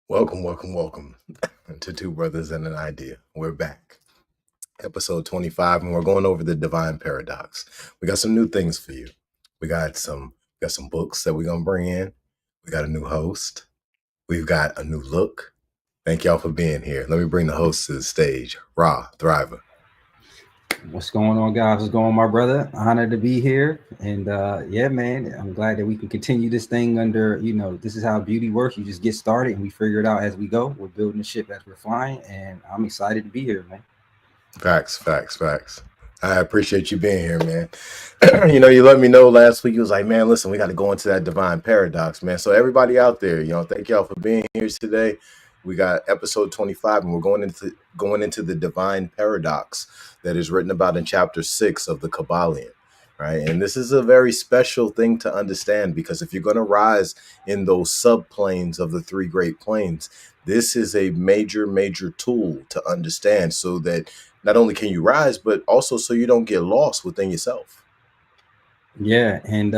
Welcome to Two Brothers and an Idea. We're back, episode 25, and we're going over the divine paradox. We got some new things for you. We got some books that we're gonna bring in. We got a new host. We've got a new look. Thank y'all for being here. Let me bring the host to the stage, Ra Thriver. What's going on, guys? What's going on, my brother? Honored to be here. And yeah, man, I'm glad that we can continue this thing under, this is how beauty works. You just get started and we figure it out as we go. We're building the ship as we're flying. And I'm excited to be here, man. Facts. I appreciate you being here, man. You let me know last week. You was like, man, listen, we got to go into that divine paradox, man. So everybody out there, thank y'all for being here today. We got episode 25, and we're going into the divine paradox that is written about in chapter 6 of the Kabbalion, right? And this is a very special thing to understand, because if you're going to rise in those subplanes of the three great planes, this is a major tool to understand, so that not only can you rise, but also so you don't get lost within yourself. Yeah. And,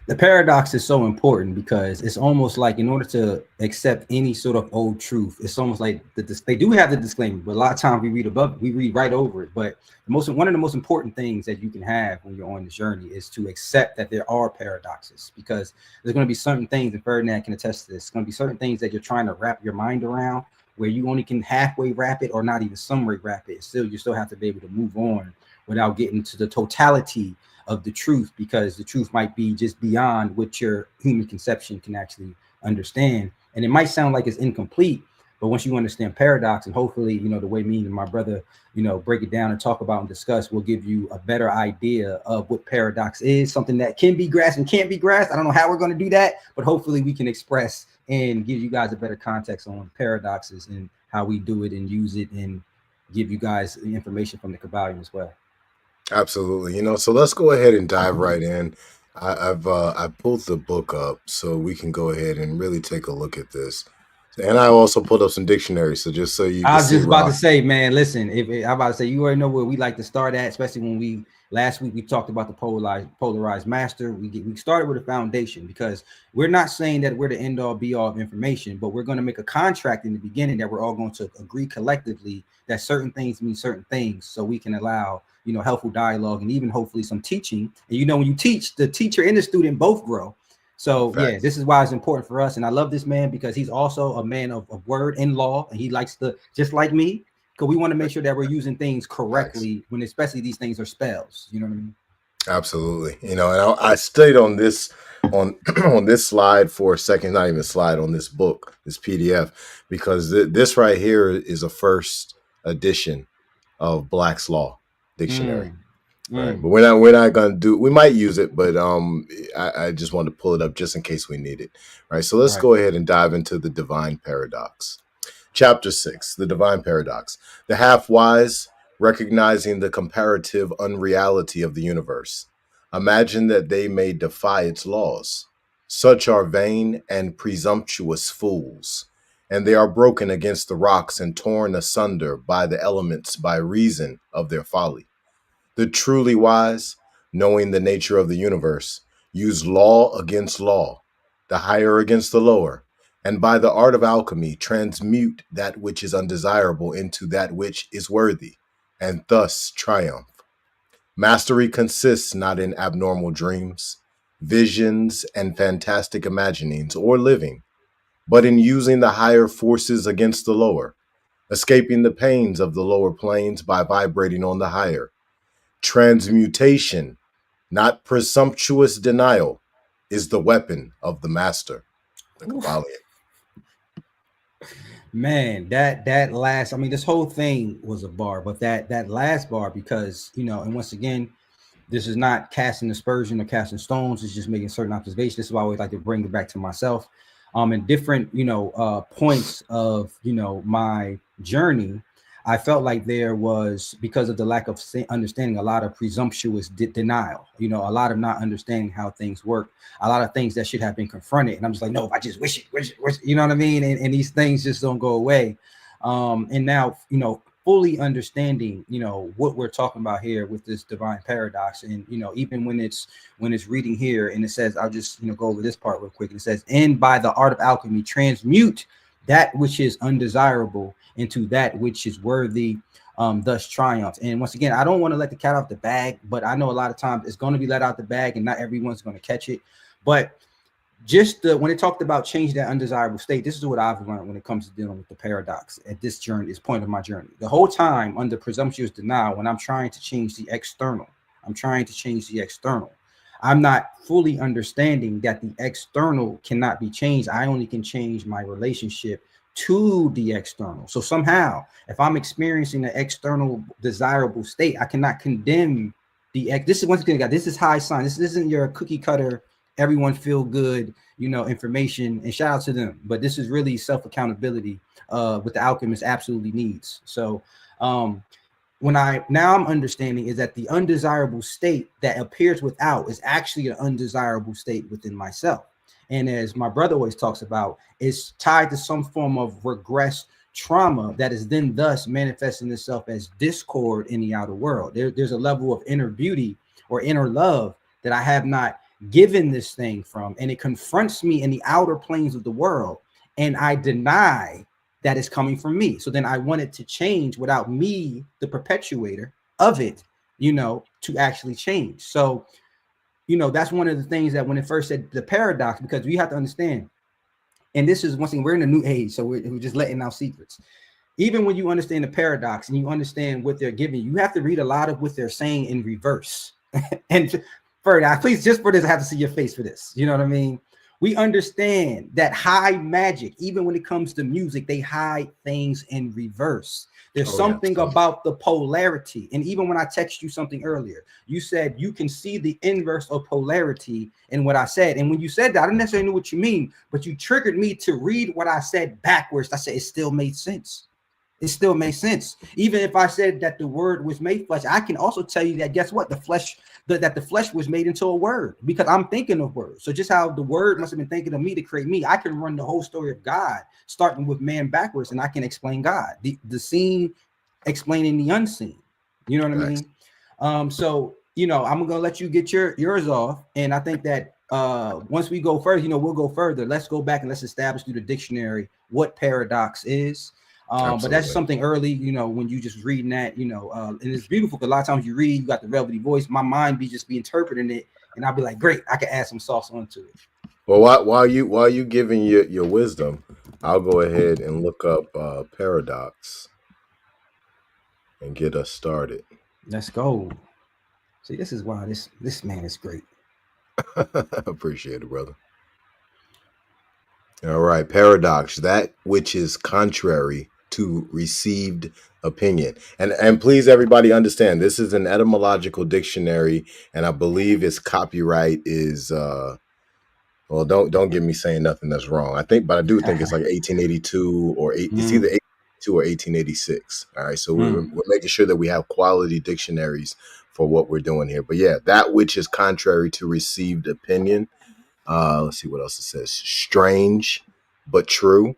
the paradox is so important because it's almost like, in order to accept any sort of old truth, it's almost like they do have the disclaimer, but a lot of times we read right over it. But one of the most important things that you can have when you're on this journey is to accept that there are paradoxes, because there's going to be certain things, and Ferdinand can attest to this, going to be certain things that you're trying to wrap your mind around, where you only can halfway wrap it or not even some way wrap it. You still have to be able to move on without getting to the totality of the truth, because the truth might be just beyond what your human conception can actually understand. And it might sound like it's incomplete, but once you understand paradox, and hopefully, the way me and my brother, break it down and talk about and discuss, will give you a better idea of what paradox is, something that can be grasped and can't be grasped. I don't know how we're going to do that, but hopefully we can express and give you guys a better context on paradoxes and how we do it and use it, and give you guys information from the Kabbalion as well. Absolutely. So let's go ahead and dive right in. I pulled the book up so we can go ahead and really take a look at this. And I also pulled up some dictionaries, so just so you can I was see, just about to say, man, listen, I'm about to say, you already know where we like to start at, especially when last week we talked about the polarized master. We started with a foundation, because we're not saying that we're the end all be all of information, but we're going to make a contract in the beginning that we're all going to agree collectively that certain things mean certain things, so we can allow helpful dialogue and even hopefully some teaching. And when you teach, the teacher and the student both grow. So yeah, this is why it's important for us. And I love this man because he's also a man of word and law, and he likes to, just like me, because we want to make sure that we're using things correctly when especially these things are spells. You know what I mean? Absolutely. And I stayed on this on this slide for a second, not even slide, on this book, this PDF, because this right here is a first edition of Black's Law Dictionary. Right. But we're not gonna do, we might use it, but I just wanted to pull it up just in case we need it. Right. So let's go ahead and dive into the divine paradox. Chapter 6, the divine paradox. The half-wise, recognizing the comparative unreality of the universe, imagine that they may defy its laws. Such are vain and presumptuous fools, and they are broken against the rocks and torn asunder by the elements by reason of their folly. The truly wise, knowing the nature of the universe, use law against law, the higher against the lower, and by the art of alchemy transmute that which is undesirable into that which is worthy, and thus triumph. Mastery consists not in abnormal dreams, visions, and fantastic imaginings, or living, but in using the higher forces against the lower, escaping the pains of the lower planes by vibrating on the higher. Transmutation, not presumptuous denial, is the weapon of the master. The Kabbalion. Man, that last, I mean, this whole thing was a bar, but that last bar, because and once again, this is not casting aspersion or casting stones, it's just making certain observations. This is why I always like to bring it back to myself. In different points of my journey, I felt like there was, because of the lack of understanding, a lot of presumptuous denial, a lot of not understanding how things work, a lot of things that should have been confronted. And I'm just like, no, if I just wish it, you know what I mean? And these things just don't go away. And now, fully understanding, what we're talking about here with this divine paradox. And, even when it's reading here and it says, I'll just, go over this part real quick. It says, and by the art of alchemy, transmute that which is undesirable into that which is worthy, thus triumph. And once again, I don't want to let the cat out the bag, but I know a lot of times it's going to be let out the bag and not everyone's going to catch it. But just when it talked about change that undesirable state, this is what I've learned when it comes to dealing with the paradox at this journey, this point of my journey. The whole time under presumptuous denial, when I'm trying to change the external, I'm not fully understanding that the external cannot be changed. I only can change my relationship to the external. So somehow, if I'm experiencing the external desirable state, I cannot condemn this is once again, guys, this is high sign. This isn't your cookie cutter, everyone feel good, information, and shout out to them. But this is really self-accountability, what the alchemist absolutely needs. So I'm understanding is that the undesirable state that appears without is actually an undesirable state within myself. And as my brother always talks about, it's tied to some form of regressed trauma that is then thus manifesting itself as discord in the outer world. There's a level of inner beauty or inner love that I have not given this thing from, and it confronts me in the outer planes of the world, and I deny that it's coming from me. So then I want it to change without me, the perpetuator of it, to actually change. So, that's one of the things that when it first said the paradox, because we have to understand, and this is one thing, we're in a new age, so we're just letting out secrets. Even when you understand the paradox and you understand what they're giving, you have to read a lot of what they're saying in reverse. And Ferdinand, please, just for this, I have to see your face for this. You know what I mean? We understand that high magic, even when it comes to music, they hide things in reverse. There's something about the polarity. And even when I text you something earlier, you said you can see the inverse of polarity in what I said. And when you said that, I didn't necessarily know what you mean, but you triggered me to read what I said backwards. I said it still made sense. It still makes sense. Even if I said that the word was made flesh, I can also tell you that, guess what? That the flesh was made into a word, because I'm thinking of words. So just how the word must have been thinking of me to create me, I can run the whole story of God, starting with man backwards, and I can explain God, the seen explaining the unseen. You know what I mean? So, I'm going to let you get yours off. And I think that once we go further, we'll go further. Let's go back and let's establish through the dictionary what paradox is. But that's something early, when you just reading that, and it's beautiful because a lot of times you read, you got the velvety voice. My mind be interpreting it, and I'll be like, great, I can add some sauce onto it. Well, while you giving your wisdom, I'll go ahead and look up paradox and get us started. Let's go. See, this is why this man is great. Appreciate it, brother. All right, paradox, that which is contrary to received opinion. And please, everybody, understand this is an etymological dictionary, and I believe its copyright is well, don't get me saying nothing that's wrong. I do think it's like 1882 or it's either 1882 or 1886. All right, so we're making sure that we have quality dictionaries for what we're doing here. But yeah, that which is contrary to received opinion. Let's see what else it says. Strange but true.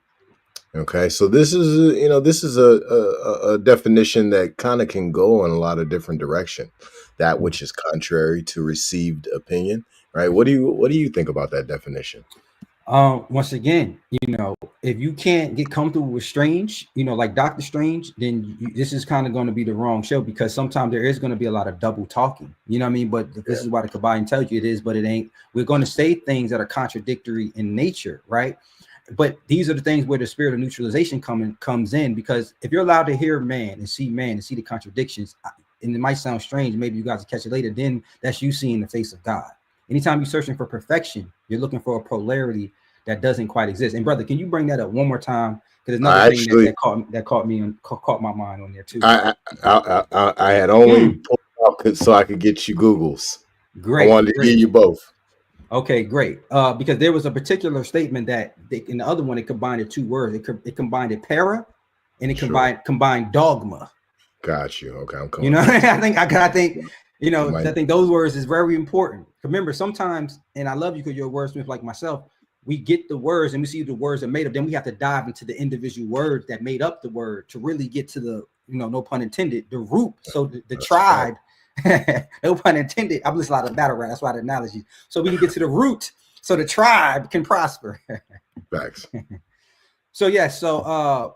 Okay, so this is a definition that kind of can go in a lot of different direction. That which is contrary to received opinion, right? What do you think about that definition? Once again, if you can't get comfortable with strange, like Dr. Strange, then this is kind of going to be the wrong show, because sometimes there is going to be a lot of double talking. You know what I mean? But this is why the Kabbalah tells you it is, but it ain't. We're going to say things that are contradictory in nature, right? But these are the things where the spirit of neutralization comes in, because if you're allowed to hear man and see the contradictions, and it might sound strange, maybe you guys will catch it later, then that's you seeing the face of God. Anytime you're searching for perfection, you're looking for a polarity that doesn't quite exist. And brother, can you bring that up one more time? Because another thing that caught my mind on there too. I had only pulled out so I could get you Googles. Great. I wanted to hear you both. Okay, great. Because there was a particular statement that in the other one, it combined two words. It combined para, and it combined dogma. Got you. Okay, I'm coming. I think those words is very important. Remember, sometimes, and I love you because you're a wordsmith like myself, we get the words and we see the words are made up. Then we have to dive into the individual words that made up the word to really get to no pun intended, the root. So the That's tribe, no pun intended. I'm listening to a lot of battle rap. That's why the analogy. So we can get to the root, so the tribe can prosper. facts. So yeah, so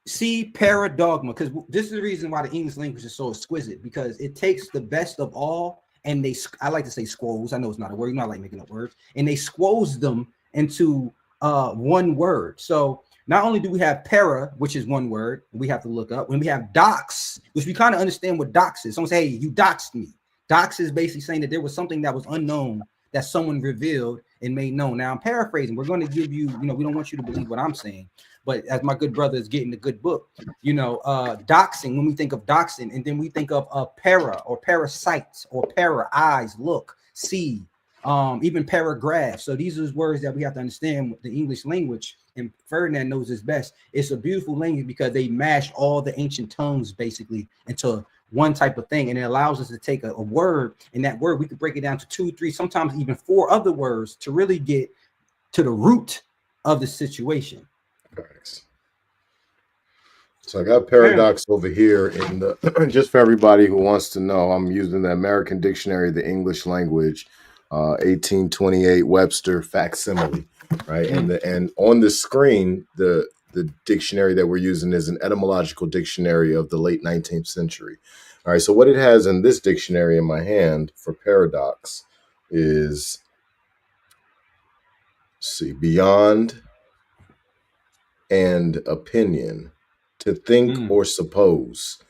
see paradogma, because this is the reason why the English language is so exquisite, because it takes the best of all, and I like to say squoze. I know it's not a word, I like making up words, and they squoze them into one word. So not only do we have para, which is one word, we have to look up. When we have dox, which we kind of understand what dox is. Someone say, hey, you doxed me. Dox is basically saying that there was something that was unknown that someone revealed and made known. Now I'm paraphrasing. We're going to give you, we don't want you to believe what I'm saying, but as my good brother is getting the good book, doxing, when we think of doxing, and then we think of para or parasites or para, eyes, look, see, even paragraph. So these are words that we have to understand with the English language, and Ferdinand knows this best. It's a beautiful language because they mash all the ancient tongues basically into one type of thing, and it allows us to take a word, and that word we could break it down to 2, 3, sometimes even 4 other words to really get to the root of the situation. Nice. So I got paradox over here in the just for everybody who wants to know, I'm using the American Dictionary of the English Language, 1828 Webster facsimile, right? And on the screen, the dictionary that we're using is an etymological dictionary of the late 19th century. All right, so what it has in this dictionary in my hand for paradox is, let's see, beyond and opinion, to think or suppose,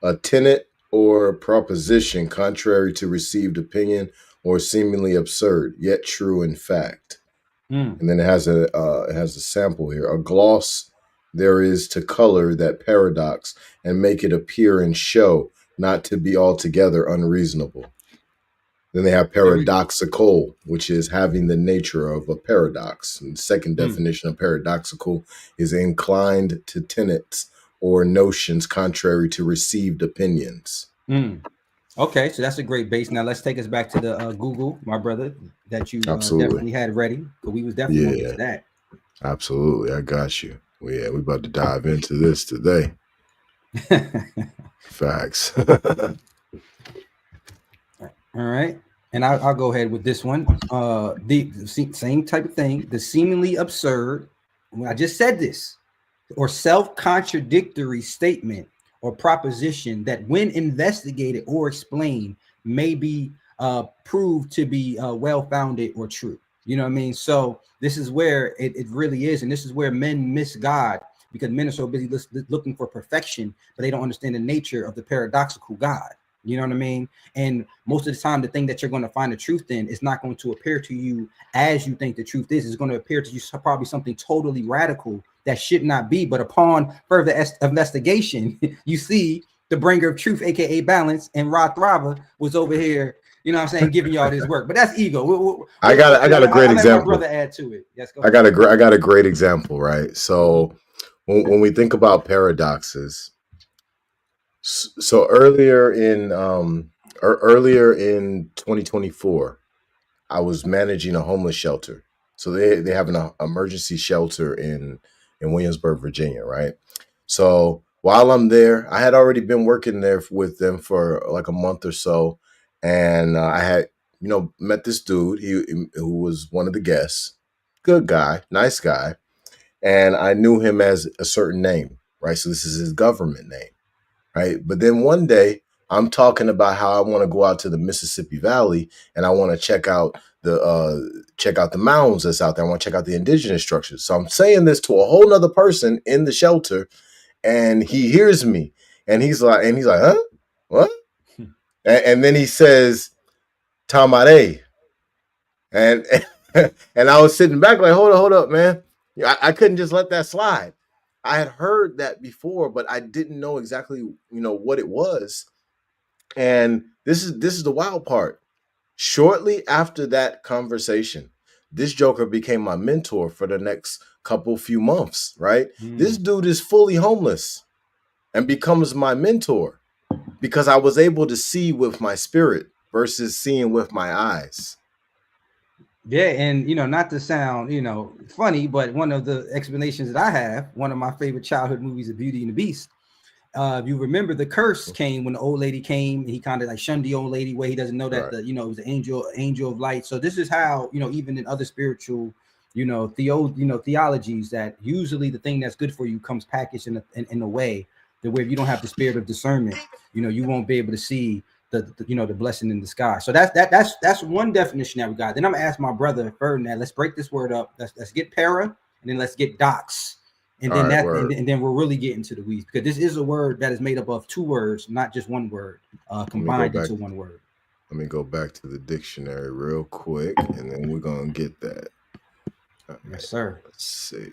a tenet or proposition contrary to received opinion or seemingly absurd, yet true in fact. And then it has a sample here. A gloss there is to color that paradox and make it appear and show not to be altogether unreasonable. Then they have paradoxical, which is having the nature of a paradox. And the second definition of paradoxical is inclined to tenets or notions contrary to received opinions. Okay, so that's a great base. Now let's take us back to the Google, my brother, that you definitely had ready, because we was definitely going to get to that. Absolutely, I got you. Well, yeah, we're about to dive into this today. Facts. All right, and I'll go ahead with this one. The same type of thing, the seemingly absurd, I just said this, or self-contradictory statement or proposition that when investigated or explained may be proved to be well-founded or true. You know what I mean? So this is where it really is, and this is where men miss God, because men are so busy looking for perfection, but they don't understand the nature of the paradoxical God. You know what I mean? And most of the time, the thing that you're going to find the truth in is not going to appear to you as you think the truth is. It's going to appear to you probably something totally radical that should not be. But upon further investigation, you see the bringer of truth, aka balance, and Ra Thrava was over here, you know what I'm saying, giving y'all this work. But that's ego. I got a great example. Let my brother add to it. Yes, go ahead. I got a great example, right? So when we think about paradoxes, so earlier in 2024, I was managing a homeless shelter. So they have an emergency shelter in Williamsburg, Virginia, right? So while I'm there, I had already been working there with them for like a month or so, and I had met this dude who was one of the guests. Good guy, nice guy, and I knew him as a certain name, right? So this is his government name. Right. But then one day I'm talking about how I want to go out to the Mississippi Valley and I want to check out the mounds that's out there. I want to check out the indigenous structures. So I'm saying this to a whole nother person in the shelter, and he hears me and he's like, huh? What? And then he says, Tamare. And and I was sitting back like, hold up, man. I couldn't just let that slide. I had heard that before, but I didn't know exactly, what it was. And this is the wild part. Shortly after that conversation, this joker became my mentor for the next few months, right? This dude is fully homeless and becomes my mentor because I was able to see with my spirit versus seeing with my eyes. Yeah, and not to sound funny, but one of the explanations that I have, one of my favorite childhood movies, is Beauty and the Beast. If you remember, the curse came when the old lady came, and he kind of like shunned the old lady where he doesn't know that it was the angel of light. So this is how, even in other spiritual, theologies, that usually the thing that's good for you comes packaged in a way that where if you don't have the spirit of discernment, you won't be able to see the blessing in the sky. So that's one definition that we got. Then I'm gonna ask my brother Ferdinand. Let's break this word up. Let's get para, and then let's get dox. And then and then we'll really get into the weeds, because this is a word that is made up of two words, not just one word combined into one word. Let me go back to the dictionary real quick, and then we're gonna get that. Right. Yes, sir. Let's see.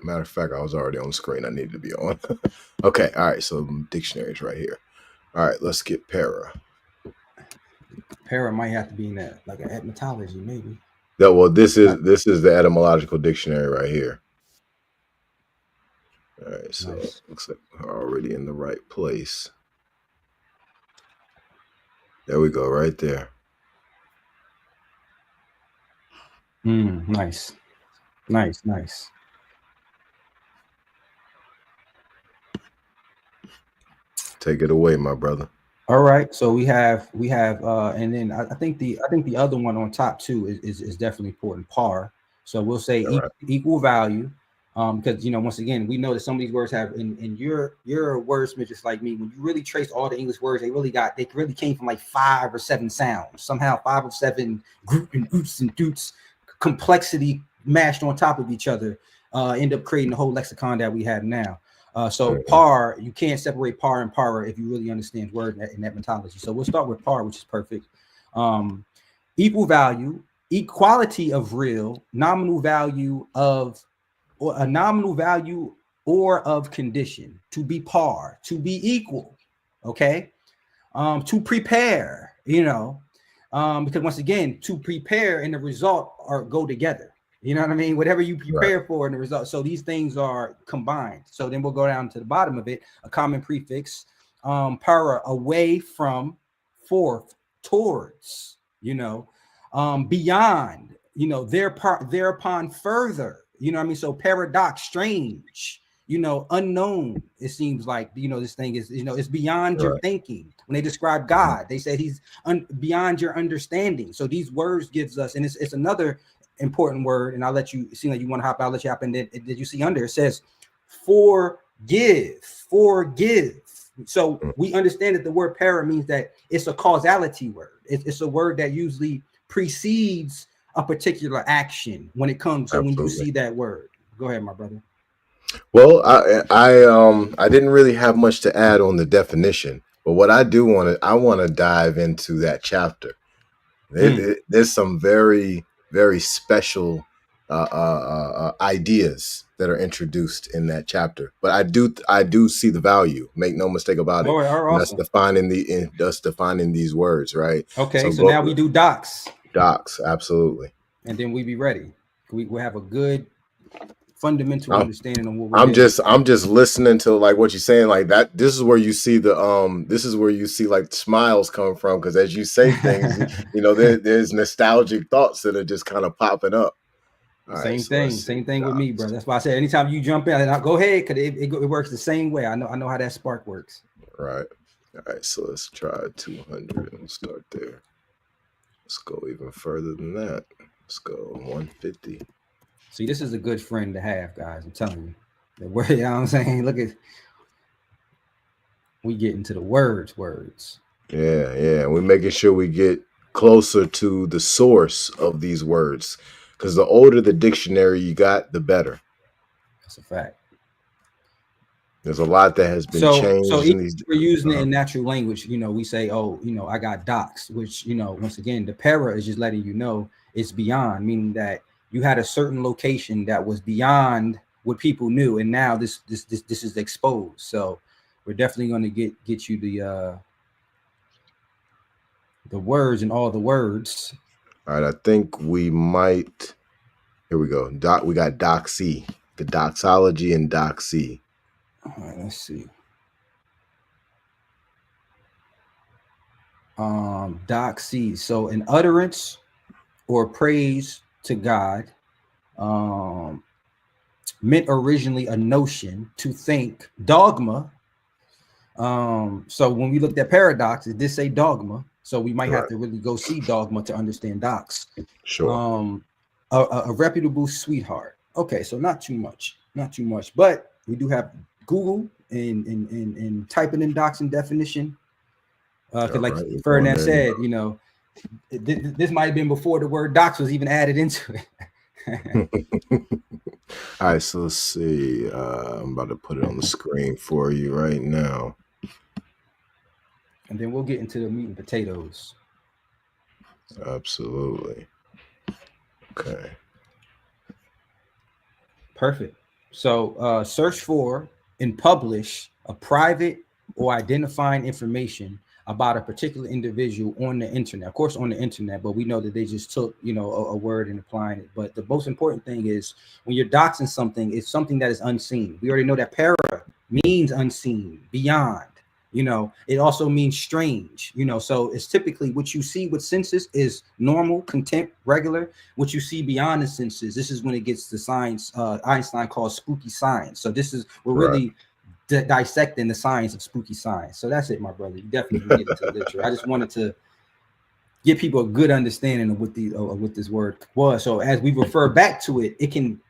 Matter of fact, I was already on the screen. I needed to be on. Okay. All right. So dictionaries right here. All right. Let's get para. Para might have to be in that, like an etymology, maybe. Yeah. Well, this is the etymological dictionary right here. All right, so nice. Looks like we're already in the right place. There we go, right there. Nice. Take it away, my brother. All right, so we have, and then I think the other one on top too is definitely important. Par. So we'll say equal value. Because once again, we know that some of these words have in your wordsmith, just like me, when you really trace all the English words, they really came from like 5 or 7 sounds. Somehow 5 or 7 group and oots and doots, complexity mashed on top of each other, end up creating the whole lexicon that we have now. So par, you can't separate par and para if you really understand word in that methodology. So we'll start with par, which is perfect. Equal value, equality of real, nominal value of, or a nominal value or of condition, to be par, to be equal, okay? To prepare, because once again, to prepare and the result go together. You know what I mean? Whatever you prepare for and the result. So these things are combined. So then we'll go down to the bottom of it, a common prefix, para, away from, forth, towards, beyond, thereupon further. You know what I mean? So paradox, strange, unknown. It seems like, this thing is, it's beyond your thinking. When they describe God, they say he's beyond your understanding. So these words gives us, and it's another important word. And I'll let you, seem like you want to hop out, I'll let you hop in. Did you see under it says forgive. So we understand that the word para means that it's a causality word. It's a word that usually precedes a particular action when it comes. So when you see that word, go ahead, my brother. Well, I didn't really have much to add on the definition, but what I do I want to dive into that chapter. There's some very, very special ideas that are introduced in that chapter, but I do see the value. Make no mistake about it. Awesome. That's defining these words, right? Okay, so now we do docs. Docs, absolutely. And then we be ready. We'll have a good fundamental understanding on what we're I'm just listening to like what you're saying, like that. This is where you see like smiles come from, because as you say things, there's nostalgic thoughts that are just kind of popping up. Same thing with me, bro. That's why I said anytime you jump in, I'll go ahead, because it works the same way. I know how that spark works. Right. All right, so let's try 200 and start there. Let's go even further than that. Let's go 150. See, this is a good friend to have, guys. I'm telling you. You know what I'm saying? Look at, we get into the words. Yeah. We're making sure we get closer to the source of these words, because the older the dictionary you got, the better. That's a fact. There's a lot that has been changed. So in these, we're using it in natural language. We say, I got docs, which, once again, the para is just letting you know it's beyond, meaning that you had a certain location that was beyond what people knew, and now this is exposed. So we're definitely going to get you the words and all the words. All right, I think we might. Here we go. We got doxy, the doxology and doxy. All right, let's see. Doxy. So an utterance or praise to God, meant originally a notion, to think, dogma, So when we looked at paradox, it did say dogma. So we might have Right. to really go see dogma to understand docs. Sure. A reputable sweetheart. Okay, so not too much, but we do have Google and typing in docs and definition. Because All like right. We're going Ferdinand there said, now. you know, this might have been before the word docs was even added into it. All right, so let's see. I'm about to put it on the screen for you right now. And then we'll get into the meat and potatoes. Absolutely. Okay. Perfect. So search for and publish a private or identifying information about a particular individual on the internet. Of course, on the internet, but we know that they just took, you know, a word and applying it. But the most important thing is when you're doxing something, it's something that is unseen. We already know that para means unseen, beyond. You know, it also means strange. You know, so it's typically what you see with senses is normal, content, regular. What you see beyond the senses, this is when it gets to science. Einstein calls spooky science. So this is we're Right. really dissecting the science of spooky science. So that's it, my brother. You definitely can get into the literature. I just wanted to give people a good understanding of what this word was. So as we refer back to it, it can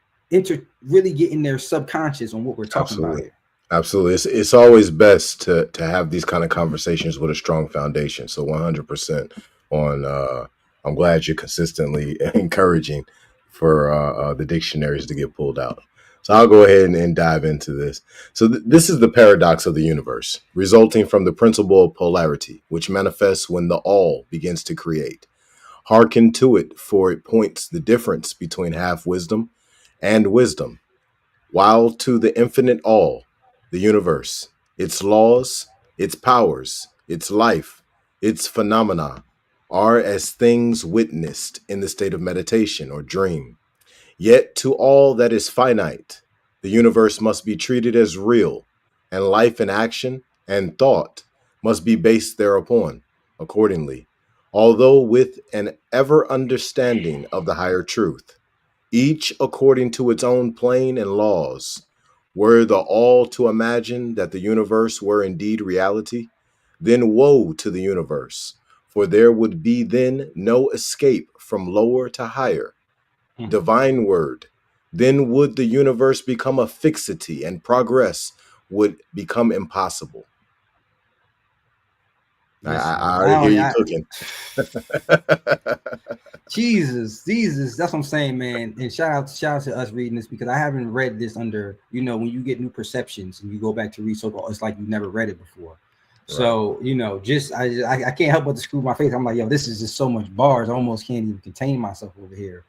really get in their subconscious on what we're talking about Absolutely. here. Absolutely. It's always best to have these kind of conversations with a strong foundation. So 100% on I'm glad you're consistently encouraging for the dictionaries to get pulled out. So I'll go ahead and dive into this. So this is the paradox of the universe, resulting from the principle of polarity, which manifests when the all begins to create. Hearken to it, for it points the difference between half wisdom and wisdom, while to the infinite all, the universe, its laws, its powers, its life, its phenomena, are as things witnessed in the state of meditation or dream. Yet to all that is finite, the universe must be treated as real, and life and action and thought must be based thereupon accordingly, although with an ever understanding of the higher truth, each according to its own plane and laws. Were the all to imagine that the universe were indeed reality, then woe to the universe, for there would be then no escape from lower to higher. Divine word, then would the universe become a fixity and progress would become impossible. I Listen, already hear you cooking. Jesus, that's what I'm saying, man. And shout out to us reading this because I haven't read this under, you know, when you get new perceptions and you go back to read so it's like you never read it before. Right. So, you know, just I can't help but to screw my face. I'm like, yo, this is just so much bars. I almost can't even contain myself over here.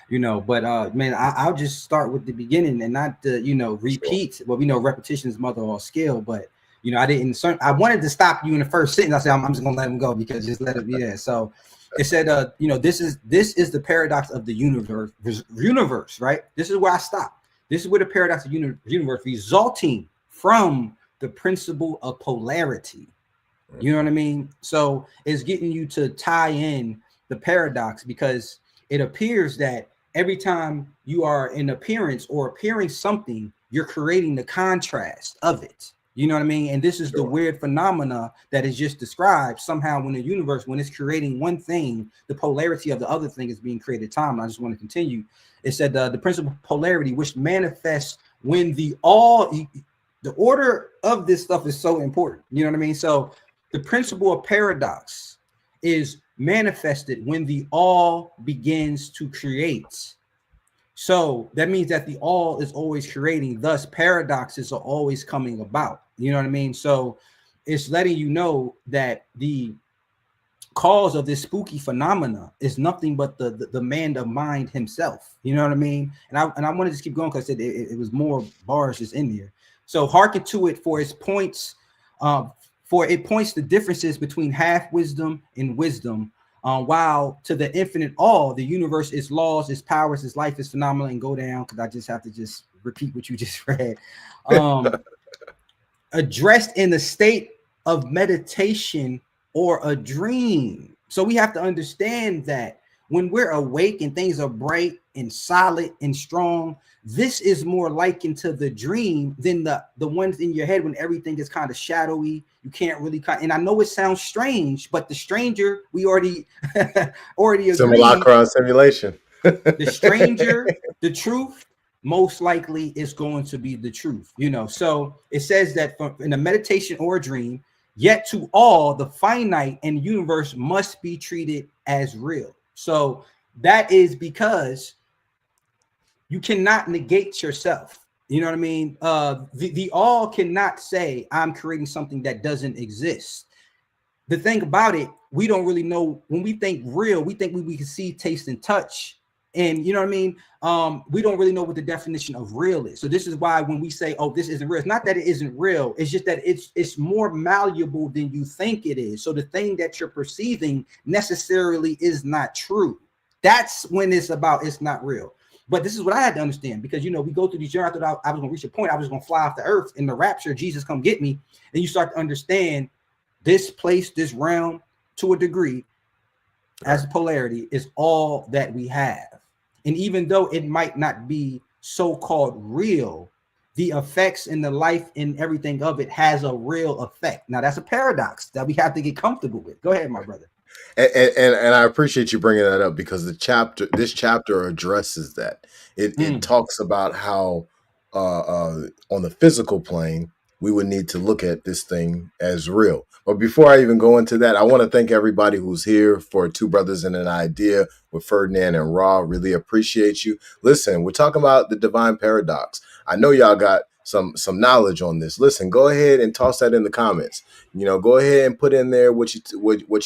You know, but man, I'll just start with the beginning and not you know, repeat. Well, we know repetition is mother of all skill, but you know, I wanted to stop you in the first sentence. I said, I'm just gonna let him go because just let it be there. So it said, you know, this is the paradox of the universe, right? This is where I stop. This is where the paradox of universe resulting from the principle of polarity. You know what I mean? So it's getting you to tie in the paradox because it appears that every time you are in appearance or appearing something, you're creating the contrast of it. You know what I mean? And this is the weird phenomena that is just described somehow when the universe, when it's creating one thing, the polarity of the other thing is being created time. And I just want to continue. It said the principle of polarity, which manifests when the order of this stuff is so important. You know what I mean? So the principle of paradox is manifested when the all begins to create. So that means that the all is always creating, thus paradoxes are always coming about. You know what I mean? So it's letting you know that the cause of this spooky phenomena is nothing but the man of mind himself. You know what I mean? And I want to just keep going because it was more bars just in there. So hearken to it for its points, for it points the differences between half wisdom and wisdom. While to the infinite all, the universe, its laws, its powers, its life, is phenomenal, and go down because I just have to just repeat what you just read. Addressed in the state of meditation or a dream. So we have to understand that when we're awake and things are bright and solid and strong, this is more likened to the dream than the ones in your head when everything is kind of shadowy. You can't really and I know it sounds strange, but the stranger, we already already agreed, Simulacra simulation. the stranger, the truth, most likely is going to be the truth, So it says that in a meditation or a dream, yet to all the finite and universe must be treated as real. So that is because you cannot negate yourself. You know what I mean? The all cannot say I'm creating something that doesn't exist. The thing about it, we don't really know. When we think real, we think we can see, taste, and touch. And you know what I mean? We don't really know what the definition of real is. So this is why when we say, oh, this isn't real, it's not that it isn't real. It's just that it's more malleable than you think it is. So the thing that you're perceiving necessarily is not true. That's when it's not real. But this is what I had to understand, because, we go through these journeys. I thought I was going to reach a point. I was going to fly off the earth in the rapture. Jesus come get me. And you start to understand this place, this realm, to a degree, as a polarity, is all that we have. And even though it might not be so-called real, the effects in the life and everything of it has a real effect. Now, that's a paradox that we have to get comfortable with. Go ahead, my brother. And I appreciate you bringing that up, because this chapter addresses that. It talks about how on the physical plane we would need to look at this thing as real. But before I even go into that, I want to thank everybody who's here for Two Brothers and an Idea with Ferdinand and Ra. Really appreciate you. Listen, we're talking about the divine paradox. I know y'all got some knowledge on this. Listen, go ahead and toss that in the comments. Go ahead and put in there what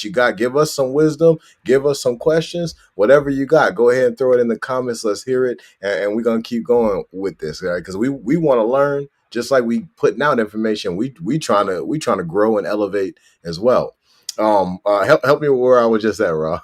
you got. Give us some wisdom. Give us some questions. Whatever you got, go ahead and throw it in the comments. Let's hear it, and we're gonna keep going with this, right? Because we want to learn, just like we putting out information. We trying to grow and elevate as well. Help me with where I was just at, Ra.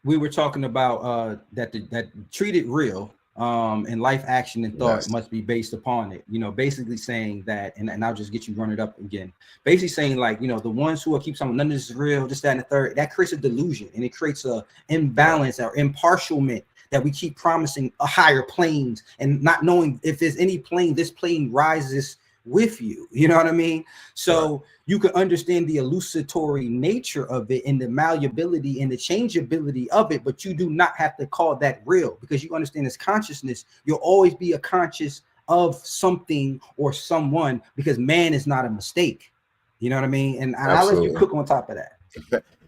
We were talking about that treated real. And life, action, and thought must be based upon it. Basically saying that, and I'll just get you run it up again. Basically saying, like, the ones who keep saying none of this is real, just that and the third, that creates a delusion, and it creates a imbalance or impartialment, that we keep promising a higher planes and not knowing if there's any plane, this plane rises with you. You know what I mean? So you can understand the illusory nature of it and the malleability and the changeability of it, but you do not have to call that real, because you understand as consciousness, you'll always be a conscious of something or someone, because man is not a mistake. You know what I mean? And I'll let you cook on top of that.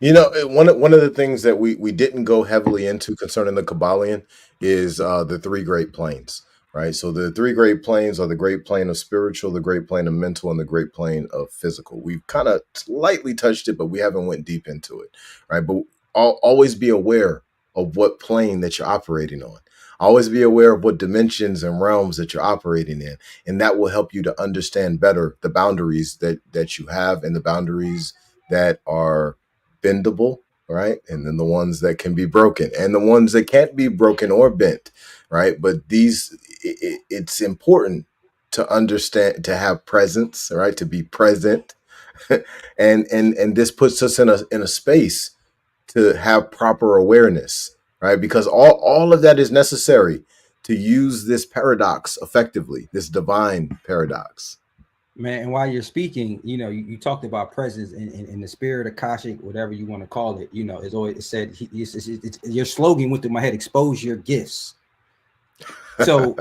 One of the things that we didn't go heavily into concerning the Kabbalion is the three great planes. Right. So the three great planes are the great plane of spiritual, the great plane of mental, and the great plane of physical. We've kind of slightly touched it, but we haven't went deep into it. Right. But always be aware of what plane that you're operating on. Always be aware of what dimensions and realms that you're operating in. And that will help you to understand better the boundaries that you have, and the boundaries that are bendable. Right. And then the ones that can be broken, and the ones that can't be broken or bent. Right. But it's important to understand, to have presence, right? To be present. and this puts us in a space to have proper awareness, right? Because all of that is necessary to use this paradox effectively, this divine paradox. Man, and while you're speaking, you talked about presence in the spirit, Akashic, whatever you want to call it. It's always said, your slogan went through my head: expose your gifts. So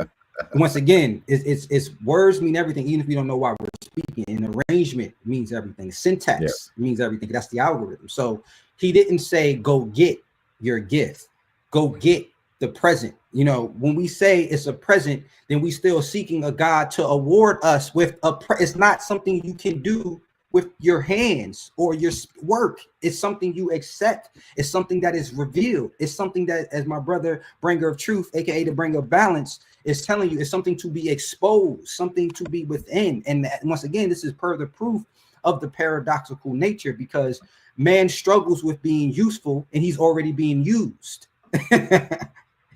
once again, it's words mean everything, even if we don't know why we're speaking. And arrangement means everything. Syntax means everything. That's the algorithm. So he didn't say go get your gift, go get the present. When we say it's a present, then we still seeking a God to award us with it's not something you can do with your hands or your work. It's something you accept. It's something that is revealed. It's something that, as my brother, bringer of truth, aka the bringer of balance, is telling you, it's something to be exposed, something to be within. And once again, this is further proof of the paradoxical nature, because man struggles with being useful and he's already being used.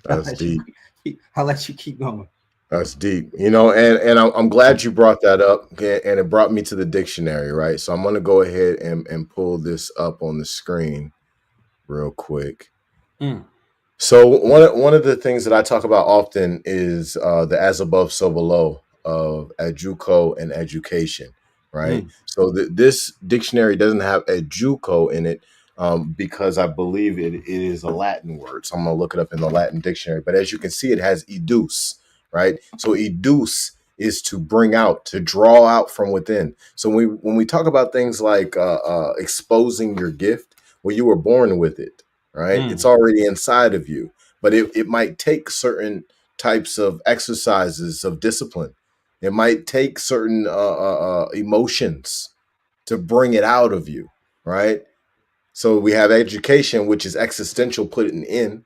That's deep. I'll let you keep going. That's deep, and I'm glad you brought that up, and it brought me to the dictionary, right? So I'm going to go ahead and pull this up on the screen real quick. Mm, So one of the things that I talk about often is the as above, so below of educo and education, right? mm, So this dictionary doesn't have educo in it because I believe it is a Latin word. So I'm gonna look it up in the Latin dictionary. But as you can see, it has educe, right? So educe is to bring out, to draw out from within. So when we talk about things like exposing your gift, well, you were born with it, right? It's mm, already inside of you, but it might take certain types of exercises of discipline. It might take certain emotions to bring it out of you, right? So we have education, which is existential, putting in,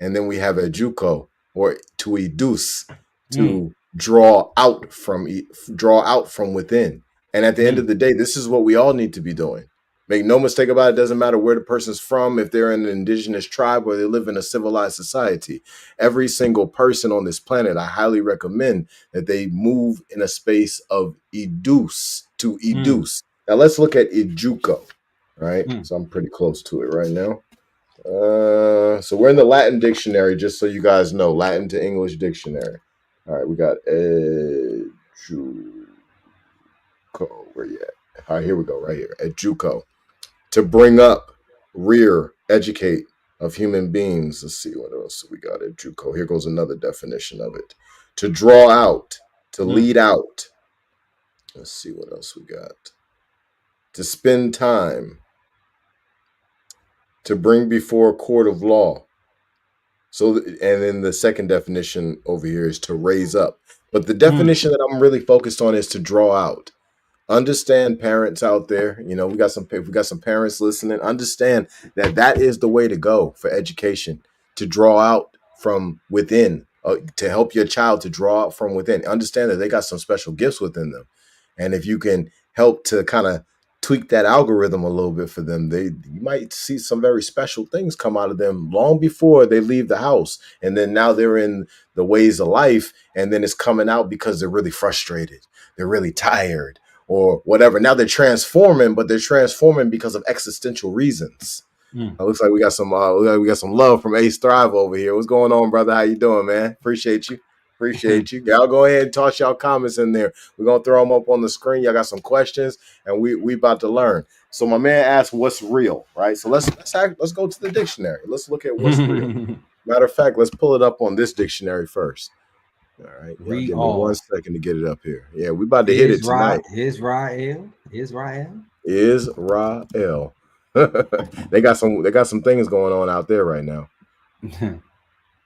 and then we have educo, or to educe, mm, to draw out from draw out from within. And at the end of mm, the day, this is what we all need to be doing. Make no mistake about it, doesn't matter where the person's from, if they're in an indigenous tribe or they live in a civilized society. Every single person on this planet, I highly recommend that they move in a space of educe, to mm, educe. Now let's look at educo, right? mm. So I'm pretty close to it right now. So we're in the Latin dictionary, just so you guys know, Latin to English dictionary. All right, we got educo. Where you at? All right, here we go, right here. Educo. To bring up, rear, educate of human beings. Let's see what else we got. Educo. Here goes another definition of it. To draw out, to Mm, lead out. Let's see what else we got. To spend time, to bring before a court of law. So, and then the second definition over here is to raise up. But the mm, definition that I'm really focused on is to draw out. Understand, parents out there, you know, we got some parents listening. Understand that that is the way to go for education, to draw out from within, to help your child to draw out from within. Understand that they got some special gifts within them, and if you can help to kind of tweak that algorithm a little bit for them, you might see some very special things come out of them long before they leave the house, and then now they're in the ways of life, and then it's coming out because they're really frustrated, they're really tired, or whatever. Now they're transforming, but they're transforming because of existential reasons. mm. It looks like we got some love from Ace Thrive over here. What's going on, brother? How you doing, man? Appreciate you. Appreciate you. Y'all go ahead and toss y'all comments in there. We're gonna throw them up on the screen. Y'all got some questions, and we about to learn. So my man asked, "What's real?" Right. So let's go to the dictionary. Let's look at what's real. Matter of fact, let's pull it up on this dictionary first. All right, y'all Read give me one all. second to get it up here. Yeah, we about to hit it tonight. Israel. Israel. They got some things going on out there right now.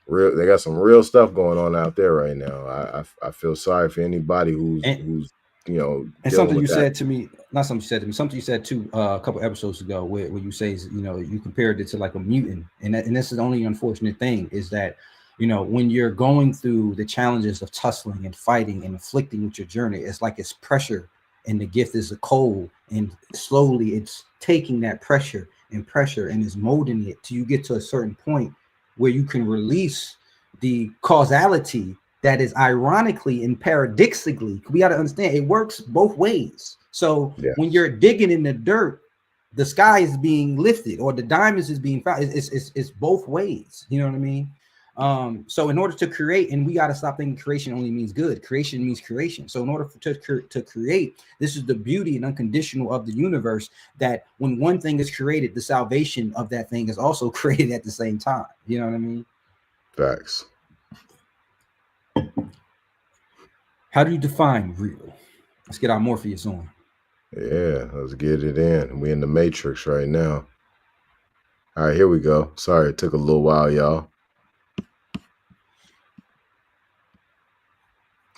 They got some real stuff going on out there right now. I feel sorry for anybody and who's you know and dealing something with you that. said to me, not something you said to me, something you said too a couple episodes ago, where you say, you compared it to like a mutant, and this is the only unfortunate thing is that, when you're going through the challenges of tussling and fighting and afflicting with your journey, it's like it's pressure, and the gift is a coal, and slowly it's taking that pressure and is molding it till you get to a certain point where you can release the causality that is ironically and paradoxically, we got to understand it works both ways. So when Yes, you're digging in the dirt, the sky is being lifted or the diamonds is being found. It's both ways. You know what I mean? So in order to create, and we got to stop thinking creation only means good. Creation means creation. So in order to create, this is the beauty and unconditional of the universe, that when one thing is created, the salvation of that thing is also created at the same time. You know what I mean? facts. How do you define real? Let's get our Morpheus on. Yeah, let's get it in. We in the matrix right now. All right, here we go. Sorry, it took a little while, y'all.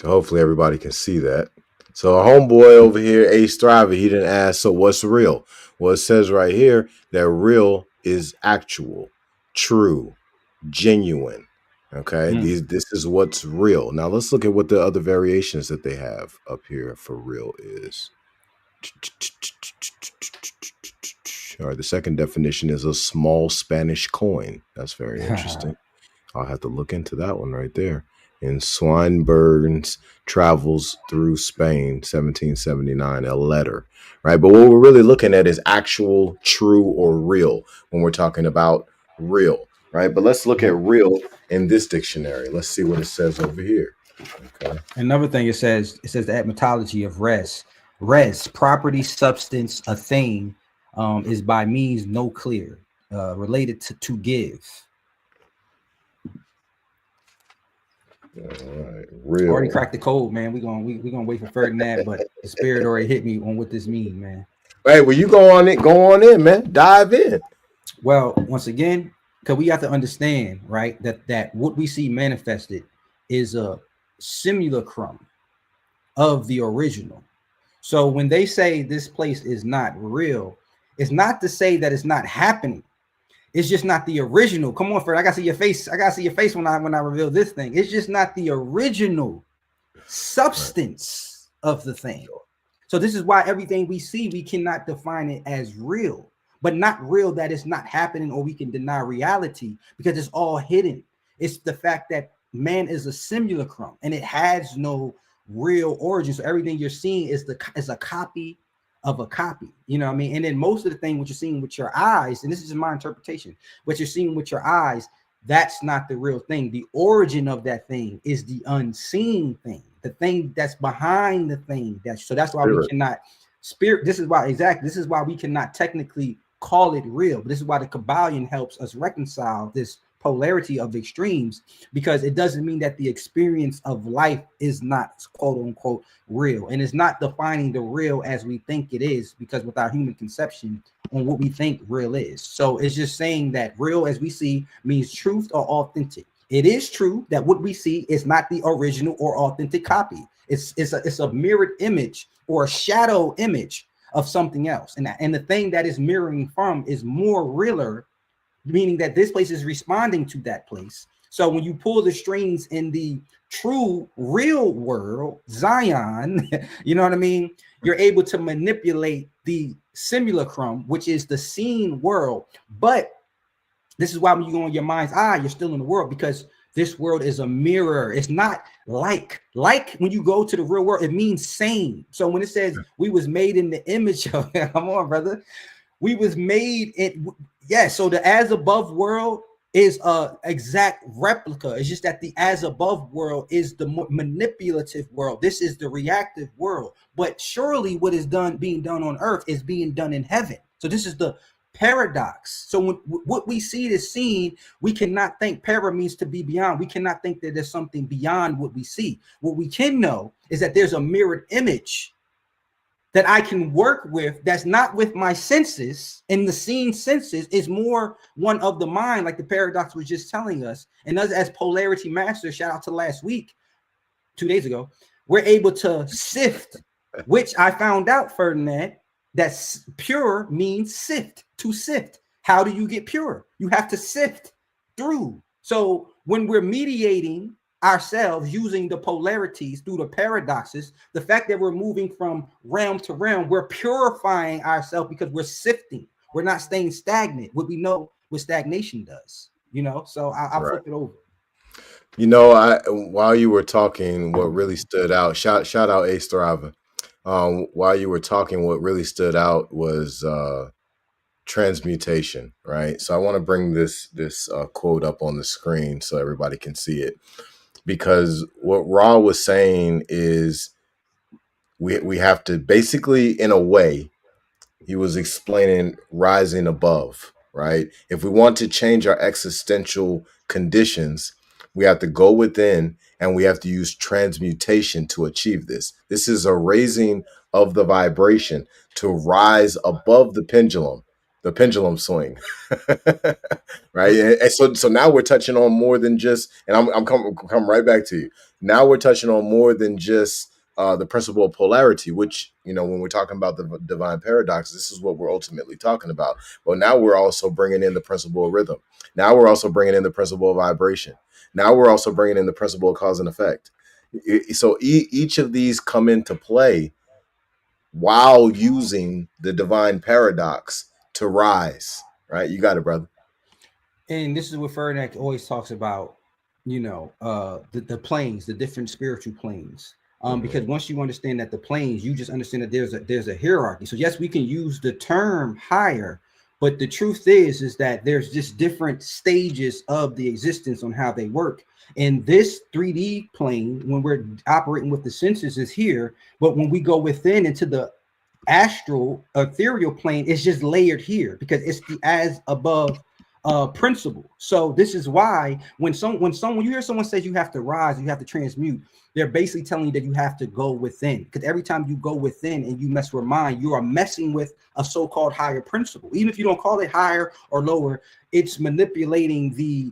So hopefully everybody can see that. So a homeboy over here, Ace Thriver, he didn't ask, so what's real? Well, it says right here that real is actual, true, genuine. Okay, Mm, this is what's real. Now let's look at what the other variations that they have up here for real is. All right, the second definition is a small Spanish coin. That's very interesting. I'll have to look into that one right there. In Swinburne's Travels Through Spain, 1779, a letter, right? But what we're really looking at is actual, true, or real when we're talking about real. right? But let's look at real in this dictionary. Let's see what it says over here. Okay. Another thing it says the etymology of res property, substance, a thing, is by means no clear, related to give. All right. Already Real. cracked the code, man. We gonna wait for Ferdinand, but the spirit already hit me on what this means, man. Hey, well, you go on it. Go on in, man. Dive in. Well, once again, because we have to understand, right, that what we see manifested is a simulacrum of the original. So when they say this place is not real, it's not to say that it's not happening. It's just not the original. Come on, Fred. I gotta see your face. I gotta see your face when I reveal this thing. It's just not the original substance of the thing. So this is why everything we see, we cannot define it as real, but not real that it's not happening or we can deny reality because it's all hidden. It's the fact that man is a simulacrum and it has no real origin. So everything you're seeing is a copy of a copy. You know what I mean? And then most of the thing what you're seeing with your eyes, and this is my interpretation, what you're seeing with your eyes, that's not the real thing. The origin of that thing is the unseen thing, the thing that's behind the thing. That's why we cannot spirit. This is why we cannot technically call it real. But this is why the Kabbalion helps us reconcile this polarity of extremes, because it doesn't mean that the experience of life is not quote unquote real, and it's not defining the real as we think it is, because with our human conception on what we think real is. So it's just saying that real as we see means truth or authentic. It is true that what we see is not the original or authentic copy. It's a mirrored image or a shadow image of something else, and the thing that is mirroring from is more realer, meaning that this place is responding to that place. So when you pull the strings in the true real world, Zion, you know what I mean? You're able to manipulate the simulacrum, which is the seen world. But this is why when you go in your mind's eye, you're still in the world, because this world is a mirror. It's not like when you go to the real world, it means same. So when it says we was made in the image of, come on, brother, we was made in, yes. So the as above world is a exact replica. It's just that the as above world is the manipulative world. This is the reactive world. But surely what is being done on earth is being done in heaven. So this is the paradox. So when what we see is seen, we cannot think para means to be beyond. We cannot think that there's something beyond what we see. What we can know is that there's a mirrored image that I can work with, that's not with my senses, and the seen senses is more one of the mind, like the paradox was just telling us. And us as polarity masters, shout out to last week, 2 days ago, we're able to sift, which I found out, Ferdinand, that pure means sift, to sift. How do you get pure? You have to sift through. So when we're mediating ourselves using the polarities through the paradoxes, the fact that we're moving from realm to realm, we're purifying ourselves because we're sifting. We're not staying stagnant. What we know what stagnation does, you know. So I'll flip it over. You know, while you were talking, what really stood out, shout out Ace Thriver. While you were talking, what really stood out was transmutation, right? So I want to bring this quote up on the screen so everybody can see it, because what Ra was saying is we have to basically, in a way, he was explaining rising above, right? If we want to change our existential conditions, we have to go within and we have to use transmutation to achieve this. This is a raising of the vibration to rise above the pendulum swing, right? And so now we're touching on more than just, and I'm come right back to you. Now we're touching on more than just the principle of polarity, which, you know, when we're talking about the divine paradox, this is what we're ultimately talking about. But now we're also bringing in the principle of rhythm. Now we're also bringing in the principle of vibration. Now we're also bringing in the principle of cause and effect. So each of these come into play while using the divine paradox to rise, right? You got it, brother. And this is what Ferdinand always talks about, you know, the planes, the different spiritual planes. Because once you understand that the planes, you just understand that there's a hierarchy. So yes, we can use the term higher, But the truth is that there's just different stages of the existence on how they work. And this 3D plane, when we're operating with the senses, is here. But when we go within into the astral ethereal plane, it's just layered here because it's the as above principle. So this is why when you hear someone says you have to rise, you have to transmute, they're basically telling you that you have to go within. Because every time you go within and you mess with mind, you are messing with a so-called higher principle. Even if you don't call it higher or lower, it's manipulating the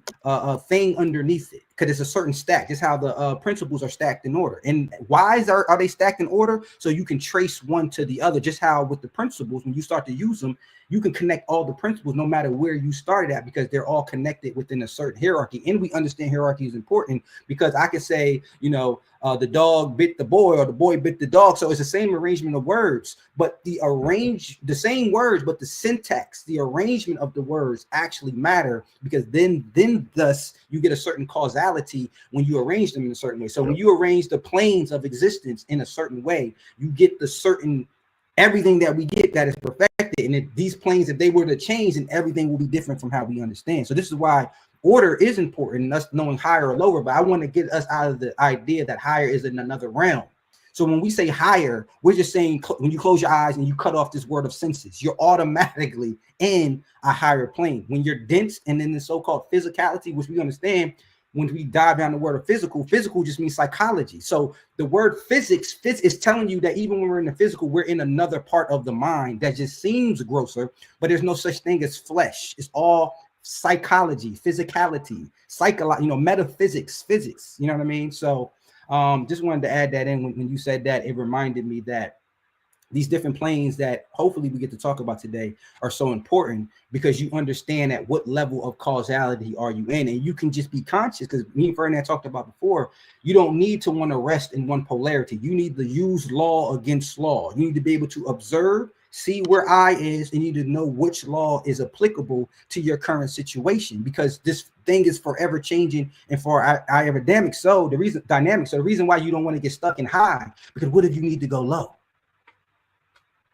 thing underneath it because it's a certain stack. It's how the principles are stacked in order. And why are they stacked in order? So you can trace one to the other. Just how with the principles, when you start to use them, you can connect all the principles no matter where you started at because they're all connected within a certain hierarchy. And we understand hierarchy is important because I could say, the dog bit the boy or the boy bit the dog. So it's the same arrangement of words, but the same words, but the syntax, the arrangement of the words actually matter because then thus you get a certain causality when you arrange them in a certain way. So when you arrange the planes of existence in a certain way, you get the certain everything that we get that is perfected. And these planes, if they were to change, then everything will be different from how we understand. So this is why order is important, us knowing higher or lower. But I want to get us out of the idea that higher is in another realm. So when we say higher, we're just saying when you close your eyes and you cut off this word of senses, you're automatically in a higher plane. When you're dense and in the so-called physicality, which we understand, when we dive down the word of physical just means psychology. So the word physics is telling you that even when we're in the physical, we're in another part of the mind that just seems grosser, but there's no such thing as flesh. It's all psychology, physicality, metaphysics, physics. You know what I mean? So just wanted to add that in when you said that. It reminded me that these different planes that hopefully we get to talk about today are so important because you understand at what level of causality are you in, and you can just be conscious. Because me and Ferdinand talked about before, you don't need to want to rest in one polarity. You need to use law against law. You need to be able to observe, see where I is, and you need to know which law is applicable to your current situation because this thing is forever changing and for our dynamic. So the reason why you don't want to get stuck in high, because what if you need to go low?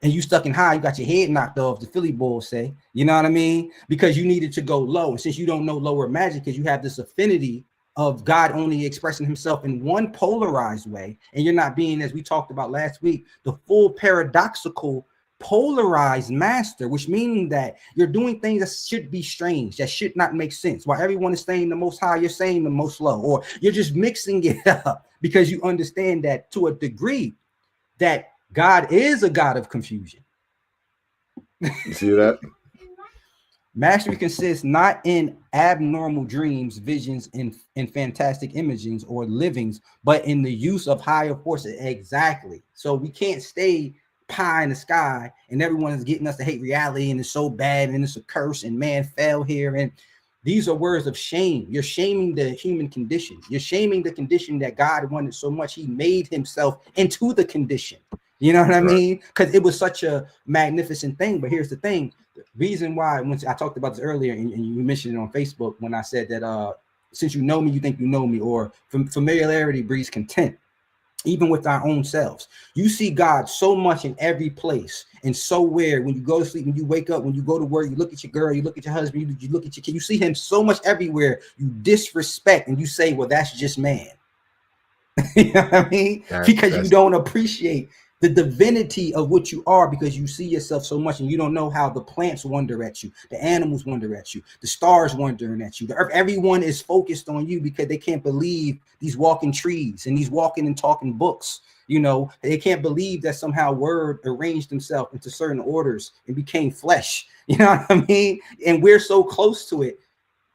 And you stuck in high, you got your head knocked off, the Philly Bulls say, you know what I mean? Because you needed to go low. And since you don't know lower magic, because you have this affinity of God only expressing himself in one polarized way, and you're not being, as we talked about last week, the full paradoxical polarized master, which means that you're doing things that should be strange, that should not make sense. While everyone is saying the most high, you're saying the most low, or you're just mixing it up because you understand that to a degree that God is a God of confusion. You see that? Mastery consists not in abnormal dreams, visions, and fantastic imagings or livings, but in the use of higher forces. Exactly. So we can't stay pie in the sky and everyone is getting us to hate reality and it's so bad and it's a curse and man fell here. And these are words of shame. You're shaming the human condition. You're shaming the condition that God wanted so much. He made himself into the condition. You know what I mean? Because it was such a magnificent thing. But here's the thing. The reason why, when I talked about this earlier, and you mentioned it on Facebook, when I said that since you know me, you think you know me, or familiarity breeds contempt, even with our own selves. You see God so much in every place and so where when you go to sleep, when you wake up, when you go to work, you look at your girl, you look at your husband, you look at your kid, you see him so much everywhere. You disrespect and you say, well, that's just man. You know what I mean? Because you don't appreciate the divinity of what you are because you see yourself so much and you don't know how the plants wonder at you, the animals wonder at you, the stars wondering at you, the earth, everyone is focused on you because they can't believe these walking trees and these walking and talking books. You know, they can't believe that somehow word arranged himself into certain orders and became flesh. You know what I mean? And we're so close to it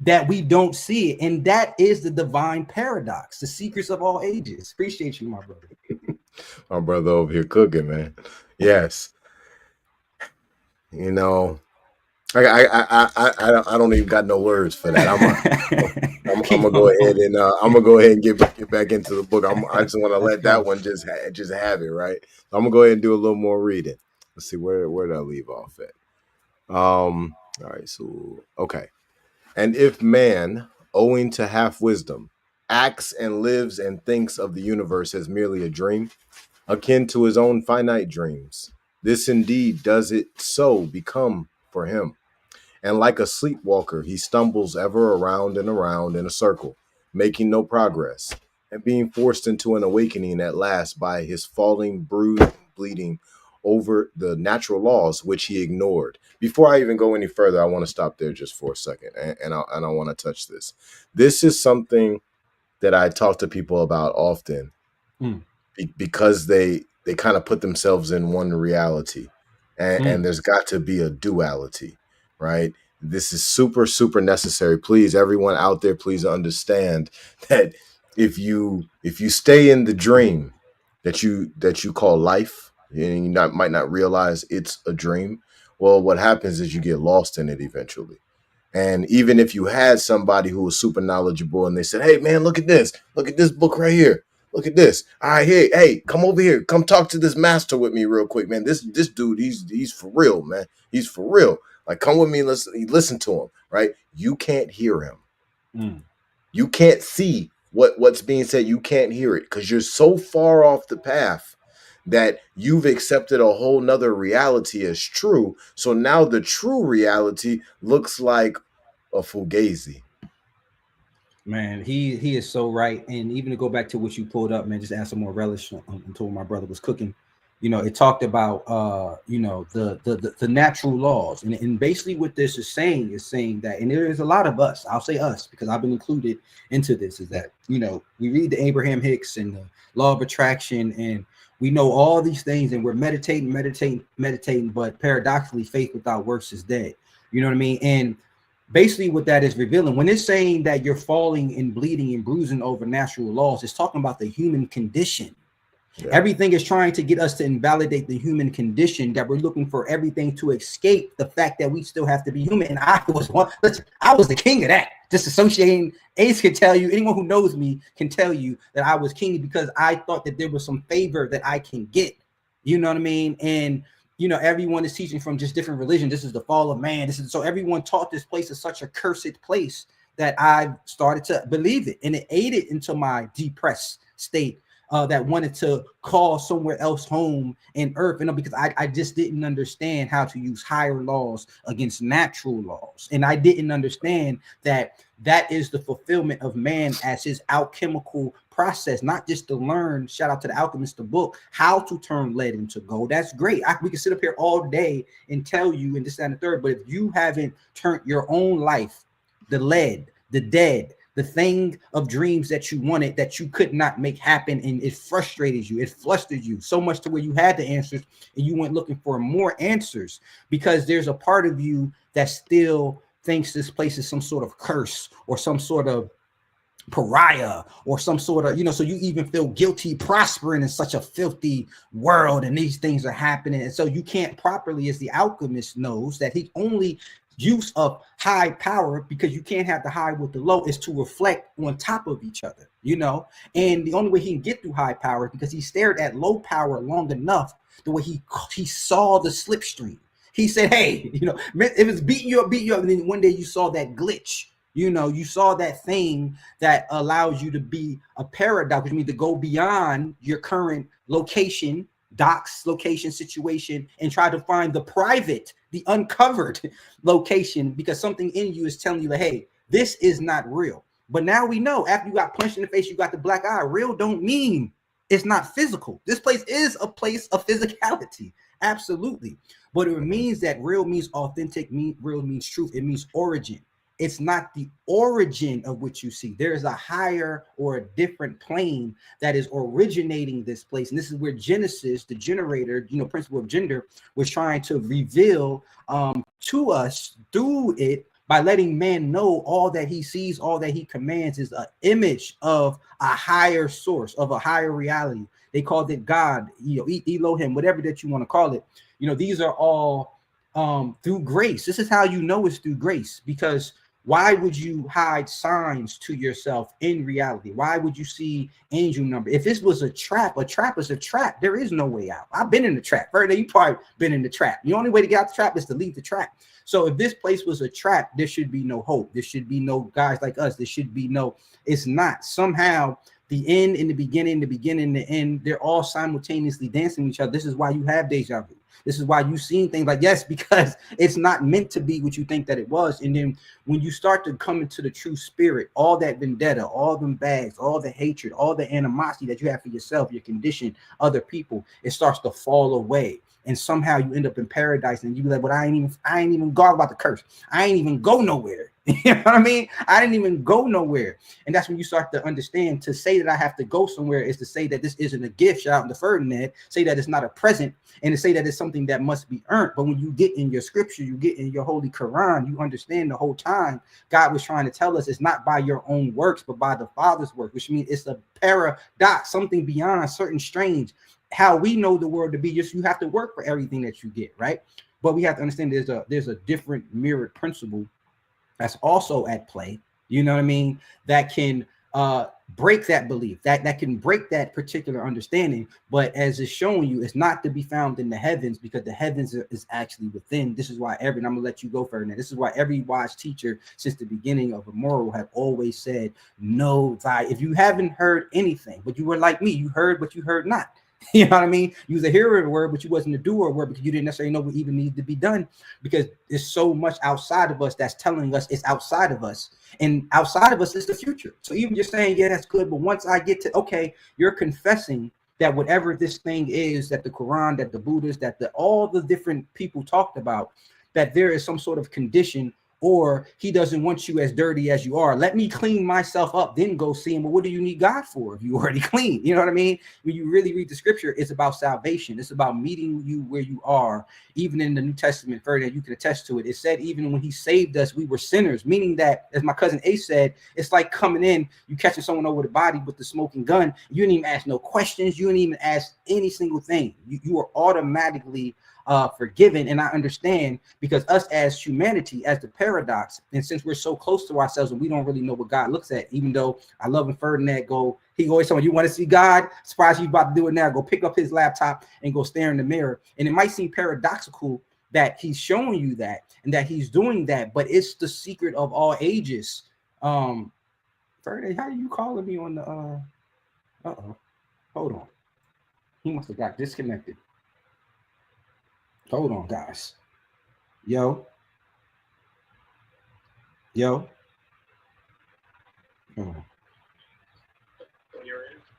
that we don't see it. And that is the divine paradox, the secrets of all ages. Appreciate you, my brother. My brother over here cooking, man. Yes. You know, I don't even got no words for that. I'm gonna go ahead and get back into the book. I just want to let that one just have it, right? So I'm gonna go ahead and do a little more reading. Let's see where did I leave off at? All right, so okay. And if man, owing to half wisdom, acts and lives and thinks of the universe as merely a dream, akin to his own finite dreams, this indeed does it so become for him. And like a sleepwalker, he stumbles ever around and around in a circle, making no progress, and being forced into an awakening at last by his falling, bruised, bleeding over the natural laws which he ignored. Before I even go any further, I want to stop there just for a second, and I want to touch this. This is something that I talk to people about often, because they kind of put themselves in one reality, and there's got to be a duality, right? This is super, super necessary. Please, everyone out there, please understand that if you stay in the dream that you call life, and you might not realize it's a dream, well, what happens is you get lost in it eventually. And even if you had somebody who was super knowledgeable and they said, "Hey man, look at this book right here. Look at this. All right, hey, come over here. Come talk to this master with me real quick, man. This dude, he's for real, man. He's for real. Like, come with me, listen to him, right? You can't hear him. You can't see what's being said. You can't hear it because you're so far off the path that you've accepted a whole nother reality as true. So now the true reality looks like a fugazi. Man, he is so right. And even to go back to what you pulled up, man, just add some more relish into what my brother was cooking. You know, it talked about you know, the natural laws. And basically what this is saying that, and there is a lot of us, I'll say us because I've been included into this, is that, you know, we read the Abraham Hicks and the law of attraction, and we know all these things, and we're meditating, but paradoxically, faith without works is dead. You know what I mean? And basically what that is revealing, when it's saying that you're falling and bleeding and bruising over natural laws, it's talking about the human condition. Yeah. Everything is trying to get us to invalidate the human condition, that we're looking for everything to escape the fact that we still have to be human. And I was the king of that. Disassociating. Ace can tell you, anyone who knows me can tell you that I was king because I thought that there was some favor that I can get. You know what I mean? And you know, everyone is teaching from just different religions. This is the fall of man. So everyone taught this place is such a cursed place that I started to believe it, and it aided into my depressed state that wanted to call somewhere else home in earth, you know, because I just didn't understand how to use higher laws against natural laws, and I didn't understand that is the fulfillment of man as his alchemical process, not just to learn, shout out to the Alchemist, the book, how to turn lead into gold. That's great. We can sit up here all day and tell you and this, that, and the third, but if you haven't turned your own life, the lead, the dead, the thing of dreams that you wanted that you could not make happen, and it frustrated you, it flustered you so much to where you had the answers and you went looking for more answers, because there's a part of you that still thinks this place is some sort of curse or some sort of pariah or some sort of, you know, so you even feel guilty prospering in such a filthy world and these things are happening. And so you can't properly, as the alchemist knows, that he only use of high power, because you can't have the high with the low, is to reflect on top of each other, you know. And the only way he can get through high power is because he stared at low power long enough the way he saw the slipstream. He said, hey, you know, if it's beating you up, and then one day you saw that glitch. You know, you saw that thing that allows you to be a paradox, which means to go beyond your current location, docks, location, situation, and try to find the private, the uncovered location, because something in you is telling you that, hey, this is not real. But now we know, after you got punched in the face, you got the black eye. Real don't mean it's not physical. This place is a place of physicality. Absolutely. But it means that real means authentic, real means truth. It means origin. It's not the origin of what you see. There is a higher or a different plane that is originating this place. And this is where Genesis, the generator, you know, principle of gender, was trying to reveal to us through it, by letting man know all that he sees, all that he commands is an image of a higher source, of a higher reality. They called it God, you know, Elohim, whatever that you want to call it. You know, these are all through grace. This is how you know it's through grace, because why would you hide signs to yourself in reality? Why would you see angel number? If this was a trap is a trap. There is no way out. I've been in the trap. Ferdinand, you probably been in the trap. The only way to get out the trap is to leave the trap. So if this place was a trap, there should be no hope. There should be no guys like us. There should be no, it's not. Somehow The end and the beginning and the end, they're all simultaneously dancing with each other. This is why you have deja vu. This is why you've seen things like, yes, because it's not meant to be what you think that it was. And then when you start to come into the true spirit, all that vendetta, all them bags, all the hatred, all the animosity that you have for yourself, your condition, other people, it starts to fall away. And somehow you end up in paradise, and you be like, but I ain't even God about the curse. I ain't even go nowhere. You know what I mean? I didn't even go nowhere. And that's when you start to understand, to say that I have to go somewhere is to say that this isn't a gift. Shout out to Ferdinand. Say that it's not a present, and to say that it's something that must be earned. But when you get in your scripture, you get in your holy Quran, you understand the whole time God was trying to tell us it's not by your own works, but by the Father's work, which means it's a paradox, something beyond certain strange. How we know the world to be, just you have to work for everything that you get, right? But we have to understand there's a different mirrored principle that's also at play, you know what I mean, that can break that belief, that can break that particular understanding. But as it's showing you, it's not to be found in the heavens, because the heavens is actually within. This is why and I'm gonna let you go, Ferdinand. This is why every wise teacher since the beginning of a moral have always said, know thy, if you haven't heard anything, but you were like me, you heard, but you heard not. You know what I mean? You was a hearer of the word, but you wasn't a doer of the word, because you didn't necessarily know what even needs to be done, because there's so much outside of us that's telling us it's outside of us, and outside of us is the future. So even just saying, yeah, that's good, but once I get to, okay, you're confessing that whatever this thing is, that the Quran, that the Buddhists, that all the different people talked about, that there is some sort of condition, or he doesn't want you as dirty as you are. Let me clean myself up, then go see him. But what do you need God for if you already clean? You know what I mean? When you really read the scripture, it's about salvation. It's about meeting you where you are. Even in the New Testament, Ferdinand, you can attest to it. It said even when he saved us, we were sinners, meaning that, as my cousin Ace said, it's like coming in, you catching someone over the body with the smoking gun. You didn't even ask no questions. You didn't even ask any single thing. You are automatically forgiven. And I understand, because us as humanity, as the paradox, and since we're so close to ourselves and we don't really know what God looks at, even though I love when Ferdinand he always telling you want to see God, surprise you about to do it now, go pick up his laptop and go stare in the mirror. And it might seem paradoxical that he's showing you that and that he's doing that, but it's the secret of all ages. Ferdinand, how are you calling me on the hold on, he must have got disconnected. Hold on, guys. Yo. Yo. Oh.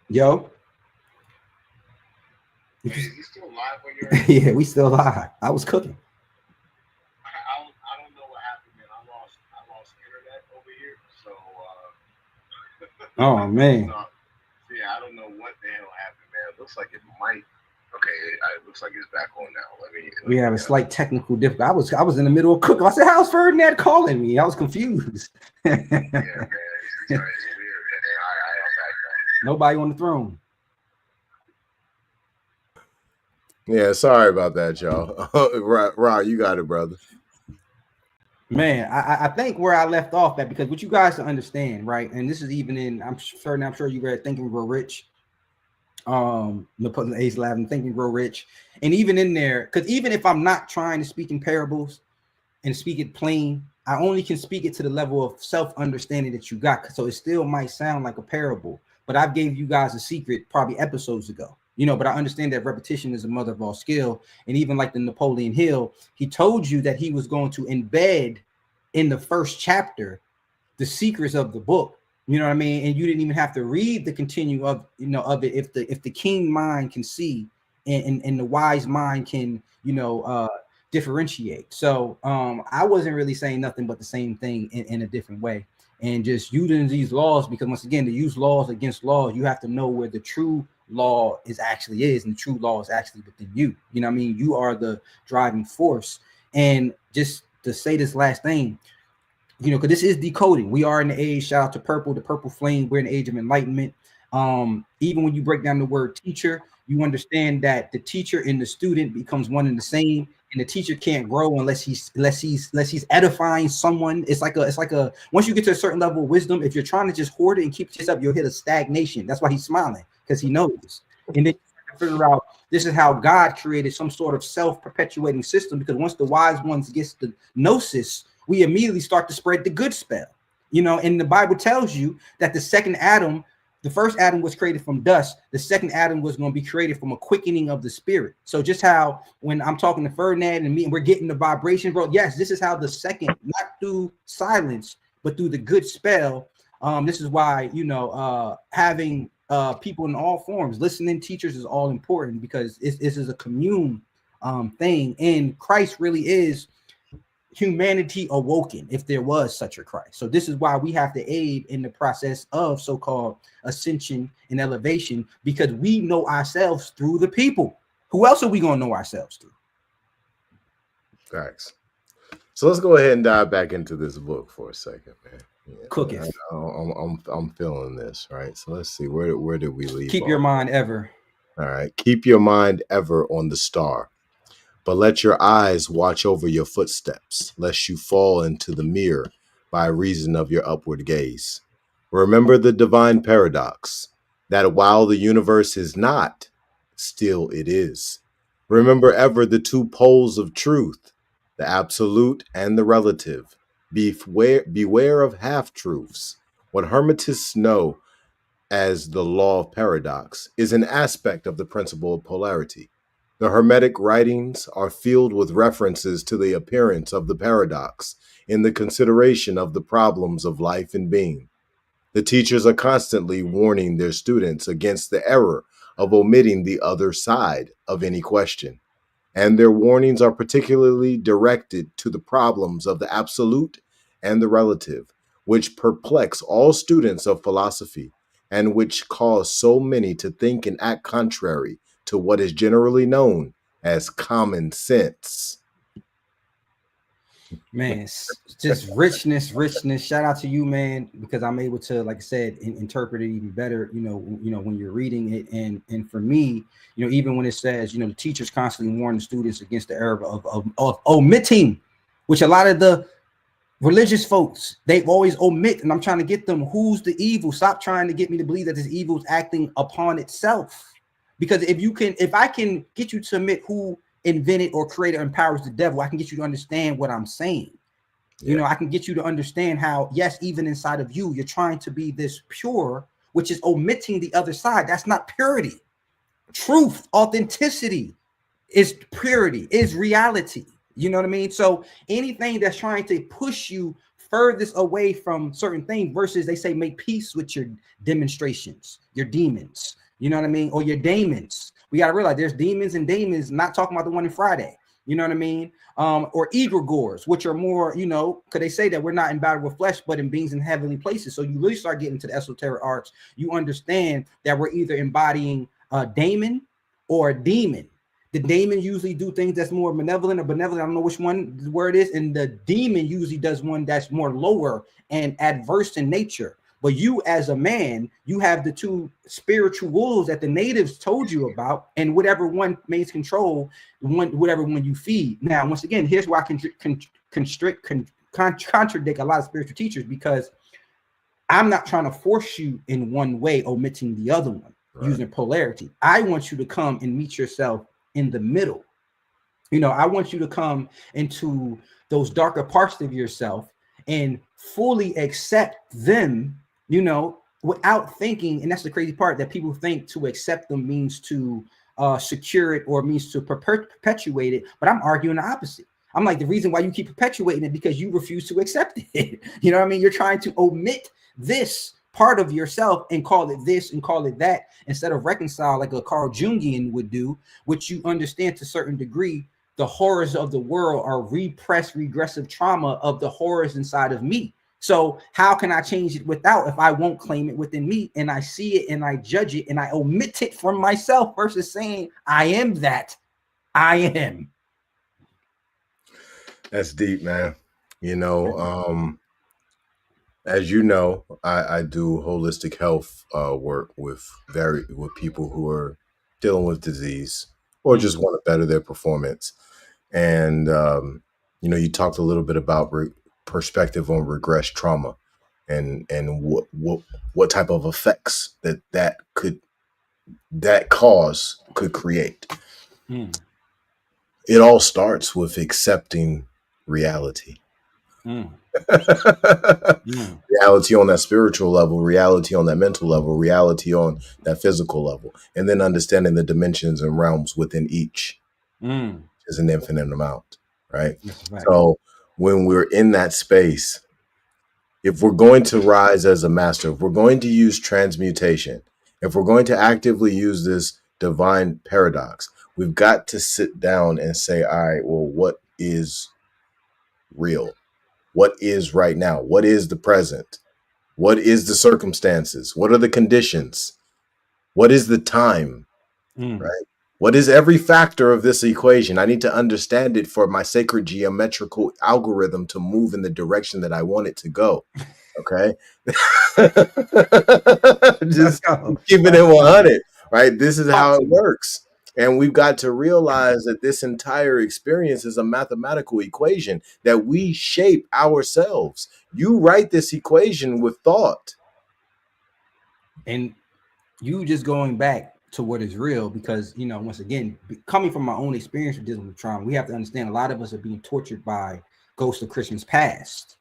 Yo. Hey, is he still live when you're in? Yeah, we still live. I was cooking. I don't know what happened, man. I lost internet over here. So Oh man. Yeah, I don't know what the hell happened, man. It looks like it might. Okay, it looks like it's back on now. We have a slight technical difficulty. I was in the middle of cooking. I said, "How's Ferdinand calling me?" I was confused. Yeah, man, it's weird. I'm back now. Nobody on the throne. Yeah, sorry about that, y'all. Ra, you got it, brother. Man, I think where I left off at, because what you guys to understand, right? And this is even in, I'm sure you read Think and Grow Rich. The Ace Lab and Think and Grow Rich, and even in there, because even if I'm not trying to speak in parables and speak it plain, I only can speak it to the level of self-understanding that you got. So it still might sound like a parable, but I've gave you guys a secret probably episodes ago, but I understand that repetition is a mother of all skill. And even like the Napoleon Hill, he told you that he was going to embed in the first chapter the secrets of the book. You know what I mean? And you didn't even have to read the continue of, of it. If the keen mind can see and the wise mind can, differentiate. So I wasn't really saying nothing but the same thing in a different way, and just using these laws, because once again, to use laws against laws, you have to know where the true law is, and the true law is actually within you. You know what I mean? You are the driving force. And just to say this last thing, because this is decoding. We are in the age, shout out to Purple, the Purple Flame. We're in the age of enlightenment. Even when you break down the word teacher, you understand that the teacher and the student becomes one and the same, and the teacher can't grow unless he's edifying someone. It's like a once you get to a certain level of wisdom, if you're trying to just hoard it and keep this up, you'll hit a stagnation. That's why he's smiling, because he knows. And then you figure out this is how God created some sort of self-perpetuating system, because once the wise ones gets the gnosis, we immediately start to spread the good spell, and the Bible tells you that the second Adam, The first Adam was created from dust. The second Adam was going to be created from a quickening of the spirit. So just how when I'm talking to Ferdinand and me, and we're getting the vibration, bro. Yes, this is how the second, not through silence, but through the good spell. This is why, having people in all forms, listening teachers is all important, because this is a commune thing. And Christ really is humanity awoken, if there was such a Christ. So this is why we have to aid in the process of so-called ascension and elevation, because we know ourselves through the people. Who else are we going to know ourselves through? Facts. So let's go ahead and dive back into this book for a second, man. Yeah, Cook it. I'm feeling this, right? So let's see, where did we leave? Keep your mind ever. All right. Keep your mind ever on the star, but let your eyes watch over your footsteps, lest you fall into the mirror by reason of your upward gaze. Remember the divine paradox, that while the universe is not, still it is. Remember ever the two poles of truth, the absolute and the relative. Beware of half-truths. What Hermetists know as the law of paradox is an aspect of the principle of polarity. The Hermetic writings are filled with references to the appearance of the paradox in the consideration of the problems of life and being. The teachers are constantly warning their students against the error of omitting the other side of any question, and their warnings are particularly directed to the problems of the absolute and the relative, which perplex all students of philosophy and which cause so many to think and act contrary to what is generally known as common sense. Man, it's just richness. Shout out to you, man, because I'm able to, like I said, interpret it even better. When you're reading it, and for me, even when it says, the teachers constantly warn the students against the error of omitting, which a lot of the religious folks, they always omit, and I'm trying to get them, who's the evil? Stop trying to get me to believe that this evil is acting upon itself, because if I can get you to admit who invented or created or empowers the devil, I can get you to understand what I'm saying. Yeah. I can get you to understand how, yes, even inside of you, you're trying to be this pure, which is omitting the other side. That's not purity. Truth, authenticity is purity, is reality. You know what I mean? So anything that's trying to push you furthest away from certain things, versus they say make peace with your demonstrations, your demons, you know what I mean? Or your daemons. We got to realize there's demons and daemons, not talking about the one in Friday. You know what I mean? Or egregores, which are more, because they say that we're not in battle with flesh, but in beings in heavenly places. So you really start getting to the esoteric arts. You understand that we're either embodying a daemon or a demon. The daemon usually do things that's more malevolent or benevolent. I don't know which one the word is. And the demon usually does one that's more lower and adverse in nature. But you as a man, you have the two spiritual wolves that the natives told you about, and whatever one makes control, whatever one you feed. Now, once again, here's why I can contradict a lot of spiritual teachers, because I'm not trying to force you in one way, omitting the other one, right, using polarity. I want you to come and meet yourself in the middle. I want you to come into those darker parts of yourself and fully accept them, without thinking. And that's the crazy part, that people think to accept them means to secure it or means to perpetuate it. But I'm arguing the opposite. I'm like, the reason why you keep perpetuating it because you refuse to accept it. You know what I mean? You're trying to omit this part of yourself and call it this and call it that, instead of reconcile like a Carl Jungian would do, which you understand to a certain degree. The horrors of the world are repressed, regressive trauma of the horrors inside of me. So how can I change it without, if I won't claim it within me and I see it and I judge it and I omit it from myself, versus saying I am that I am. That's deep, man. As you know, I do holistic health work with people who are dealing with disease or just want to better their performance. And you talked a little bit about perspective on regress trauma and what type of effects that cause could create. It all starts with accepting reality. Mm, Reality on that spiritual level, reality on that mental level, reality on that physical level, and then understanding the dimensions and realms within each mm. is an infinite amount, right? That's a fact. So when we're in that space, if we're going to rise as a master, if we're going to use transmutation, if we're going to actively use this divine paradox, we've got to sit down and say, all right, well, what is real? What is right now? What is the present? What is the circumstances? What are the conditions? What is the time? Mm. Right? What is every factor of this equation? I need to understand it for my sacred geometrical algorithm to move in the direction that I want it to go. Okay. Let's Just go. keeping it Let's go. 100, right? This is Talk how to it me. works. And we've got to realize that this entire experience is a mathematical equation that we shape ourselves. You write this equation with thought. And you just going back to what is real, because once again, coming from my own experience with dealing with trauma, we have to understand a lot of us are being tortured by ghosts of Christmas past.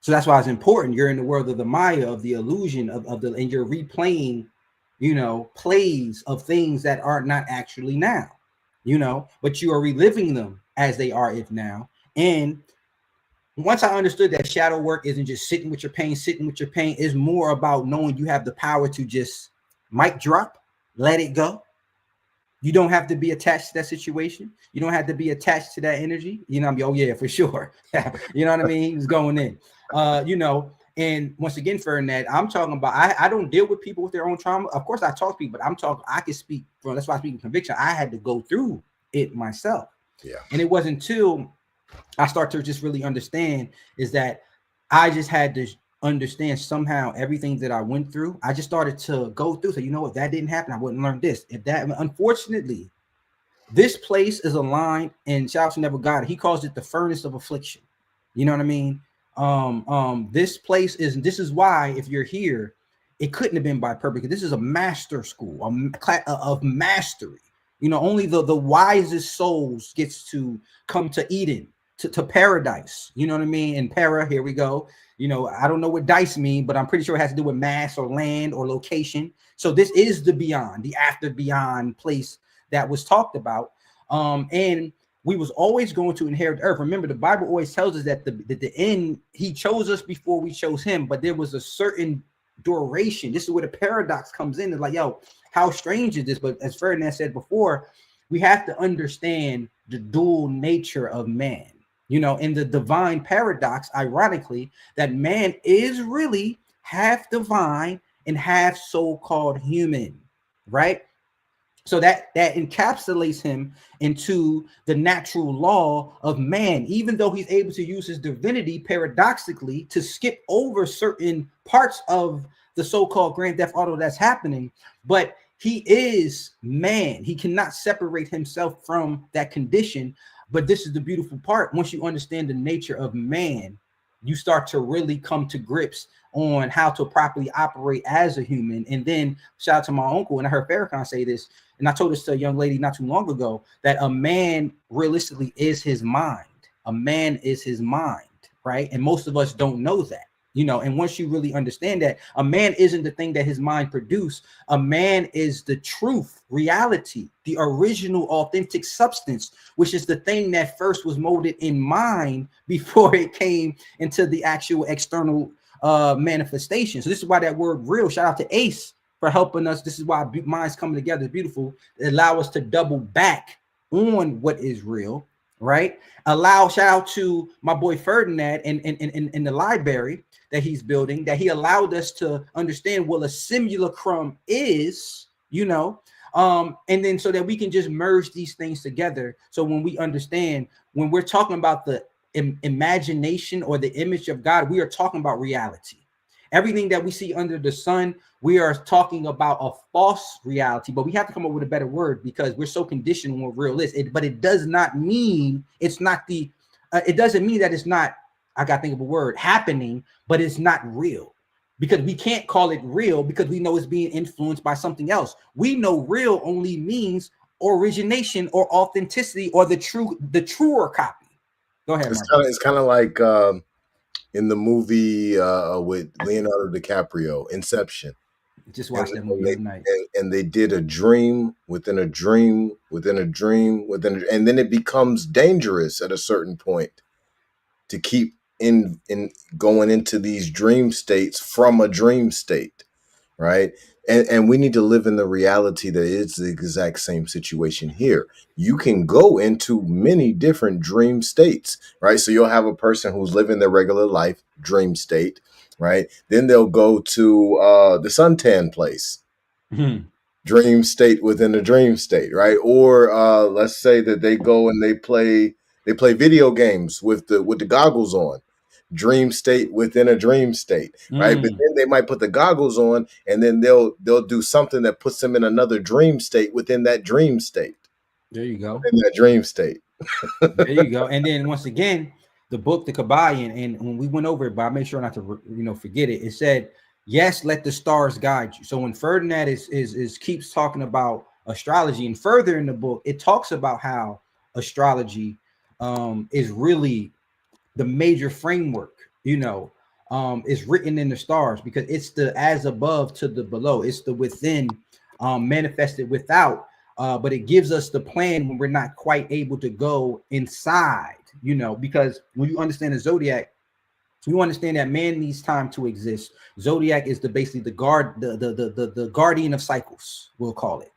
So that's why it's important. You're in the world of the Maya, of the illusion of the, and you're replaying, plays of things that are not actually now, but you are reliving them as they are if now. And once I understood that shadow work isn't just sitting with your pain is more about knowing you have the power to just mic drop, let it go. You don't have to be attached to that situation. You don't have to be attached to that energy. Oh yeah, for sure. You know what I mean? He was going in. And once again, Ferdinand, I'm talking about I don't deal with people with their own trauma. Of course, I talk to people, but I can speak from, that's why I speak in conviction. I had to go through it myself. Yeah. And it wasn't until I start to just really understand is that I just had to understand somehow everything that I went through. I just started to go through. So, if that didn't happen, I wouldn't learn this. If that, unfortunately, this place is aligned, and shout out to Never God. He calls it the furnace of affliction. You know what I mean? This place this is why if you're here, it couldn't have been by purpose. This is a master school, of mastery. Only the wisest souls gets to come to Eden, to paradise. You know what I mean? And para, here we go. I don't know what dice mean, but I'm pretty sure it has to do with mass or land or location. So this is the beyond, the after beyond place that was talked about. And we was always going to inherit the earth. Remember, the Bible always tells us that the end, he chose us before we chose him, but there was a certain duration. This is where the paradox comes in. It's like, yo, how strange is this? But as Ferdinand said before, we have to understand the dual nature of man. In the divine paradox, ironically, that man is really half divine and half so-called human, right? So that encapsulates him into the natural law of man, even though he's able to use his divinity paradoxically to skip over certain parts of the so-called grand theft auto that's happening. But he is man. He cannot separate himself from that condition. But this is the beautiful part. Once you understand the nature of man, you start to really come to grips on how to properly operate as a human. And then shout out to my uncle, and I heard Farrakhan say this, and I told this to a young lady not too long ago, that a man realistically is his mind. A man is his mind, right? And most of us don't know that. And once you really understand that a man isn't the thing that his mind produced, a man is the truth, reality, the original authentic substance, which is the thing that first was molded in mind before it came into the actual external manifestation. So this is why that word real, shout out to Ace for helping us. This is why minds coming together is beautiful. It allow us to double back on what is real, right? Shout out to my boy Ferdinand in the library that he's building, that he allowed us to understand what a simulacrum is, and then so that we can just merge these things together. So when we understand, when we're talking about the imagination or the image of God, we are talking about reality. Everything that we see under the sun, we are talking about a false reality, but we have to come up with a better word because we're so conditioned on what real is. But it does not mean it's not it doesn't mean that it's not, I got to think of a word, happening, but it's not real, because we can't call it real because we know it's being influenced by something else. We know real only means origination or authenticity or the truer copy. Go ahead, Mark. It's kind of like in the movie with Leonardo DiCaprio, Inception. Just And, watched that and movie the other night. they did a dream within a dream within a dream and then it becomes dangerous at a certain point to keep in going into these dream states from a dream state, right? And we need to live in the reality that it's the exact same situation here. You can go into many different dream states, right? So you'll have a person who's living their regular life, dream state, right? Then they'll go to the suntan place, Mhm. dream state within a dream state, right? Or let's say that they go and they play video games with the goggles on, dream state within a dream state, right? But Mm, then they might put the goggles on and then they'll do something that puts them in another dream state within that dream state, there you go. within that dream state. There you go. And then once again, the book, the Kabbalion, and when we went over it, but I made sure not to forget it. It said, "Yes, let the stars guide you." So when Ferdinand is keeps talking about astrology, and further in the book, it talks about how astrology is really the major framework. Is written in the stars because it's the as above to the below. It's the within manifested without. But it gives us the plan when we're not quite able to go inside, because when you understand the zodiac, you understand that man needs time to exist. Zodiac is basically the the guardian of cycles, we'll call it,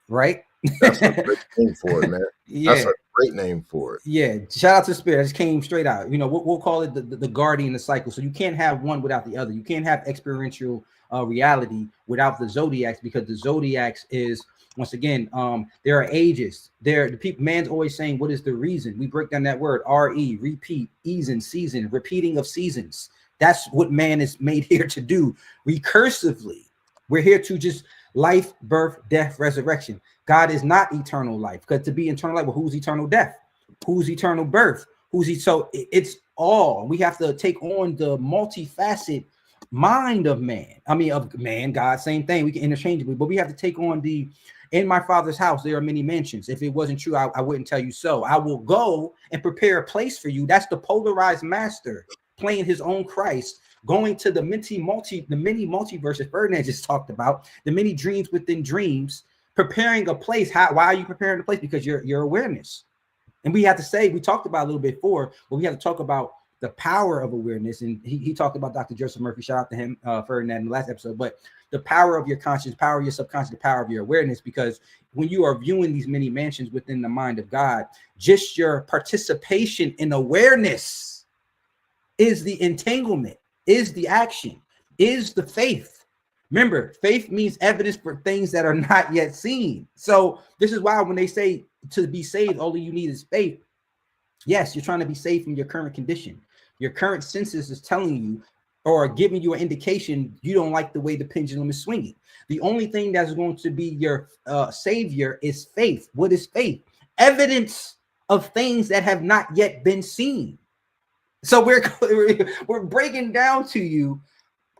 right? That's a great name for it, man. That's Yeah. a great name for it. Yeah, shout out to Spirit. I just came straight out. We'll call it the guardian of cycle. So you can't have one without the other. You can't have experiential reality without the zodiacs, because the zodiacs is, once again, there are ages. The people, man's always saying, what is the reason? We break down that word, RE, repeat, season, repeating of seasons. That's what man is made here to do recursively. We're here to just life, birth, death, resurrection. God is not eternal life, because to be eternal life, well, who's eternal death? Who's eternal birth? So it's all, we have to take on the multifaceted mind of man. I mean, of man, God, same thing. We can interchangeably, but we have to take on in my Father's house, there are many mansions. If it wasn't true, I wouldn't tell you so. I will go and prepare a place for you. That's the polarized master playing his own Christ, going to the many multiverses Ferdinand just talked about, the many dreams within dreams, preparing a place. Why are you preparing the place? Because your awareness. And we have to say, we talked about a little bit before, but we have to talk about the power of awareness. And he talked about Dr. Joseph Murphy, shout out to him, Ferdinand, in the last episode, but the power of your conscience, power of your subconscious, the power of your awareness, because when you are viewing these many mansions within the mind of God, just your participation in awareness is the entanglement, is the action, is the faith. Remember, faith means evidence for things that are not yet seen. So this is why when they say to be saved, all you need is faith. Yes, you're trying to be saved from your current condition. Your current senses is telling you or giving you an indication you don't like the way the pendulum is swinging. The only thing that's going to be your savior is faith. What is faith? Evidence of things that have not yet been seen. So we're breaking down to you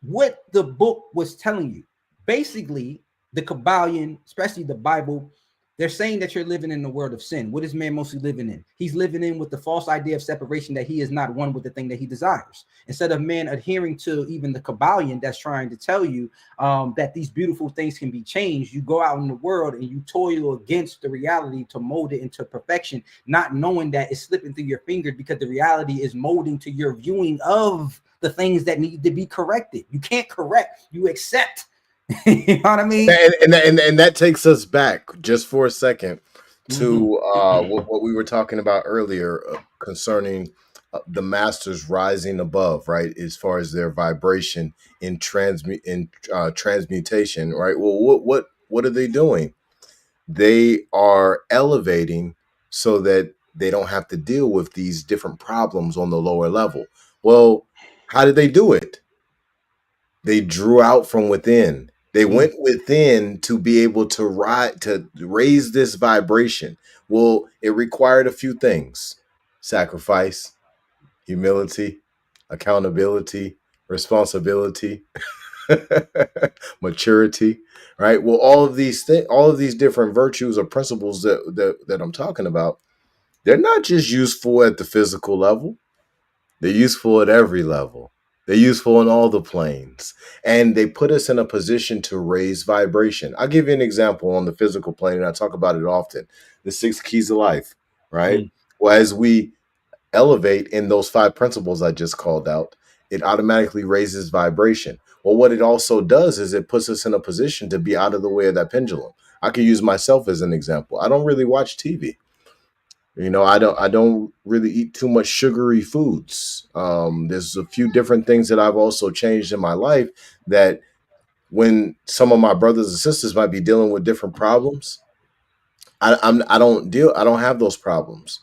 what the book was telling you. Basically, the Kabbalion, especially the Bible, they're saying that you're living in the world of sin. What is man mostly living in? He's living in with the false idea of separation, that he is not one with the thing that he desires. Instead of man adhering to even the Kabbalion that's trying to tell you that these beautiful things can be changed, you go out in the world and you toil against the reality to mold it into perfection, not knowing that it's slipping through your fingers because the reality is molding to your viewing of the things that need to be corrected. You can't correct, you accept. You know what I mean? And that takes us back just for a second to what we were talking about earlier concerning the masters rising above, right? As far as their vibration in transmutation, right? Well, what are they doing? They are elevating so that they don't have to deal with these different problems on the lower level. Well, how did they do it? They drew out from within. They went within to be able to raise this vibration. Well, it required a few things: sacrifice, humility, accountability, responsibility, maturity, right? Well, all of these things, all of these different virtues or principles that I'm talking about, they're not just useful at the physical level. They're useful at every level. They're useful in all the planes. And they put us in a position to raise vibration. I'll give you an example on the physical plane, and I talk about it often. The 6 keys of life, right? Mm, Well, as we elevate in those 5 principles I just called out, it automatically raises vibration. Well, what it also does is it puts us in a position to be out of the way of that pendulum. I could use myself as an example. I don't really watch TV. I don't really eat too much sugary foods. There's a few different things that I've also changed in my life that when some of my brothers and sisters might be dealing with different problems, I don't have those problems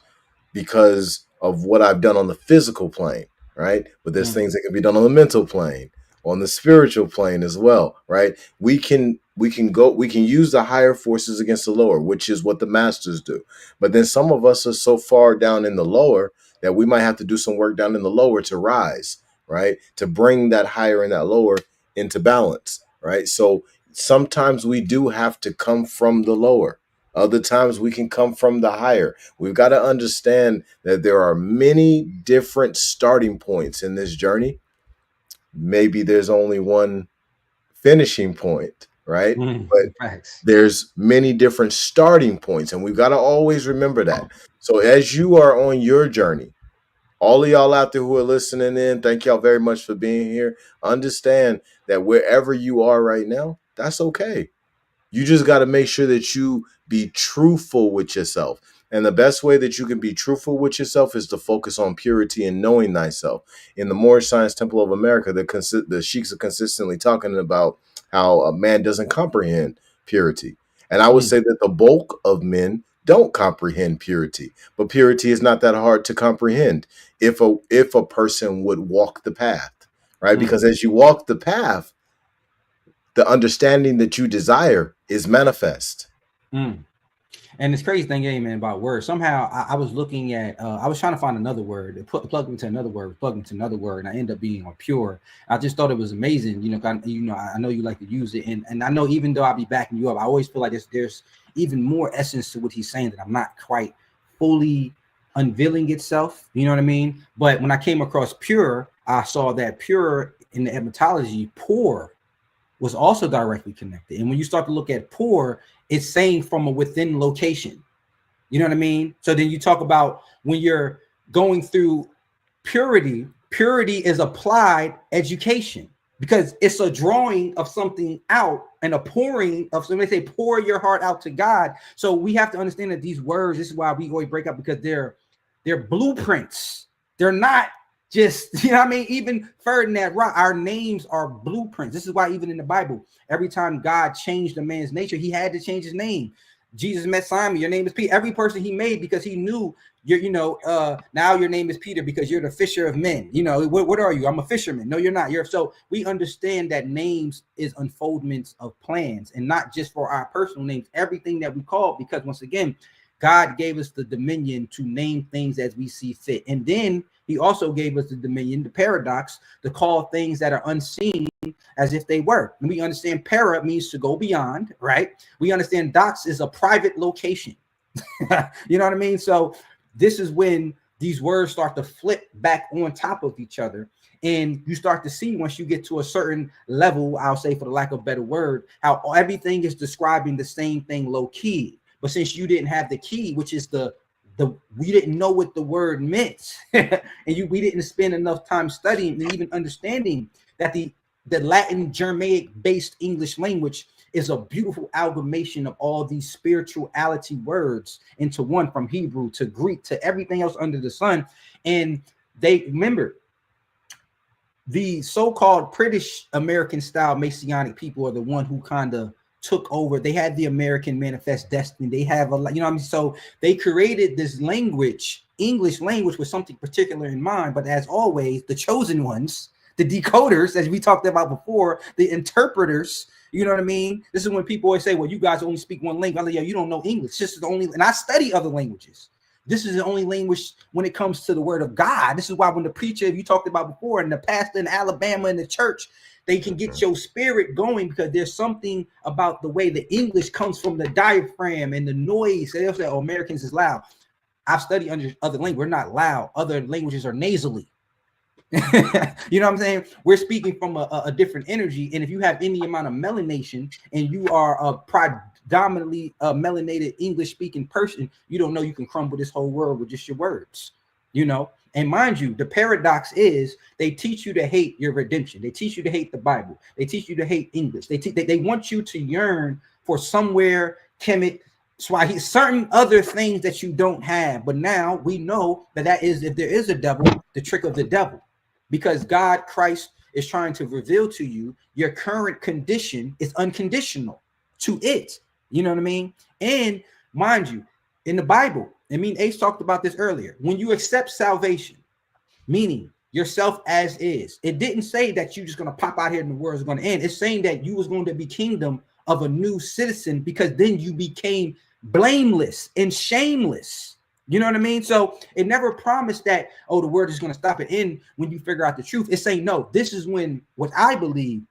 because of what I've done on the physical plane, right? But there's mm, things that can be done on the mental plane, on the spiritual plane as well, right? We can use the higher forces against the lower, which is what the masters do. But then some of us are so far down in the lower that we might have to do some work down in the lower to rise, right? To bring that higher and that lower into balance, right? So sometimes we do have to come from the lower. Other times we can come from the higher. We've got to understand that there are many different starting points in this journey. Maybe there's only one finishing point, right? mm. But Facts. there's many different starting points, and we've got to always remember that. So as you are on your journey, all of y'all out there who are listening in, thank y'all very much for being here. Understand that wherever you are right now, that's okay. You just got to make sure that you be truthful with yourself. And the best way that you can be truthful with yourself is to focus on purity and knowing thyself. In the Moorish Science Temple of America, the sheiks are consistently talking about how a man doesn't comprehend purity. And I would Mm, say that the bulk of men don't comprehend purity. But purity is not that hard to comprehend if a person would walk the path, right? mm, Because as you walk the path, the understanding that you desire is manifest. mm. And this crazy thing, man, about words. Somehow I was looking at, I was trying to find another word, plug into another word, plug into another word, and I end up being on pure. I just thought it was amazing. I know you like to use it, and I know even though I'll be backing you up, I always feel like there's even more essence to what he's saying that I'm not quite fully unveiling itself. You know what I mean? But when I came across pure, I saw that pure in the etymology, poor, was also directly connected. And when you start to look at poor, it's saying from a within location. You know what I mean? So then you talk about when you're going through purity, purity is applied education because it's a drawing of something out and a pouring of something. They say pour your heart out to God. So we have to understand that these words, this is why we always break up, because they're blueprints. They're not just, you know what I mean? Even Ferdinand and Ra, our names are blueprints. This is why even in the Bible, every time God changed a man's nature, he had to change his name. Jesus met Simon, your name is Peter. Every person he made, because he knew now your name is Peter because you're the fisher of men. What are you? I'm a fisherman. No, you're not. So we understand that names is unfoldments of plans, and not just for our personal names, everything that we call, because once again, God gave us the dominion to name things as we see fit. And then he also gave us the dominion, the paradox, to call things that are unseen as if they were. And we understand para means to go beyond, right? We understand dox is a private location. You know what I mean? So this is when these words start to flip back on top of each other. And you start to see, once you get to a certain level, I'll say for the lack of a better word, how everything is describing the same thing low key. But since you didn't have the key, which is we didn't know what the word meant, and we didn't spend enough time studying and even understanding that the Latin Germanic based English language is a beautiful amalgamation of all these spirituality words into one, from Hebrew to Greek to everything else under the sun. And they remember the so-called British American style Messianic people are the one who kind of took over. They had the American Manifest Destiny. They have so they created this language, English language, with something particular in mind. But as always, the chosen ones, the decoders, as we talked about before, the interpreters, you know what I mean? This is when people always say, well, you guys only speak one language. I'm like, yeah, you don't know English. This is the only, and I study other languages. This is the only language when it comes to the word of God. This is why when the preacher, you talked about before, and the pastor in Alabama in the church, they can get your spirit going, because there's something about the way the English comes from the diaphragm and the noise. They'll say, oh, Americans is loud. I've studied under other language. We're not loud. Other languages are nasally. You know what I'm saying? We're speaking from a different energy. And if you have any amount of melanation and you are a predominantly melanated English speaking person, you don't know you can crumble this whole world with just your words, you know? And mind you, the paradox is they teach you to hate your redemption. They teach you to hate the Bible. They teach you to hate English. They want you to yearn for somewhere Kemet, Swahili, certain other things that you don't have. But now we know that is, if there is a devil, the trick of the devil. Because God, Christ, is trying to reveal to you your current condition is unconditional to it. You know what I mean? And mind you, in the Bible, I mean, Ace talked about this earlier. When you accept salvation, meaning yourself as is, it didn't say that you're just going to pop out here and the world is going to end. It's saying that you was going to be kingdom of a new citizen, because then you became blameless and shameless. You know what I mean? So it never promised that, oh, the word is going to stop it in when you figure out the truth. It's saying, no, this is when, what I believe,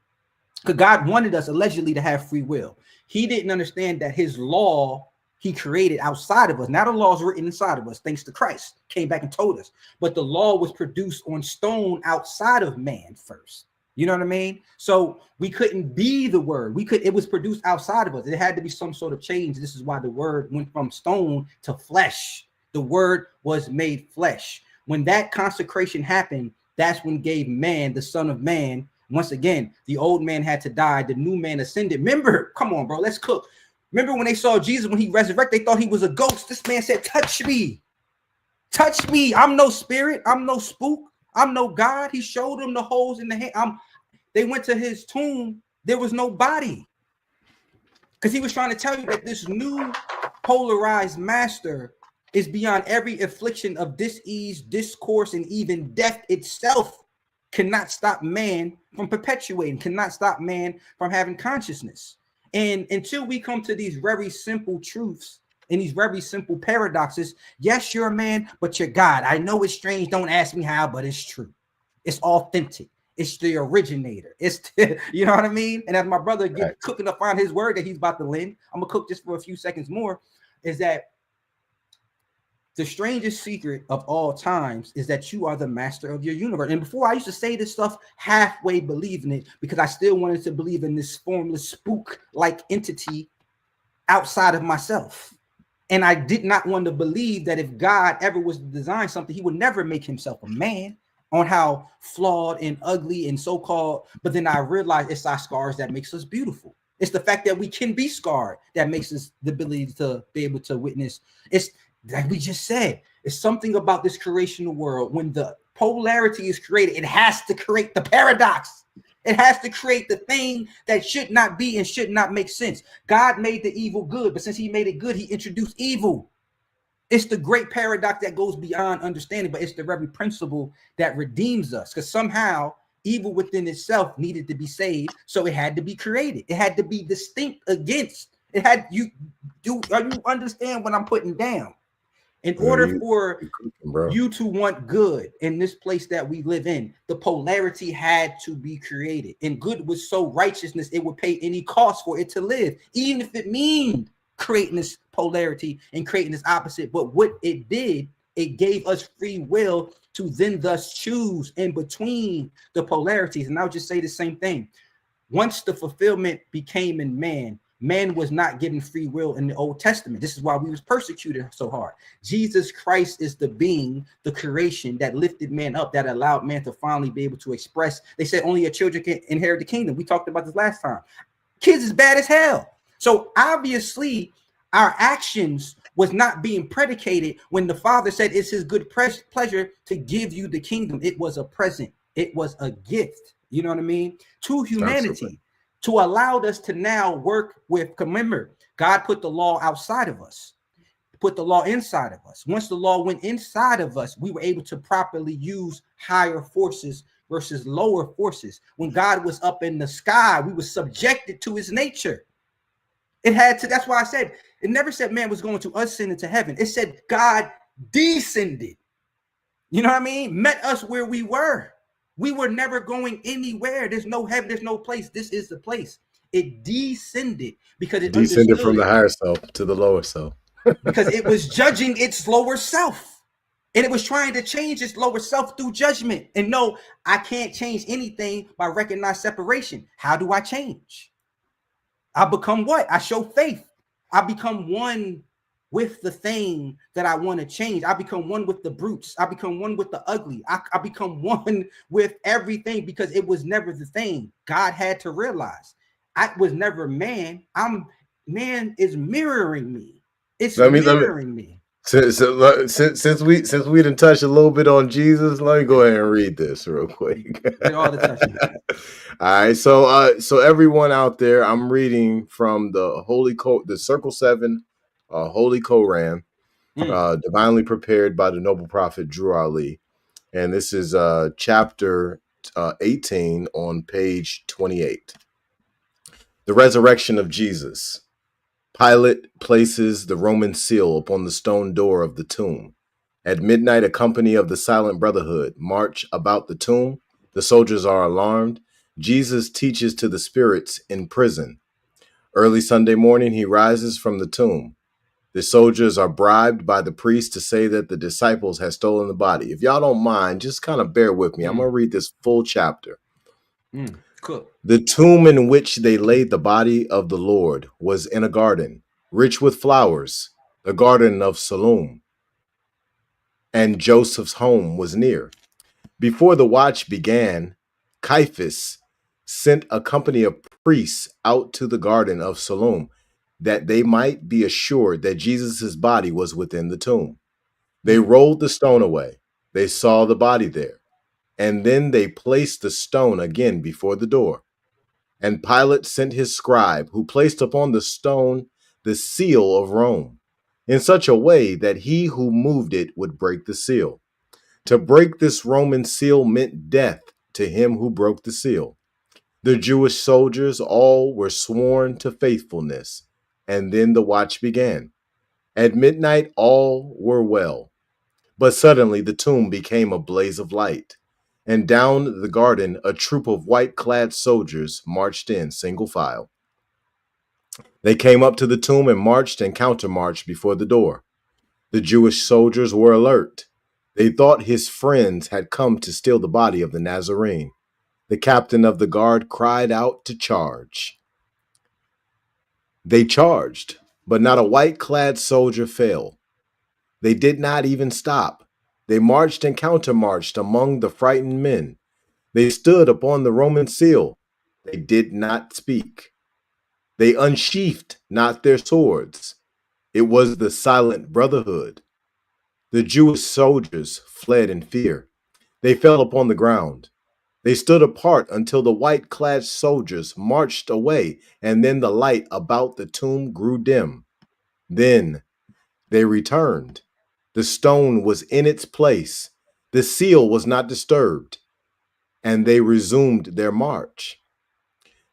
because God wanted us allegedly to have free will. He didn't understand that his law he created outside of us. Now the law is written inside of us, thanks to Christ, came back and told us. But the law was produced on stone outside of man first. You know what I mean? So we couldn't be the word. It was produced outside of us. It had to be some sort of change. This is why the word went from stone to flesh. The word was made flesh. When that consecration happened, that's when gave man, the son of man. Once again, the old man had to die. The new man ascended. Remember, come on, bro, let's cook. Remember when they saw Jesus, when he resurrected, they thought he was a ghost. This man said, touch me. Touch me. I'm no spirit. I'm no spook. I'm no God. He showed them the holes in the hand. They went to his tomb. There was no body. Because he was trying to tell you that this new polarized master is beyond every affliction of dis-ease, discourse, and even death itself cannot stop man from perpetuating, cannot stop man from having consciousness. And until we come to these very simple truths and these very simple paradoxes, yes, you're a man, but you're God. I know it's strange. Don't ask me how, but it's true. It's authentic. It's the originator. It's you know what I mean? And as my brother gets cooking up on his word that he's about to lend, I'm gonna cook just for a few seconds more, is that the strangest secret of all times is that you are the master of your universe. And before, I used to say this stuff halfway believing it, because I still wanted to believe in this formless spook-like entity outside of myself. And I did not want to believe that if God ever was to design something, he would never make himself a man, on how flawed and ugly and so-called. But then I realized it's our scars that makes us beautiful. It's the fact that we can be scarred that makes us the ability to be able to witness. It's like we just said, it's something about this creational world. When the polarity is created, it has to create the paradox. It has to create the thing that should not be and should not make sense. God made the evil good, but since he made it good, he introduced evil. It's the great paradox that goes beyond understanding, but it's the very principle that redeems us, because somehow evil within itself needed to be saved, so it had to be created. It had to be distinct against. It had you understand what I'm putting down? In order for you to want good in this place that we live in, the polarity had to be created. And good was so righteousness, it would pay any cost for it to live, even if it means creating this polarity and creating this opposite. But what it did, it gave us free will to then thus choose in between the polarities. And I'll just say the same thing. Once the fulfillment became in man, man was not given free will in the Old Testament. This is why we was persecuted so hard. Jesus Christ is the being, the creation that lifted man up, that allowed man to finally be able to express. They said only your children can inherit the kingdom. We talked about this last time. Kids is bad as hell. So obviously our actions was not being predicated when the Father said it's his good pleasure to give you the kingdom. It was a present. It was a gift. You know what I mean? To humanity. Absolutely. To allow us to now work with, remember, God put the law outside of us, put the law inside of us. Once the law went inside of us, we were able to properly use higher forces versus lower forces. When God was up in the sky, we were subjected to his nature. It had to, that's why I said, it never said man was going to ascend into heaven. It said God descended. You know what I mean? Met us where we were. We were never going anywhere. There's no heaven. There's no place. This is the place. It descended because it descended from the higher self to the lower self. Because it was judging its lower self. And it was trying to change its lower self through judgment. And no, I can't change anything by recognized separation. How do I change? I become what? I show faith. I become one with the thing that I want to change. I become one with the brutes. I become one with the ugly. I become one with everything because it was never the thing. God had to realize I was never man. Man is mirroring me. It's let me mirroring me. since we done touched a little bit on Jesus, let me go ahead and read this real quick. Get all the touching. All right, so everyone out there, I'm reading from the Circle 7 Holy Koran, divinely prepared by the noble prophet Drew Ali, and this is chapter 18 on page 28. The resurrection of Jesus. Pilate places the Roman seal upon the stone door of the tomb. At midnight, a company of the Silent Brotherhood march about the tomb. The soldiers are alarmed. Jesus teaches to the spirits in prison. Early Sunday morning, he rises from the tomb. The soldiers are bribed by the priest to say that the disciples had stolen the body. If y'all don't mind, just kind of bear with me. I'm going to read this full chapter. Cool. The tomb in which they laid the body of the Lord was in a garden, rich with flowers, the garden of Salome, and Joseph's home was near. Before the watch began, Caiaphas sent a company of priests out to the garden of Salome, that they might be assured that Jesus' body was within the tomb. They rolled the stone away. They saw the body there, and then they placed the stone again before the door. And Pilate sent his scribe, who placed upon the stone the seal of Rome, in such a way that he who moved it would break the seal. To break this Roman seal meant death to him who broke the seal. The Jewish soldiers all were sworn to faithfulness, and then the watch began. At midnight all were well, but suddenly the tomb became a blaze of light. And down the garden, a troop of white-clad soldiers marched in single file. They came up to the tomb and marched and countermarched before the door. The Jewish soldiers were alert. They thought his friends had come to steal the body of the Nazarene. The captain of the guard cried out to charge. They charged, but not a white-clad soldier fell. They did not even stop. They marched and countermarched among the frightened men. They stood upon the Roman seal. They did not speak. They unsheathed not their swords. It was the Silent Brotherhood. The Jewish soldiers fled in fear. They fell upon the ground. They stood apart until the white-clad soldiers marched away, and then the light about the tomb grew dim. Then they returned. The stone was in its place. The seal was not disturbed, and they resumed their march.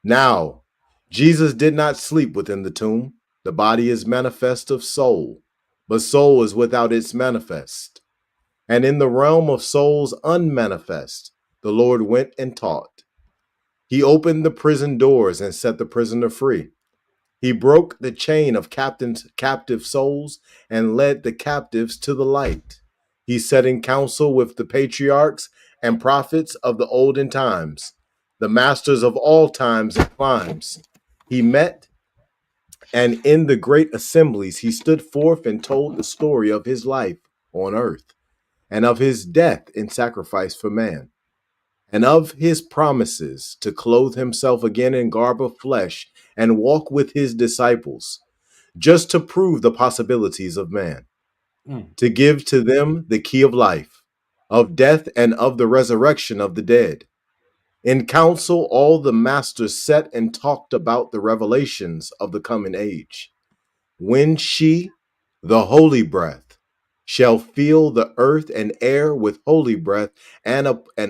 Now, Jesus did not sleep within the tomb. The body is manifest of soul, but soul is without its manifest. And in the realm of souls unmanifest, the Lord went and taught. He opened the prison doors and set the prisoner free. He broke the chain of captive souls and led the captives to the light. He sat in council with the patriarchs and prophets of the olden times, the masters of all times and climes. He met, and in the great assemblies he stood forth and told the story of his life on earth, and of his death in sacrifice for man, and of his promises to clothe himself again in garb of flesh and walk with his disciples, just to prove the possibilities of man, to give to them the key of life, of death, and of the resurrection of the dead. In council, all the masters sat and talked about the revelations of the coming age, when she, the holy breath, shall fill the earth and air with holy breath and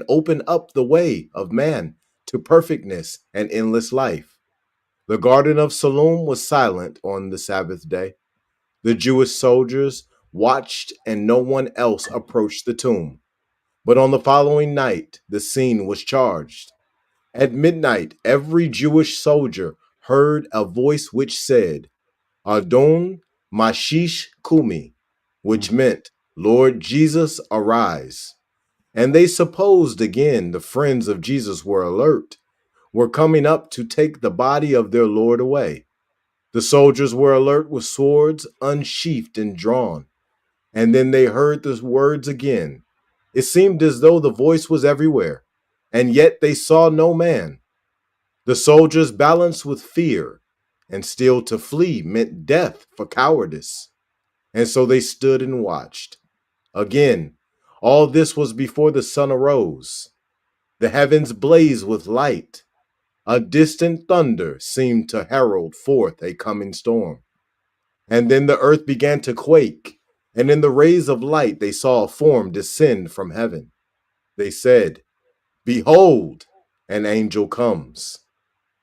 open up the way of man to perfectness and endless life. The garden of Salome was silent on the Sabbath day. The Jewish soldiers watched and no one else approached the tomb. But on the following night, the scene was charged. At midnight, every Jewish soldier heard a voice which said, Adon Mashish Kumi, which meant, Lord Jesus, arise. And they supposed again the friends of Jesus were alert, were coming up to take the body of their Lord away. The soldiers were alert with swords unsheathed and drawn. And then they heard the words again. It seemed as though the voice was everywhere, and yet they saw no man. The soldiers balanced with fear, and still to flee meant death for cowardice. And so they stood and watched. Again, all this was before the sun arose. The heavens blazed with light. A distant thunder seemed to herald forth a coming storm. And then the earth began to quake, and in the rays of light they saw a form descend from heaven. They said, Behold, an angel comes.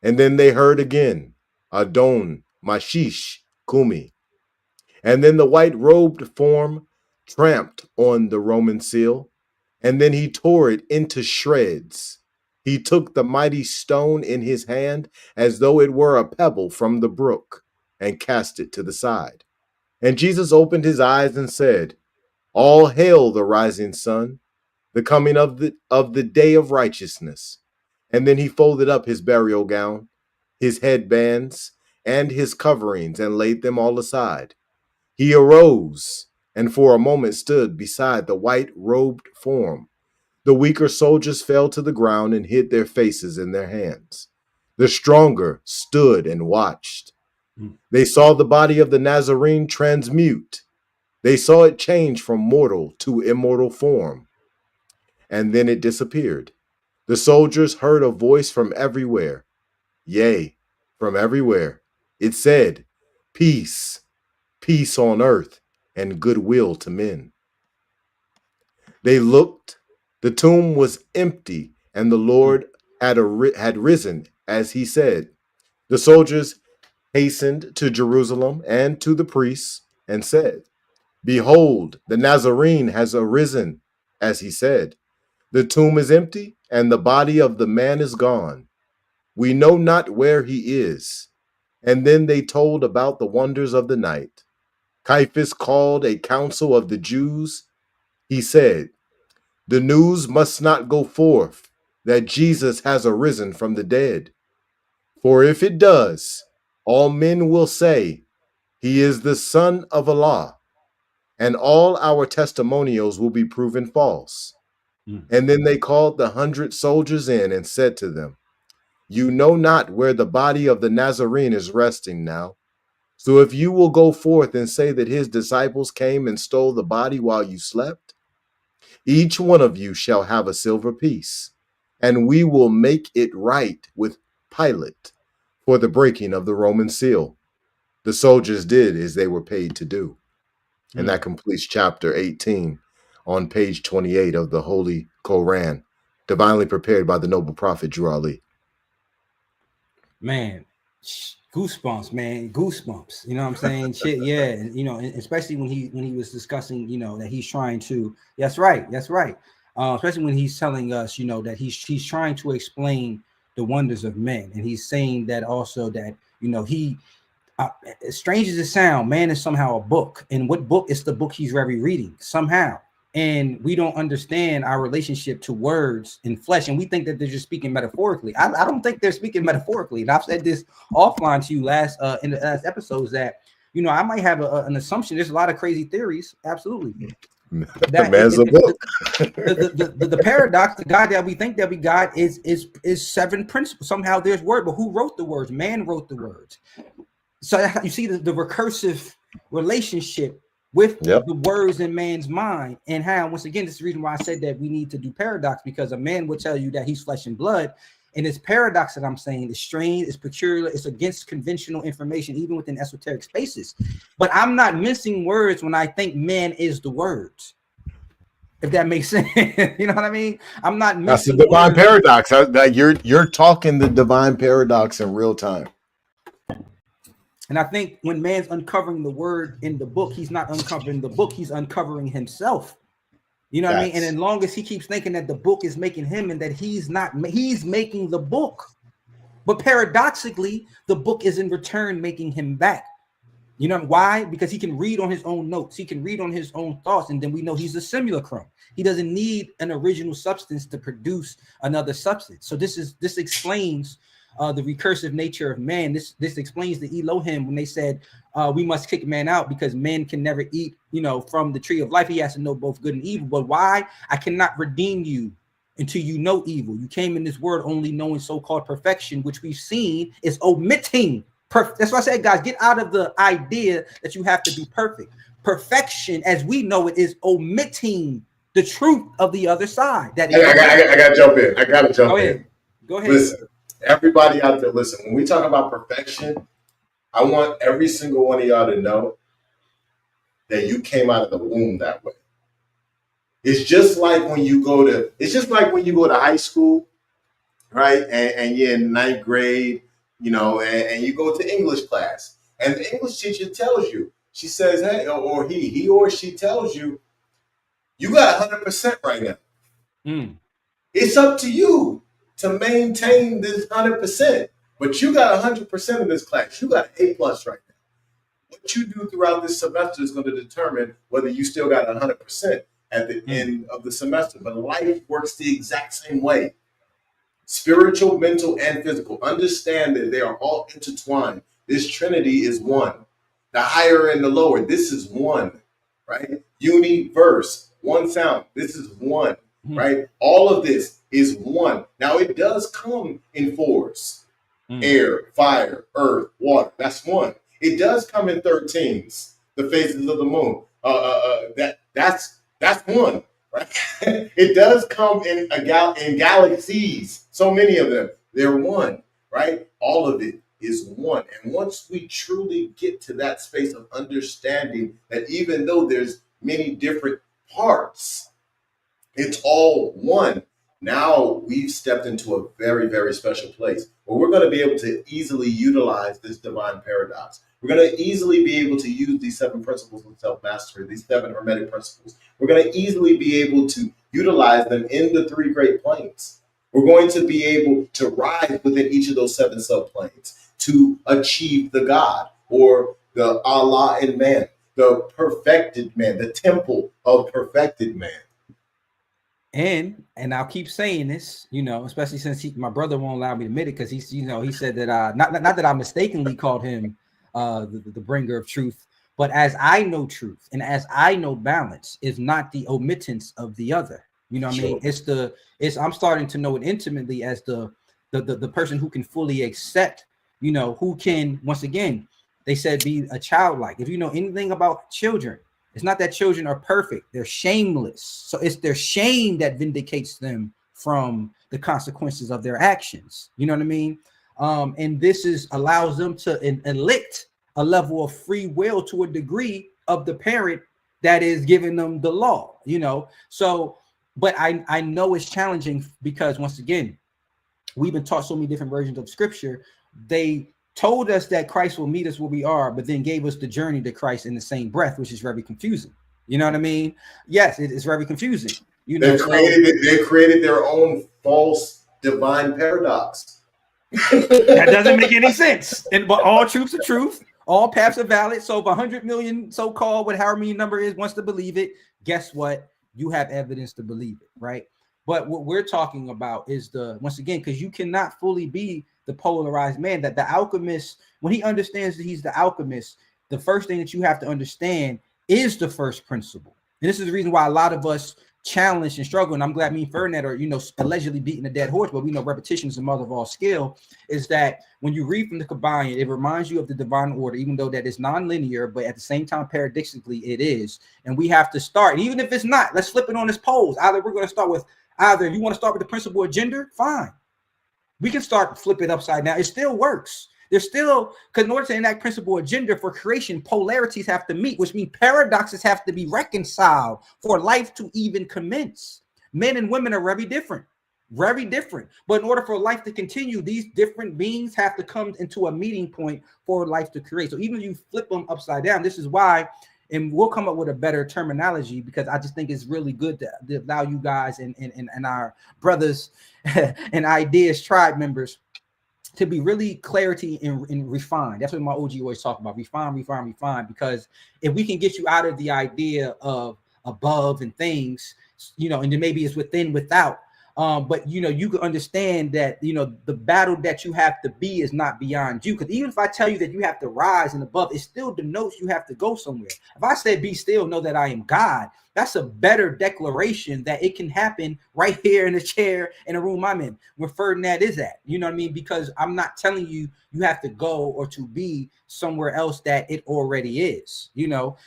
And then they heard again, Adon, Mashish, Kumi. And then the white-robed form tramped on the Roman seal, and then he tore it into shreds. He took the mighty stone in his hand as though it were a pebble from the brook, and cast it to the side. And Jesus opened his eyes and said, All hail the rising sun, the coming of the day of righteousness. And then he folded up his burial gown, his headbands, and his coverings, and laid them all aside. He arose, and for a moment stood beside the white-robed form. The weaker soldiers fell to the ground and hid their faces in their hands. The stronger stood and watched. They saw the body of the Nazarene transmute. They saw it change from mortal to immortal form. And then it disappeared. The soldiers heard a voice from everywhere. Yea, from everywhere. It said, Peace, peace on earth, and goodwill to men. They looked. The tomb was empty, and the Lord had risen, as he said. The soldiers hastened to Jerusalem and to the priests and said, Behold, the Nazarene has arisen, as he said. The tomb is empty, and the body of the man is gone. We know not where he is. And then they told about the wonders of the night. Caiaphas called a council of the Jews. He said, The news must not go forth that Jesus has arisen from the dead. For if it does, all men will say, He is the Son of Allah, and all our testimonials will be proven false. And then they called the 100 soldiers in and said to them, You know not where the body of the Nazarene is resting now. So if you will go forth and say that his disciples came and stole the body while you slept, each one of you shall have a silver piece, and we will make it right with Pilate for the breaking of the Roman seal. The soldiers did as they were paid to do. And that completes chapter 18 on page 28 of the Holy Koran, divinely prepared by the noble prophet Drew Ali. Man, goosebumps, man, goosebumps. You know what I'm saying? Shit, yeah. And, you know, especially when he was discussing, you know, that he's trying to. That's right. Especially when he's telling us, you know, that he's trying to explain the wonders of men, and he's saying that also that, you know, he. As strange as it sounds, man is somehow a book. And what book is the book he's very reading somehow? And we don't understand our relationship to words and flesh. And we think that they're just speaking metaphorically. I don't think they're speaking metaphorically. And I've said this offline to you in the last episodes that, you know, I might have an assumption. There's a lot of crazy theories. Absolutely. That man's a book. The paradox, the God that we think that we got is 7 principles. Somehow there's word, but who wrote the words? Man wrote the words. So you see the recursive relationship with the words in man's mind, and how, once again, this is the reason why I said that we need to do paradox, because a man will tell you that he's flesh and blood, and this paradox that I'm saying is strange, it's peculiar, it's against conventional information, even within esoteric spaces. But I'm not mincing words when I think man is the words. If that makes sense, you know what I mean? I'm not. That's the divine paradox. That you're talking the divine paradox in real time. And I think when man's uncovering the word in the book, he's not uncovering the book, he's uncovering himself. You know what I mean? And as long as he keeps thinking that the book is making him and that he's making the book. But paradoxically, the book is in return making him back. You know why? Because he can read on his own notes. He can read on his own thoughts. And then we know he's a simulacrum. He doesn't need an original substance to produce another substance. So this explains the recursive nature of man. This explains the Elohim when they said we must kick man out because man can never eat, from the tree of life. He has to know both good and evil. But why? I cannot redeem you until you know evil. You came in this world only knowing so-called perfection, which we've seen is omitting. That's why I said, guys, get out of the idea that you have to be perfect. Perfection, as we know it, is omitting the truth of the other side. That I got to jump in. I got to jump in. Go ahead. Listen, everybody out there, listen. When we talk about perfection, I want every single one of y'all to know that you came out of the womb that way. It's just like when you go to high school, right? And you're in ninth grade, and you go to English class, and the English teacher tells you, she says, hey, or he or she tells you, you got 100% right now. It's up to you to maintain this 100%, but you got 100% in this class. You got an A+ right now. What you do throughout this semester is going to determine whether you still got 100% at the end of the semester. But life works the exact same way. Spiritual, mental, and physical. Understand that they are all intertwined. This Trinity is one. The higher and the lower, this is one, right? Universe, one sound. This is one, right? All of this is one. Now, it does come in fours. Air, fire, earth, water. That's one. It does come in 13s, the phases of the moon. That's one. Right? It does come in galaxies, so many of them. They're one, right? All of it is one. And once we truly get to that space of understanding that even though there's many different parts, it's all one. Now we've stepped into a very, very special place where we're going to be able to easily utilize this divine paradox. We're going to easily be able to use these 7 principles of self-mastery, these 7 hermetic principles. We're going to easily be able to utilize them in the 3 great planes. We're going to be able to rise within each of those 7 subplanes to achieve the God or the Allah in man, the perfected man, the temple of perfected man. And I'll keep saying this, especially since my brother won't allow me to admit it, because he said that not that I mistakenly called him the bringer of truth, but as I know truth and as I know balance is not the omittance of the other. You know what I mean? I'm starting to know it intimately as the person who can fully accept, who can, once again, they said be a childlike. If you know anything about children, it's not that children are perfect. They're shameless. So it's their shame that vindicates them from the consequences of their actions. You know what I mean? And this allows them to elect a level of free will to a degree of the parent that is giving them the law, So, but I know it's challenging because once again, we've been taught so many different versions of scripture. They told us that Christ will meet us where we are, but then gave us the journey to Christ in the same breath, which is very confusing. You know what I mean? Yes, it is very confusing. They created their own false divine paradox. That doesn't make any sense. But all truths are truth. All paths are valid. So if 100 million so-called, whatever many number is, wants to believe it, guess what? You have evidence to believe it, right? But what we're talking about is once again, because you cannot fully be the polarized man, that the alchemist, when he understands that he's the alchemist, the first thing that you have to understand is the first principle. And this is the reason why a lot of us challenge and struggle. And I'm glad me and Ferdinand are, allegedly beating a dead horse, but we know repetition is the mother of all skill. Is that when you read from the Kabbalah, it reminds you of the divine order, even though that is non-linear, but at the same time, paradoxically, it is. And we have to start, and even if it's not, let's flip it on this pose. Either we're going to start with if you want to start with the principle of gender, fine. We can start flip it upside down. It still works. There's still, because in order to enact principle of gender for creation, polarities have to meet, which means paradoxes have to be reconciled for life to even commence. Men and women are very different. Very different. But in order for life to continue, these different beings have to come into a meeting point for life to create. So even if you flip them upside down, this is why, and we'll come up with a better terminology, because I just think it's really good to allow you guys and our brothers and ideas tribe members to be really clarity and refine. That's what my OG always talk about. Refine, refine, refine. Because if we can get you out of the idea of above and things, and then maybe it's within, without. But you can understand that the battle that you have to be is not beyond you. Because even if I tell you that you have to rise and above, it still denotes you have to go somewhere. If I say be still, know that I am God, that's a better declaration that it can happen right here in the chair in the room I'm in, where Ferdinand is at. You know what I mean? Because I'm not telling you have to go or to be somewhere else that it already is.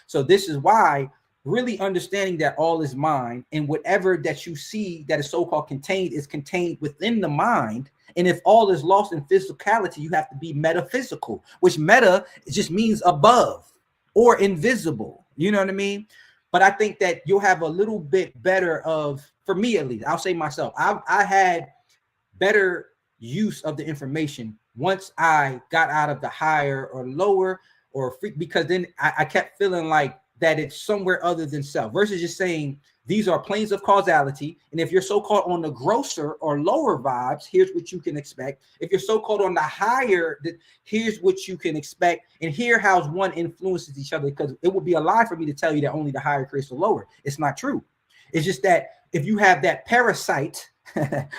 So this is why really understanding that all is mind, and whatever that you see that is so-called contained is contained within the mind. And if all is lost in physicality, you have to be metaphysical, which meta just means above or invisible. You know what I mean? But I think that you'll have a little bit better of, for me at least, I'll say myself, I had better use of the information once I got out of the higher or lower or free, because then I kept feeling like that it's somewhere other than self, versus just saying these are planes of causality. And if you're so-called on the grosser or lower vibes, here's what you can expect. If you're so-called on the higher, here's what you can expect. And here how one influences each other, because it would be a lie for me to tell you that only the higher creates the lower. It's not true. It's just that if you have that parasite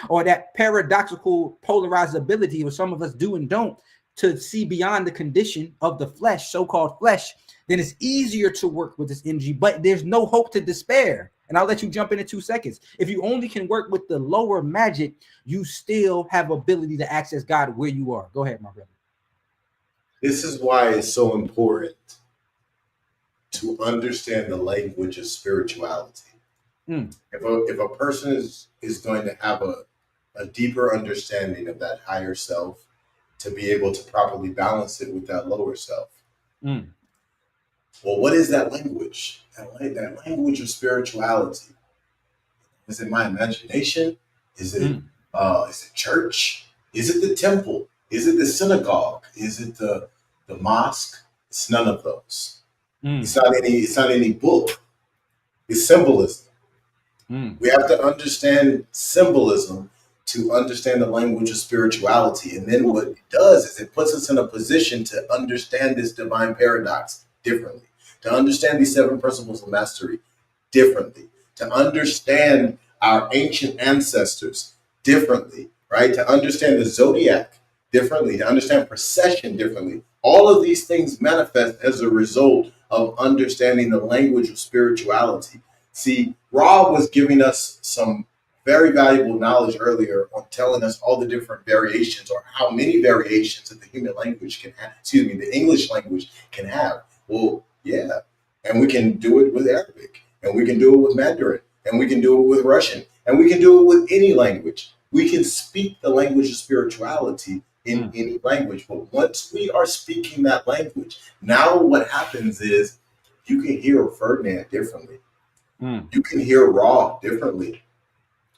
or that paradoxical polarizability, what some of us do and don't, to see beyond the condition of the flesh, so-called flesh, then it's easier to work with this energy, but there's no hope to despair. And I'll let you jump in 2 seconds. If you only can work with the lower magic, you still have ability to access God where you are. Go ahead, my brother. This is why it's so important to understand the language of spirituality. If a person is going to have a deeper understanding of that higher self, to be able to properly balance it with that lower self. Well, what is that language? That language of spirituality. Is it my imagination? Is it church? Is it the temple? Is it the synagogue? Is it the mosque? It's none of those. It's not any book. It's symbolism. We have to understand symbolism to understand the language of spirituality. And then what it does is it puts us in a position to understand this divine paradox differently, to understand these 7 principles of mastery differently, to understand our ancient ancestors differently, right? To understand the zodiac differently, to understand precession differently. All of these things manifest as a result of understanding the language of spirituality. See, Ra was giving us some very valuable knowledge earlier on telling us all the different variations, or how many variations that the human language can have, the English language can have. Well, yeah. And we can do it with Arabic, and we can do it with Mandarin, and we can do it with Russian, and we can do it with any language. We can speak the language of spirituality in any language. But once we are speaking that language, now what happens is you can hear Ferdinand differently. You can hear Ra differently.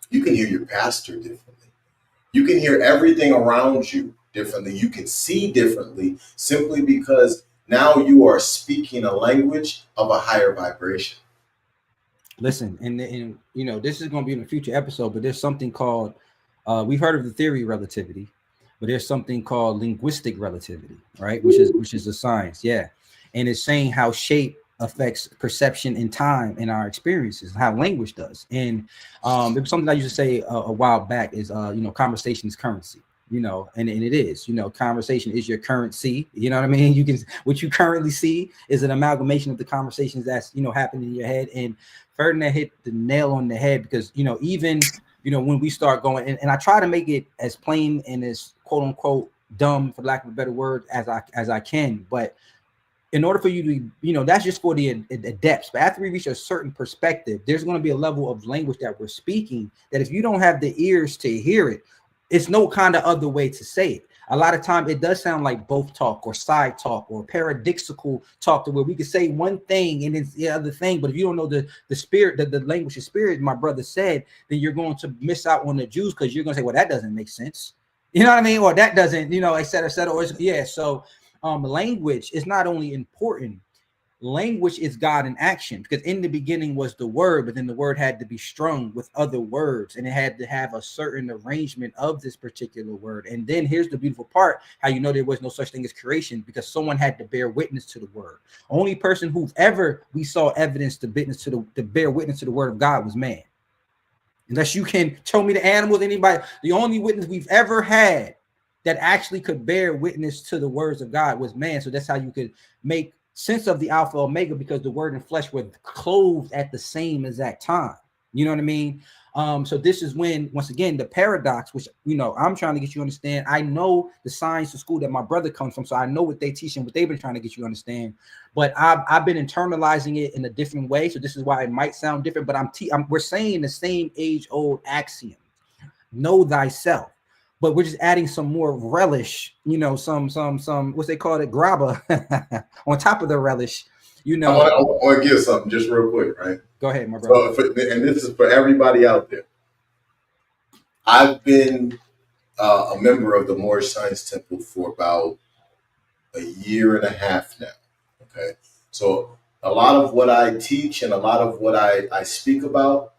You can hear your pastor differently. You can hear everything around you differently. You can see differently, simply because now you are speaking a language of a higher vibration. Listen, and this is going to be in a future episode, but there's something called, we've heard of the theory of relativity, but there's something called linguistic relativity, right? Which is a science. Yeah. And it's saying how shape affects perception in time in our experiences, how language does. And it was something I used to say a while back is, conversation is currency, and it is, conversation is your currency. You know what I mean? What you currently see is an amalgamation of the conversations that's, happening in your head. And Ferdinand hit the nail on the head, because, even, when we start going, and I try to make it as plain and as quote unquote dumb, for lack of a better word, as I can, but in order for you to, that's just for the depths. But after we reach a certain perspective, there's going to be a level of language that we're speaking that if you don't have the ears to hear it, it's no kind of other way to say it. A lot of time it does sound like both talk or side talk or paradoxical talk, to where we can say one thing and it's the other thing. But if you don't know the spirit, the language of spirit, my brother said, then you're going to miss out on the juice, because you're going to say, well, that doesn't make sense. You know what I mean? Or that doesn't, et cetera, et cetera. Or so language is not only important, language is God in action, because in the beginning was the word, but then the word had to be strung with other words, and it had to have a certain arrangement of this particular word. And then here's the beautiful part, how you know there was no such thing as creation, because someone had to bear witness to the word. Only person who ever we saw evidence to bear witness to the word of God was man. Unless you can show me the animals, anybody, the only witness we've ever had that actually could bear witness to the words of God was man. So that's how you could make sense of the Alpha Omega, because the word and flesh were clothed at the same exact time. You know what I mean? So this is when, once again, the paradox, which, I'm trying to get you to understand. I know the science of school that my brother comes from, so I know what they teach and what they've been trying to get you to understand. But I've been internalizing it in a different way. So this is why it might sound different, but we're saying the same age-old axiom: know thyself. But we're just adding some more relish, some what's they call it, grabba on top of the relish, I want to give something just real quick, right? Go ahead, my brother. And this is for everybody out there. I've been a member of the Moorish Science Temple for about a year and a half now. Okay, so a lot of what I teach and a lot of what I speak about,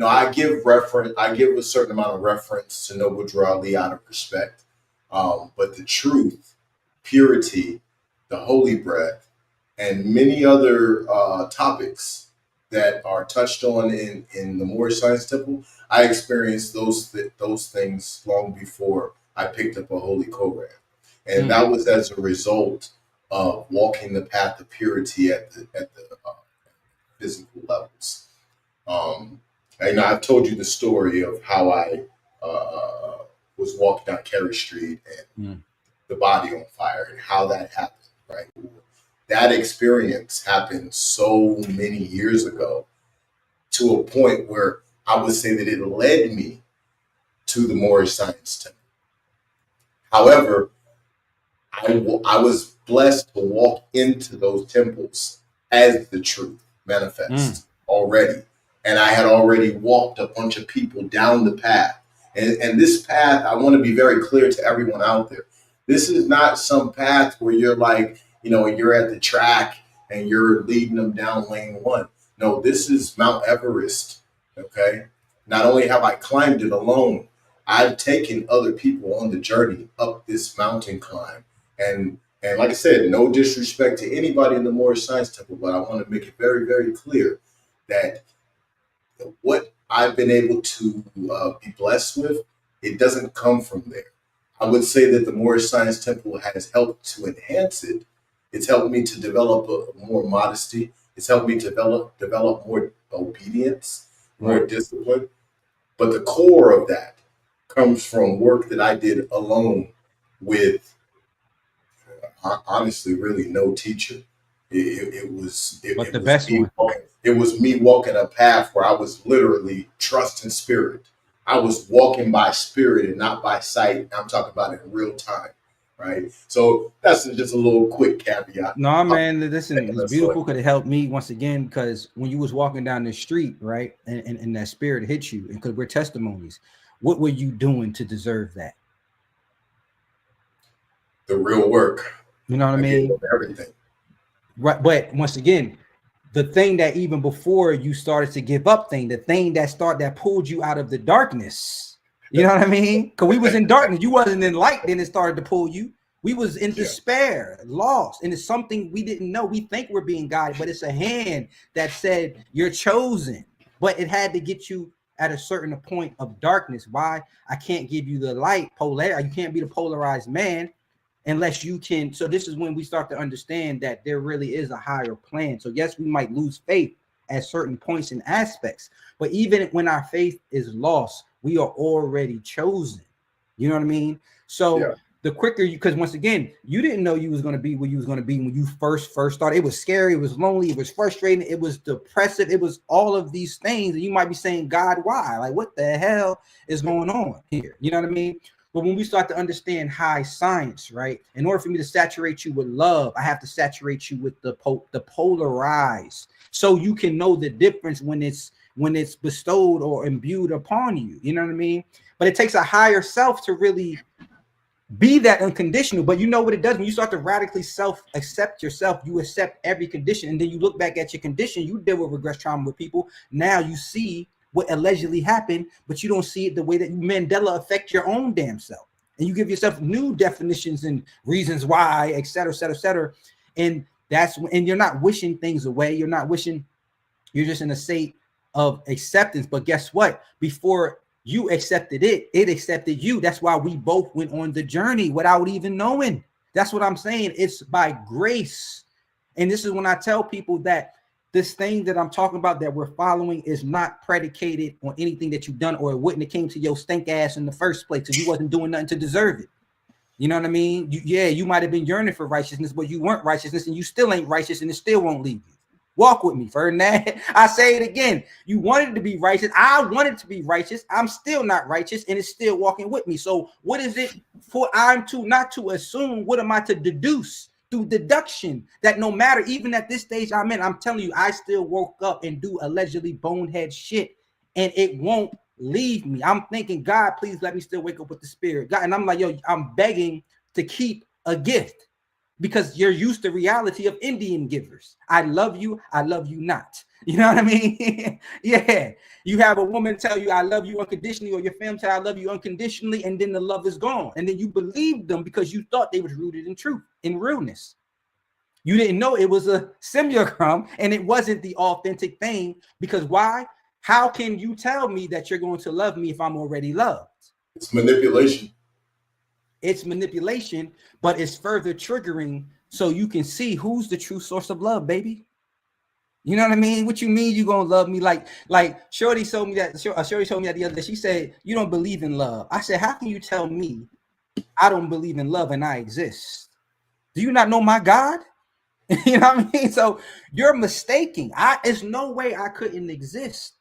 I give a certain amount of reference to Noble Drew Ali out of respect. But the truth, purity, the holy breath, and many other topics that are touched on in the Moorish Science Temple, I experienced those things long before I picked up a Holy Koran. And that was as a result of walking the path of purity at the physical levels. And I've told you the story of how I was walking down Kerry Street and the body on fire, and how that happened, right? That experience happened so many years ago, to a point where I would say that it led me to the Moorish Science Temple. However, I was blessed to walk into those temples as the truth manifests already. And I had already walked a bunch of people down the path. And this path, I want to be very clear to everyone out there. This is not some path where you're like, you're at the track and you're leading them down lane one. No, this is Mount Everest. Okay. Not only have I climbed it alone, I've taken other people on the journey up this mountain climb. And like I said, no disrespect to anybody in the Moorish Science Temple, but I want to make it very, very clear that what I've been able to be blessed with, it doesn't come from there. I would say that the Moorish Science Temple has helped to enhance it. It's helped me to develop more modesty. It's helped me to develop more obedience, more discipline. But the core of that comes from work that I did alone with, honestly, really no teacher. It was me walking a path where I was literally trusting spirit. I was walking by spirit and not by sight. I'm talking about it in real time, right? So that's just a little quick caveat. No, man, listen, it's beautiful because it helped me once again, because when you was walking down the street, right, and that spirit hit you, and because we're testimonies, what were you doing to deserve that? The real work. You know what I mean? Everything. Right, but once again, the thing that even before you started to give up, the thing that pulled you out of the darkness. You know what I mean? Because we was in darkness, you wasn't in light. Then it started to pull you. We was in despair, lost, and it's something we didn't know. We think we're being guided, but it's a hand that said you're chosen. But it had to get you at a certain point of darkness. Why? I can't give you the light, you can't be the polarized man unless you can. So this is when we start to understand that there really is a higher plan. So yes, we might lose faith at certain points and aspects, but even when our faith is lost, we are already chosen. You know what I mean? So the quicker because once again, you didn't know you was going to be where you was going to be when you first started. It was scary, it was lonely, it was frustrating, it was depressive, it was all of these things. And you might be saying, God, why? Like, what the hell is going on here? You know what I mean? But when we start to understand high science, right? In order for me to saturate you with love, I have to saturate you with the polarized, so you can know the difference when it's bestowed or imbued upon you. You know what I mean? But it takes a higher self to really Be that unconditional. But you know what it does when you start to radically self-accept yourself, you accept every condition, and then you look back at your condition. You deal with regress trauma with people. Now you see what allegedly happened, but you don't see it the way that Mandela affect your own damn self. And you give yourself new definitions and reasons why, et cetera, et cetera, et cetera. And that's when, and you're not wishing things away. You're not wishing, you're just in a state of acceptance. But guess what? Before you accepted it, it accepted you. That's why we both went on the journey without even knowing. That's what I'm saying. It's by grace. And this is when I tell people that this thing that I'm talking about that we're following is not predicated on anything that you've done, or it wouldn't have came to your stink ass in the first place because you wasn't doing nothing to deserve it. You know what I mean? You might have been yearning for righteousness, but you weren't righteousness, and you still ain't righteous, and it still won't leave you. Walk with me, Ferdinand. I say it again. You wanted to be righteous. I wanted to be righteous. I'm still not righteous, and it's still walking with me. So what is it for I'm to not to assume? What am I to deduce through deduction? That no matter, even at this stage I'm in, I'm telling you, I still woke up and do allegedly bonehead shit, and it won't leave me. I'm thinking, God, please let me still wake up with the spirit. God, and I'm like, yo, I'm begging to keep a gift. Because you're used to reality of Indian givers. I love you not. You know what I mean? Yeah. You have a woman tell you, I love you unconditionally, or your family tell you, I love you unconditionally, and then the love is gone. And then you believe them because you thought they was rooted in truth, in realness. You didn't know it was a simulacrum, and it wasn't the authentic thing. Because why? How can you tell me that you're going to love me if I'm already loved? It's manipulation. It's manipulation, but it's further triggering so you can see who's the true source of love, baby. You know what I mean? What you mean you gonna love me? Like Shorty told me that. Shorty told me that the other day. She said, you don't believe in love. I said, how can you tell me I don't believe in love and I exist? Do you not know my God? You know what I mean? So you're mistaking. There's no way I couldn't exist.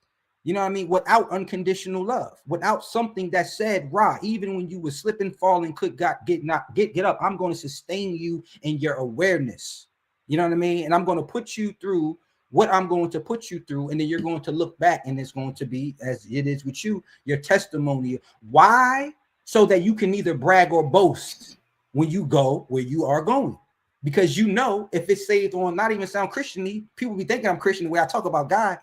You know what I mean? Without unconditional love, without something that said, Ra, even when you were slipping, falling, get up, I'm going to sustain you in your awareness. You know what I mean? And I'm going to put you through what I'm going to put you through. And then you're going to look back, and it's going to be, as it is with you, your testimony. Why? So that you can neither brag or boast when you go where you are going. Because you know, if it's saved on, not even sound Christian-y, people be thinking I'm Christian the way I talk about God.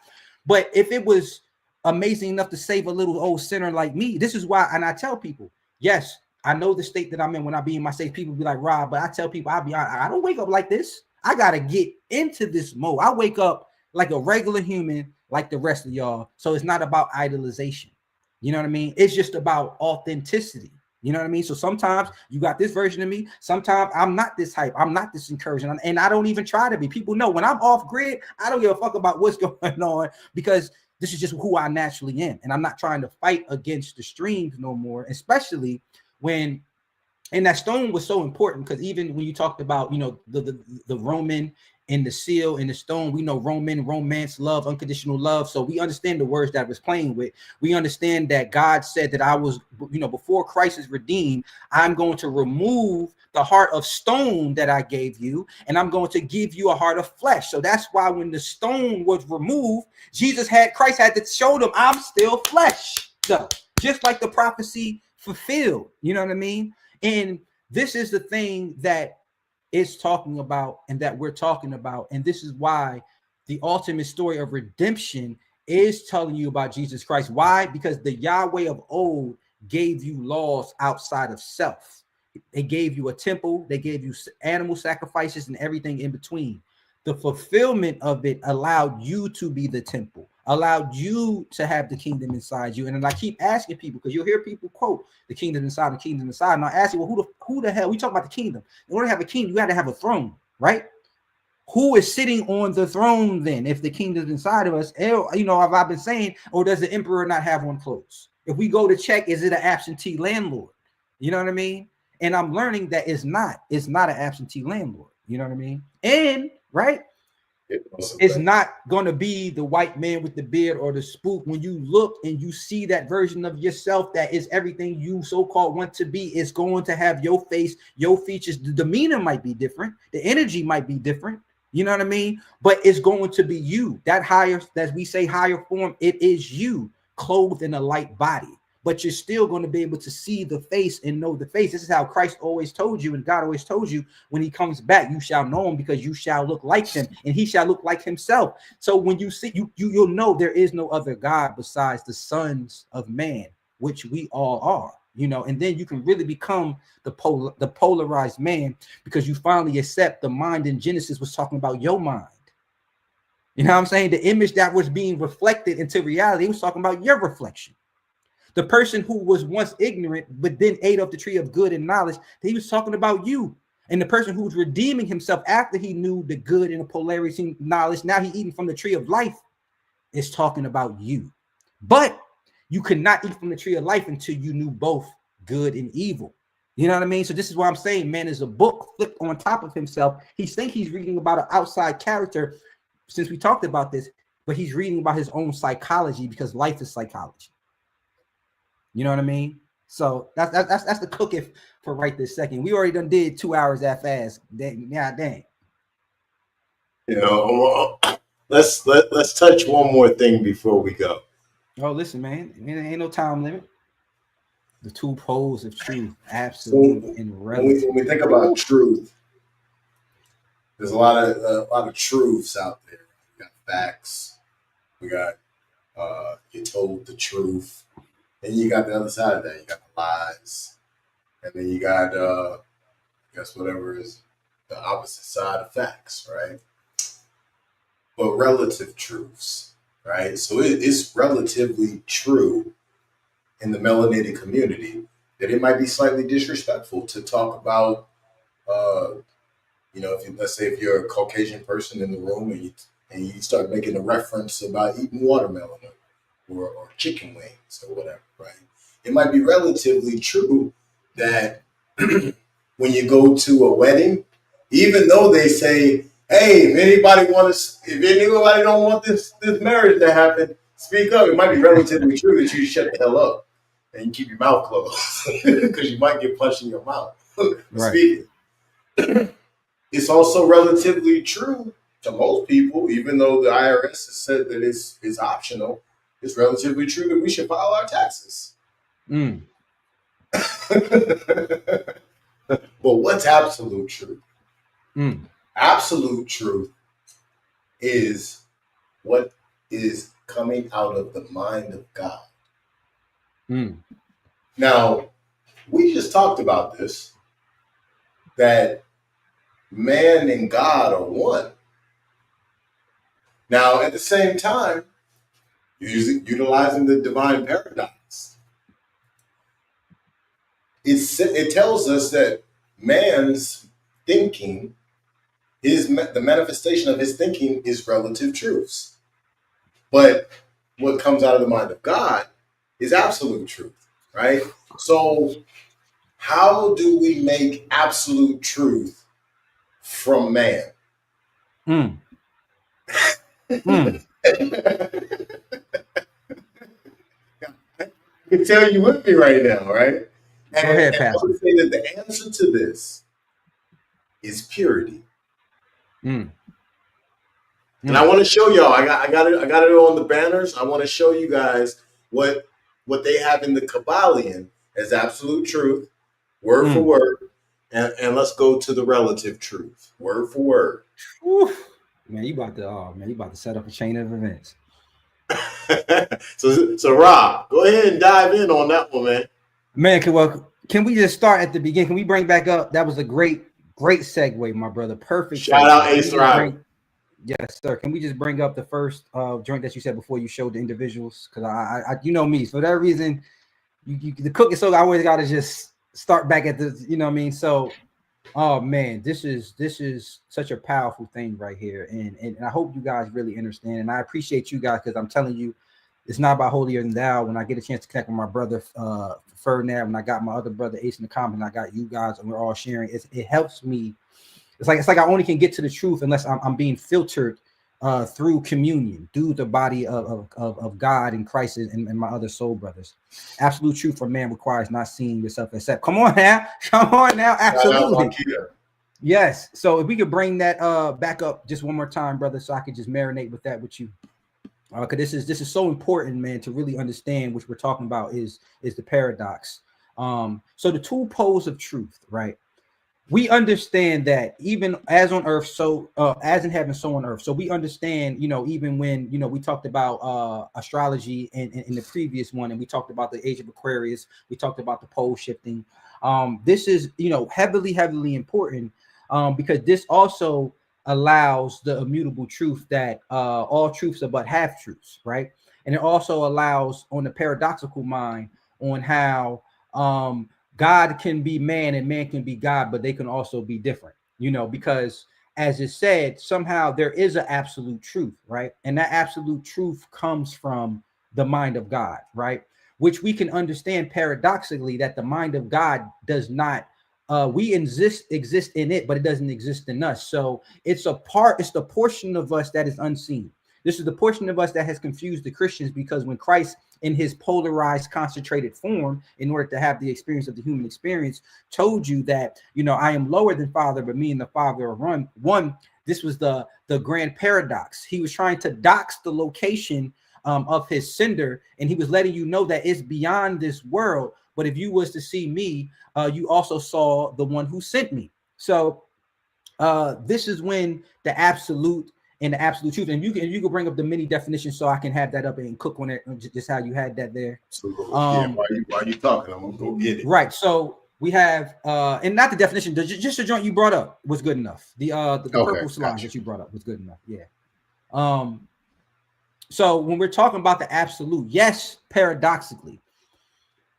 But if it was amazing enough to save a little old sinner like me, this is why. And I tell people, yes, I know the state that I'm in when I be in my state. People be like, Rob, but I tell people, I don't wake up like this. I got to get into this mode. I wake up like a regular human, like the rest of y'all. So it's not about idolization. You know what I mean? It's just about authenticity. You know what I mean? So sometimes you got this version of me. Sometimes I'm not this hype. I'm not this encouraging. And I don't even try to be. People know when I'm off grid, I don't give a fuck about what's going on, because this is just who I naturally am. And I'm not trying to fight against the streams no more, especially when, and that stone was so important, because even when you talked about, you know, the Roman and the seal and the stone, we know Roman, romance, love, unconditional love. So we understand the words that I was playing with. We understand that God said that I was, you know, before Christ is redeemed, I'm going to remove the heart of stone that I gave you, and I'm going to give you a heart of flesh. So that's why when the stone was removed, Christ had to show them, I'm still flesh. So just like the prophecy fulfilled, you know what I mean? And this is the thing that is talking about, and that we're talking about. And this is why the ultimate story of redemption is telling you about Jesus Christ. Why? Because the Yahweh of old gave you laws outside of self. They gave you a temple, they gave you animal sacrifices and everything in between. The fulfillment of it allowed you to be the temple, allowed you to have the kingdom inside you. And then I keep asking people, because you'll hear people quote the kingdom inside, the kingdom inside. And I ask you, well, who the hell? We talk about the kingdom. In order to have a kingdom, you got to have a throne, right? Who is sitting on the throne then? If the kingdom's inside of us, you know, have I been saying, or does the emperor not have on clothes? If we go to check, is it an absentee landlord? You know what I mean? And I'm learning that it's not an absentee landlord. You know what I mean? And right, it's not going to be the white man with the beard or the spook. When you look and you see that version of yourself that is everything you so-called want to be, it's going to have your face, your features. The demeanor might be different, the energy might be different, you know what I mean? But it's going to be you. That higher, as we say, higher form, it is you clothed in a light body. but you're still going to be able to see the face and know the face. This is how Christ always told you, and God always told you, when he comes back, you shall know him because you shall look like him, and he shall look like himself. So when you see, you'll know there is no other God besides the sons of man, which we all are. You know, and then you can really become the polarized man, because you finally accept the mind in Genesis was talking about your mind. You know what I'm saying? The image that was being reflected into reality, it was talking about your reflection. The person who was once ignorant, but then ate of the tree of good and knowledge, he was talking about you. And the person who's redeeming himself after he knew the good and the polarity knowledge, now he eating from the tree of life, is talking about you. But you could not eat from the tree of life until you knew both good and evil. You know what I mean? So this is why I'm saying man is a book flipped on top of himself. He thinks he's reading about an outside character, since we talked about this, but he's reading about his own psychology, because life is psychology. You know what I mean? So that's the cook if for right this second. We already done did 2 hours that fast. Dang. You know, let's touch one more thing before we go. Oh, listen, man, ain't no time limit. The two poles of truth, absolute and relative. When we think about truth, there's a lot of truths out there. We got facts. We got you're told the truth, and you got the other side of that. You got the lies, and then you got I guess whatever is the opposite side of facts, right? But relative truths, right? So it's relatively true in the melanated community that it might be slightly disrespectful to talk about, you know, let's say if you're a Caucasian person in the room and you start making a reference about eating watermelon or chicken wings or whatever, right? It might be relatively true that when you go to a wedding, even though they say, hey, if anybody don't want this marriage to happen, speak up. It might be relatively true that you shut the hell up and you keep your mouth closed because you might get punched in your mouth for speaking. It's also relatively true to most people, even though the IRS has said that it's optional. It's relatively true that we should file our taxes. But what's absolute truth? Absolute truth is what is coming out of the mind of God. Now, we just talked about this, that man and God are one. Now, at the same time, utilizing the divine paradox, it tells us that man's thinking, the manifestation of his thinking is relative truths. But what comes out of the mind of God is absolute truth, right? So how do we make absolute truth from man? I can tell you with me right now, right? Go ahead, I would say that the answer to this is purity. And I want to show y'all. I got it on the banners. I want to show you guys what they have in the Kabbalion as absolute truth, word for word, and let's go to the relative truth, word for word. Man, you about to set up a chain of events. so Rob, go ahead and dive in on that one, man. Man, can we just start at the beginning? Can we bring back up? That was a great segue, my brother. Perfect. Shout out Ace Thrive. Yes, sir. Can we just bring up the first joint that you said before you showed the individuals? Because I you know me, for that reason, the cooking. So I always got to just start back at the, you know what I mean? So, oh man, this is such a powerful thing right here, and I hope you guys really understand, and I appreciate you guys, because I'm telling you, it's not about holier than thou. When I get a chance to connect with my brother Ferdinand, when I got my other brother Ace in the comments, and I got you guys, and we're all sharing, it helps me. It's like I only can get to the truth unless I'm being filtered through communion, through the body of God and Christ and my other soul brothers. Absolute truth for man requires not seeing yourself except. Come on now, absolutely. Yes. So if we could bring that back up just one more time, brother, so I could just marinate with that with you. Because this is so important, man, to really understand, which we're talking about is the paradox. So the two poles of truth, right? We understand that even as on earth, so as in heaven, so on earth. So we understand, even when we talked about astrology in the previous one, and we talked about the age of Aquarius, we talked about the pole shifting. This is heavily important, because this also allows the immutable truth that all truths are but half truths, right? And it also allows on the paradoxical mind on how God can be man and man can be God, but they can also be different, because as it said, somehow there is an absolute truth, right? And that absolute truth comes from the mind of God, right? Which we can understand paradoxically that the mind of God does not, we exist in it, but it doesn't exist in us. So it's the portion of us that is unseen. This is the portion of us that has confused the Christians, because when Christ in his polarized, concentrated form, in order to have the experience of the human experience, told you that, I am lower than Father, but me and the Father are one. This was the grand paradox. He was trying to dox the location of his sender, and he was letting you know that it's beyond this world. But if you was to see me, you also saw the one who sent me. So this is when the absolute and the absolute truth, and you can bring up the many definitions so I can have that up and cook on it, just how you had that there. While you talking, I'm gonna go get it. Right. So we have and not the definition, just the joint you brought up was good enough. The purple slide that you brought up was good enough. Yeah. So when we're talking about the absolute, yes, paradoxically,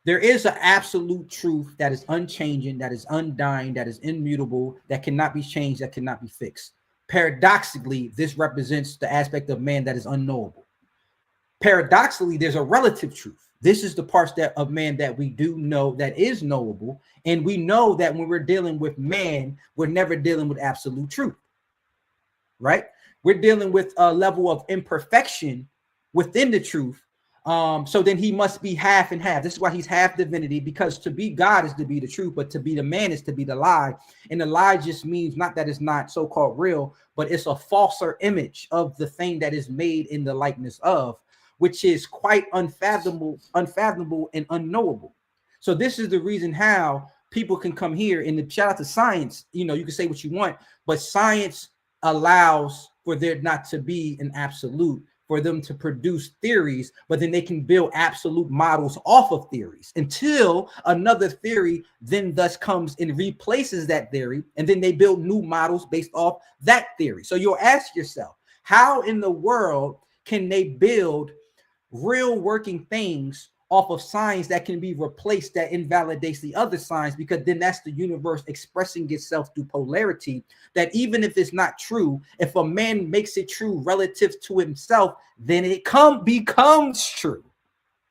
there is an absolute truth that is unchanging, that is undying, that is immutable, that cannot be changed, that cannot be fixed. Paradoxically, this represents the aspect of man that is unknowable. Paradoxically, there's a relative truth. This is the parts of man that we do know that is knowable. And we know that when we're dealing with man, we're never dealing with absolute truth, right? We're dealing with a level of imperfection within the truth. So then he must be half and half. This is why he's half divinity, because to be God is to be the truth, but to be the man is to be the lie. And the lie just means not that it's not so-called real, but it's a falser image of the thing that is made in the likeness of, which is quite unfathomable and unknowable. So this is the reason how people can come here, and shout out to science. You can say what you want, but science allows for there not to be an absolute, for them to produce theories, but then they can build absolute models off of theories until another theory then thus comes and replaces that theory. And then they build new models based off that theory. So you'll ask yourself, how in the world can they build real working things off of science that can be replaced, that invalidates the other science? Because then that's the universe expressing itself through polarity, that even if it's not true, if a man makes it true relative to himself, then it becomes true.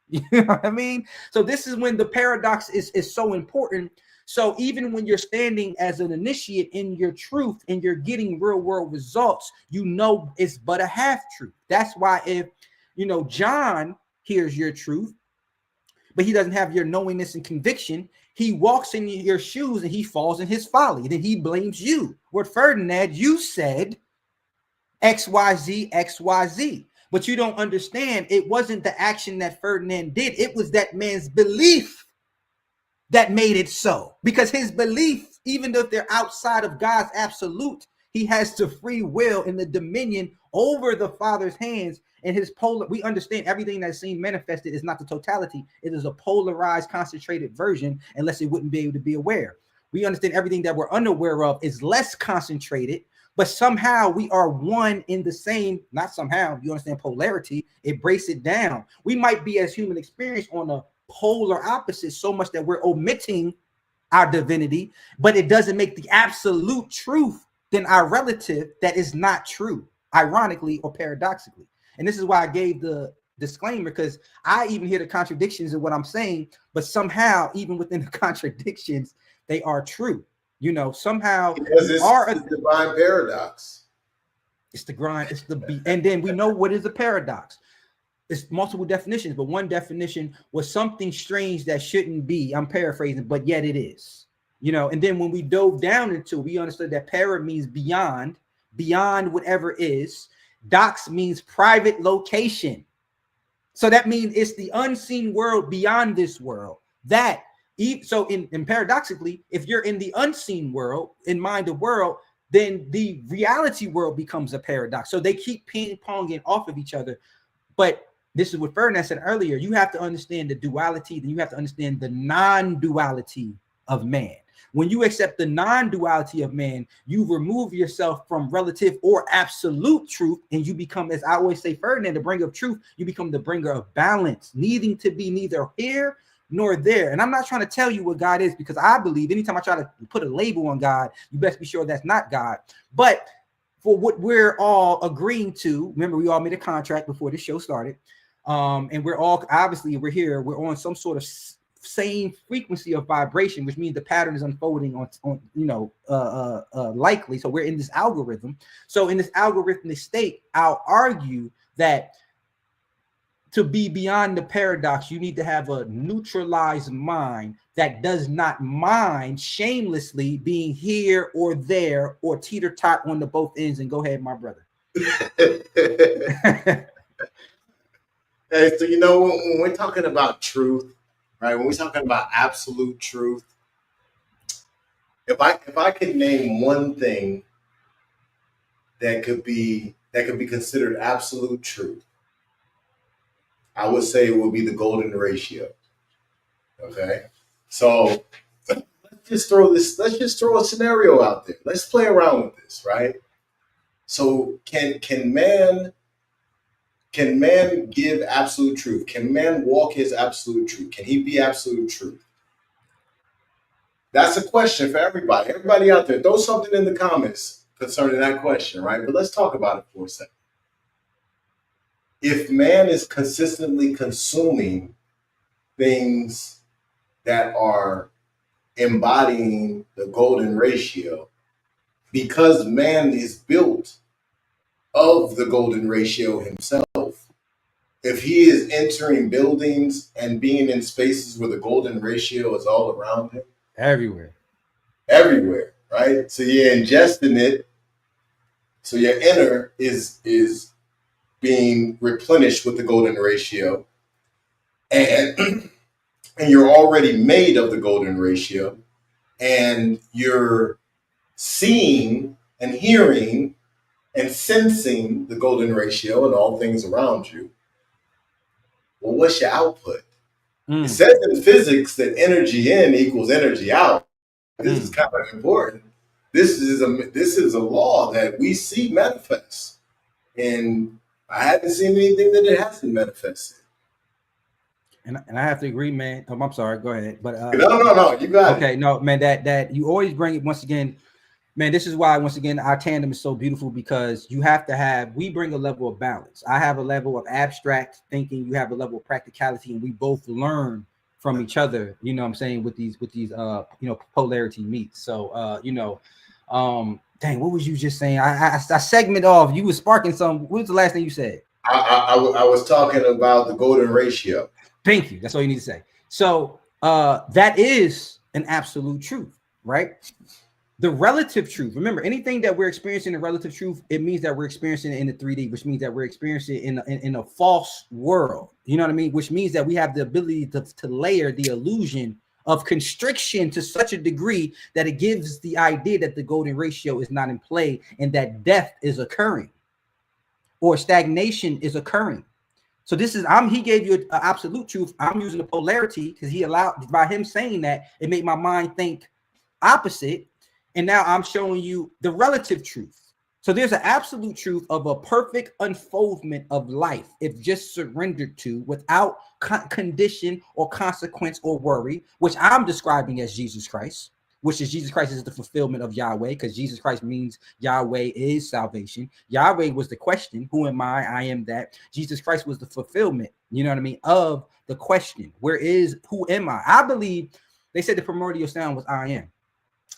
You know what I mean? So this is when the paradox is so important. So even when you're standing as an initiate in your truth and you're getting real world results, it's but a half truth. That's why if John hears your truth, but he doesn't have your knowingness and conviction, he walks in your shoes and he falls in his folly. Then he blames you. What, Ferdinand, you said XYZ, XYZ. But you don't understand, it wasn't the action that Ferdinand did. It was that man's belief that made it so. Because his belief, even though they're outside of God's absolute, he has the free will and the dominion over the Father's hands. And his we understand everything that's seen manifested is not the totality. It is a polarized, concentrated version, unless it wouldn't be able to be aware. We understand everything that we're unaware of is less concentrated, but somehow we are one in the same, not somehow, you understand polarity, it breaks it down. We might be as human experience on a polar opposite so much that we're omitting our divinity, but it doesn't make the absolute truth then our relative that is not true, ironically or paradoxically. And this is why I gave the disclaimer, because I even hear the contradictions in what I'm saying, but somehow even within the contradictions, they are true. Somehow because it's a divine paradox. It's the grind, it's the and then we know what is a paradox. It's multiple definitions, but one definition was something strange that shouldn't be. I'm paraphrasing, but yet it is. And then when we dove down into it, we understood that para means beyond whatever is. Dox means private location. So that means it's the unseen world beyond this world. That so in paradoxically, if you're in the unseen world, in mind of world, then the reality world becomes a paradox. So they keep ping-ponging off of each other. But this is what Ferdinand said earlier. You have to understand the duality, then you have to understand the non-duality of man. When you accept the non-duality of man, you remove yourself from relative or absolute truth, and you become, as I always say, Ferdinand, the bringer of truth, you become the bringer of balance, needing to be neither here nor there. And I'm not trying to tell you what God is, because I believe anytime I try to put a label on God, you best be sure that's not God. But for what we're all agreeing to, remember, we all made a contract before the show started. And we're all, obviously, we're here, we're on some sort of same frequency of vibration, which means the pattern is unfolding on likely. So we're in this algorithm. So in this algorithmic state, I'll argue that to be beyond the paradox, you need to have a neutralized mind that does not mind shamelessly being here or there or teeter-tot on the both ends. And go ahead, my brother. Hey, so you know, when we're talking about truth, right? When we're talking about absolute truth, if I could name one thing that could be considered absolute truth, I would say it would be the golden ratio. Okay, so let's just throw a scenario out there. Let's play around with this, right? So can man give absolute truth? Can man walk his absolute truth? Can he be absolute truth? That's a question for everybody. Everybody out there, throw something in the comments concerning that question, right? But let's talk about it for a second. If man is consistently consuming things that are embodying the golden ratio, because man is built of the golden ratio himself, if he is entering buildings and being in spaces where the golden ratio is all around him, everywhere, right? So you're ingesting it, so your inner is being replenished with the golden ratio, and you're already made of the golden ratio, and you're seeing and hearing and sensing the golden ratio and all things around you. Well, what's your output? It says in physics that energy in equals energy out. This is kind of important. This is a law that we see manifest, and I haven't seen anything that it hasn't manifested. And I have to agree, man. I'm sorry. Go ahead. But no, you got it. Okay, no, man. That you always bring it once again. Man, this is why, once again, our tandem is so beautiful, because you have to have, we bring a level of balance. I have a level of abstract thinking, you have a level of practicality, and we both learn from each other, you know what I'm saying, with these polarity meets. So dang, what was you just saying? I segment off. You were sparking some. What was the last thing you said? I was talking about the golden ratio. Thank you. That's all you need to say. So that is an absolute truth, right? The relative truth. Remember, anything that we're experiencing in relative truth, it means that we're experiencing it in the 3D, which means that we're experiencing it in a false world. You know what I mean? Which means that we have the ability to layer the illusion of constriction to such a degree that it gives the idea that the golden ratio is not in play and that death is occurring or stagnation is occurring. So this is, he gave you an absolute truth. I'm using the polarity because he allowed, by him saying that, it made my mind think opposite. And now I'm showing you the relative truth. So there's an absolute truth of a perfect unfoldment of life if just surrendered to without condition or consequence or worry, which I'm describing as Jesus Christ, which is Jesus Christ is the fulfillment of Yahweh, because Jesus Christ means Yahweh is salvation. Yahweh was the question, who am I am that. Jesus Christ was the fulfillment, you know what I mean, of the question, who am I? I believe they said the primordial sound was I am.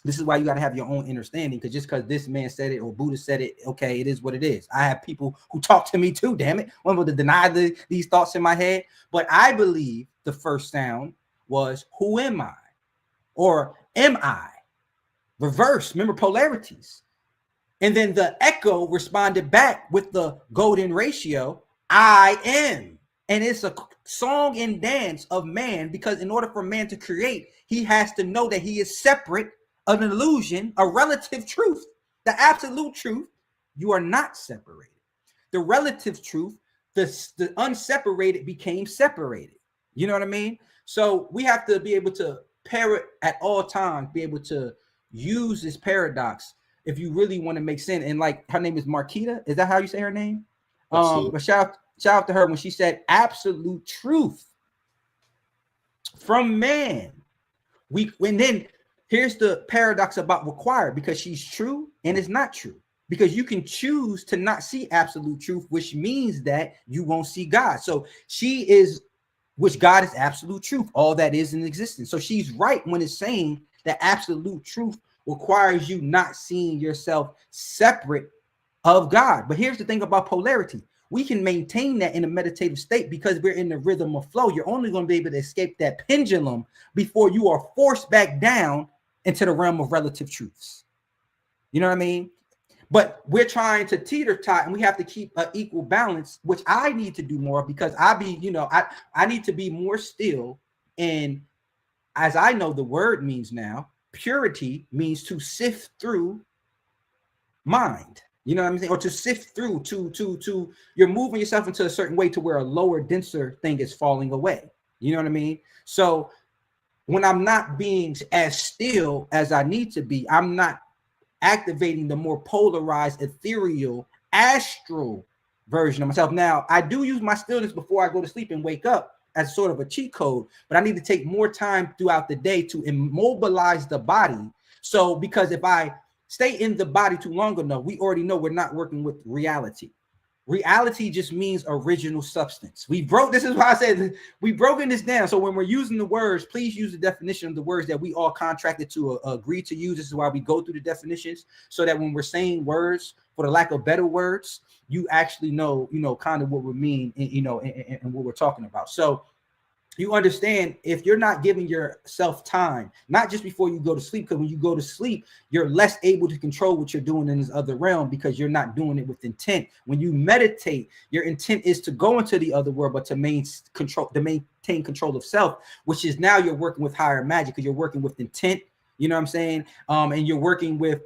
This is why you got to have your own understanding, because just because this man said it or Buddha said it, okay, it is what it is. I have people who talk to me too, damn it. I'm able to deny these thoughts in my head. But I believe the first sound was, who am I? Or am I? Reverse, remember polarities. And then the echo responded back with the golden ratio, I am. And it's a song and dance of man, because in order for man to create, he has to know that he is separate, an illusion, a relative truth. The absolute truth, you are not separated. The relative truth, the unseparated became separated. You know what I mean? So we have to be able to pair it at all times, be able to use this paradox if you really want to make sense. And like, her name is Marquita. Is that how you say her name? But shout out to her when she said absolute truth from man. And then here's the paradox about required, because she's true and it's not true. Because you can choose to not see absolute truth, which means that you won't see God. So she is, which God is absolute truth, all that is in existence. So she's right when it's saying that absolute truth requires you not seeing yourself separate of God. But here's the thing about polarity. We can maintain that in a meditative state because we're in the rhythm of flow. You're only going to be able to escape that pendulum before you are forced back down into the realm of relative truths. You know what I mean? But we're trying to teeter-tot, and we have to keep an equal balance, which I need to do more, because I need to be more still. And as I know the word means now, purity means to sift through mind. You know what I'm saying? Or to sift through, to you're moving yourself into a certain way to where a lower, denser thing is falling away. You know what I mean? So when I'm not being as still as I need to be, I'm not activating the more polarized, ethereal, astral version of myself. Now, I do use my stillness before I go to sleep and wake up as sort of a cheat code, but I need to take more time throughout the day to immobilize the body. So, because if I stay in the body too long enough, we already know we're not working with reality. Reality just means original substance. This is why I said we've broken this down. So when we're using the words, please use the definition of the words that we all contracted to agree to use. This is why we go through the definitions, so that when we're saying words, for the lack of better words, you actually know, kind of what we mean, and what we're talking about. So you understand, if you're not giving yourself time, not just before you go to sleep, because when you go to sleep, you're less able to control what you're doing in this other realm, because you're not doing it with intent. When you meditate, your intent is to go into the other world, but to maintain control of self, which is now you're working with higher magic, because you're working with intent. You know what I'm saying? And you're working with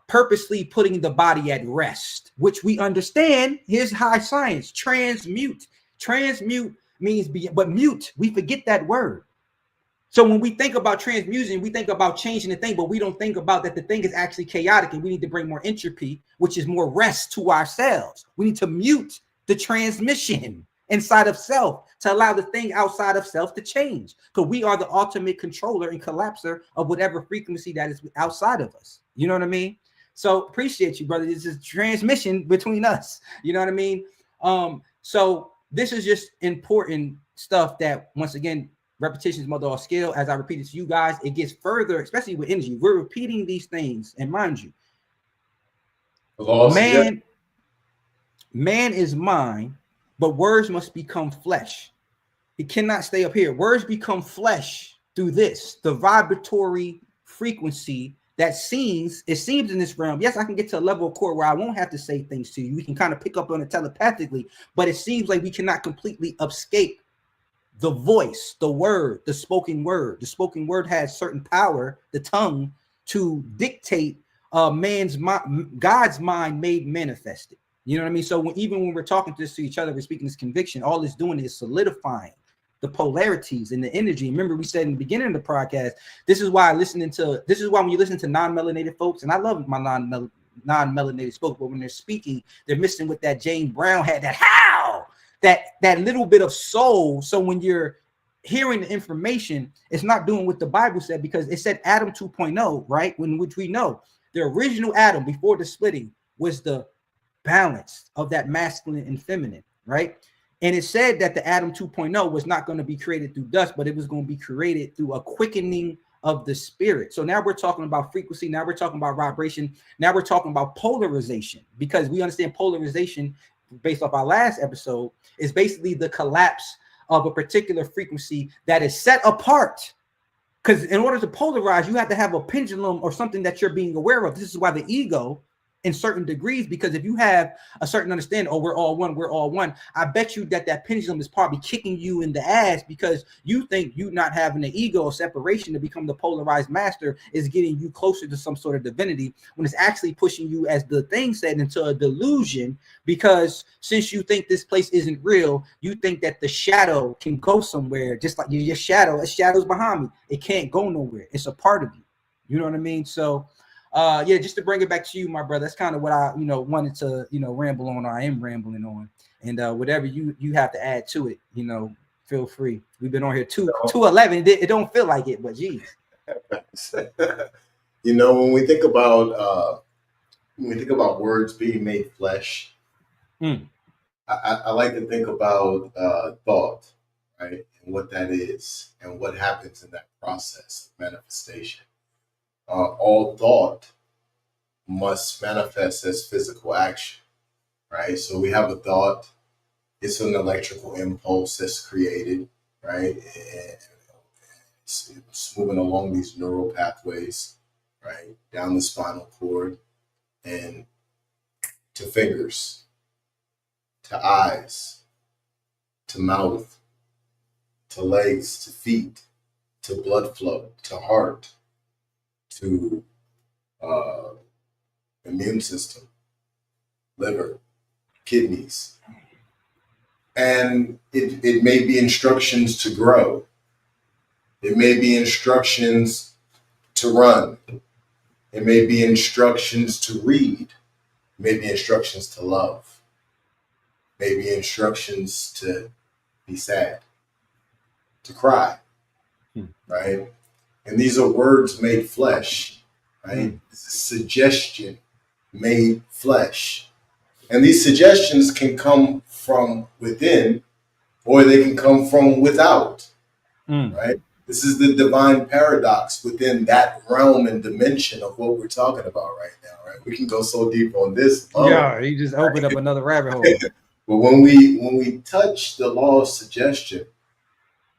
purposely putting the body at rest, which we understand. Here's high science. Transmute means but mute, we forget that word. So when we think about transmuting, we think about changing the thing, but we don't think about that the thing is actually chaotic, and we need to bring more entropy, which is more rest to ourselves. We need to mute the transmission inside of self to allow the thing outside of self to change, because we are the ultimate controller and collapser of whatever frequency that is outside of us. You know what I mean? So appreciate you, brother. This is transmission between us. You know what I mean? So this is just important stuff that, once again, repetition is mother of skill. As I repeat it to you guys, it gets further, especially with energy. We're repeating these things, and mind you, man is mind, but words must become flesh. It cannot stay up here. Words become flesh through this, the vibratory frequency that seems in this realm. Yes, I can get to a level of core where I won't have to say things to you. We can kind of pick up on it telepathically, but it seems like we cannot completely escape the voice, the word, the spoken word. The spoken word has certain power, the tongue, to dictate God's mind made manifested. You know what I mean? So even when we're talking to each other, we're speaking this conviction, all it's doing is solidifying the polarities and the energy. Remember, we said in the beginning of the podcast, this is why when you listen to non-melanated folks, and I love my non-melanated folks, but when they're speaking, they're missing with that James Brown had that little bit of soul. So when you're hearing the information, it's not doing what the Bible said, because it said Adam 2.0, right? Which we know the original Adam before the splitting was the balance of that masculine and feminine, right? And it said that the Adam 2.0 was not going to be created through dust, but it was going to be created through a quickening of the spirit. So now we're talking about frequency. Now we're talking about vibration. Now we're talking about polarization, because we understand polarization, based off our last episode, is basically the collapse of a particular frequency that is set apart. Because in order to polarize, you have to have a pendulum or something that you're being aware of. This is why the ego in certain degrees, because if you have a certain understanding, oh, we're all one, I bet you that pendulum is probably kicking you in the ass, because you think you not having an ego or separation to become the polarized master is getting you closer to some sort of divinity, when it's actually pushing you, as the thing said, into a delusion. Because since you think this place isn't real, you think that the shadow can go somewhere, just like your shadow. A shadow's behind me, it can't go nowhere, it's a part of you. You know what I mean? So yeah, just to bring it back to you, my brother, that's kind of what I, wanted to, ramble on, or I am rambling on. And whatever you have to add to it, feel free. We've been on here 211. It don't feel like it, but geez. When we think about words being made flesh, I like to think about thought, right? And what that is and what happens in that process of manifestation. All thought must manifest as physical action, right? So we have a thought, it's an electrical impulse that's created, right? And it's moving along these neural pathways, right? Down the spinal cord and to fingers, to eyes, to mouth, to legs, to feet, to blood flow, to heart, to immune system, liver, kidneys. And it may be instructions to grow. It may be instructions to run. It may be instructions to read. It may be instructions to love. It may be instructions to be sad, to cry, right? And these are words made flesh, right? This is suggestion made flesh. And these suggestions can come from within, or they can come from without, right? This is the divine paradox within that realm and dimension of what we're talking about right now, right? We can go so deep on this. Yeah, you just opened up another rabbit hole. But when we touch the law of suggestion,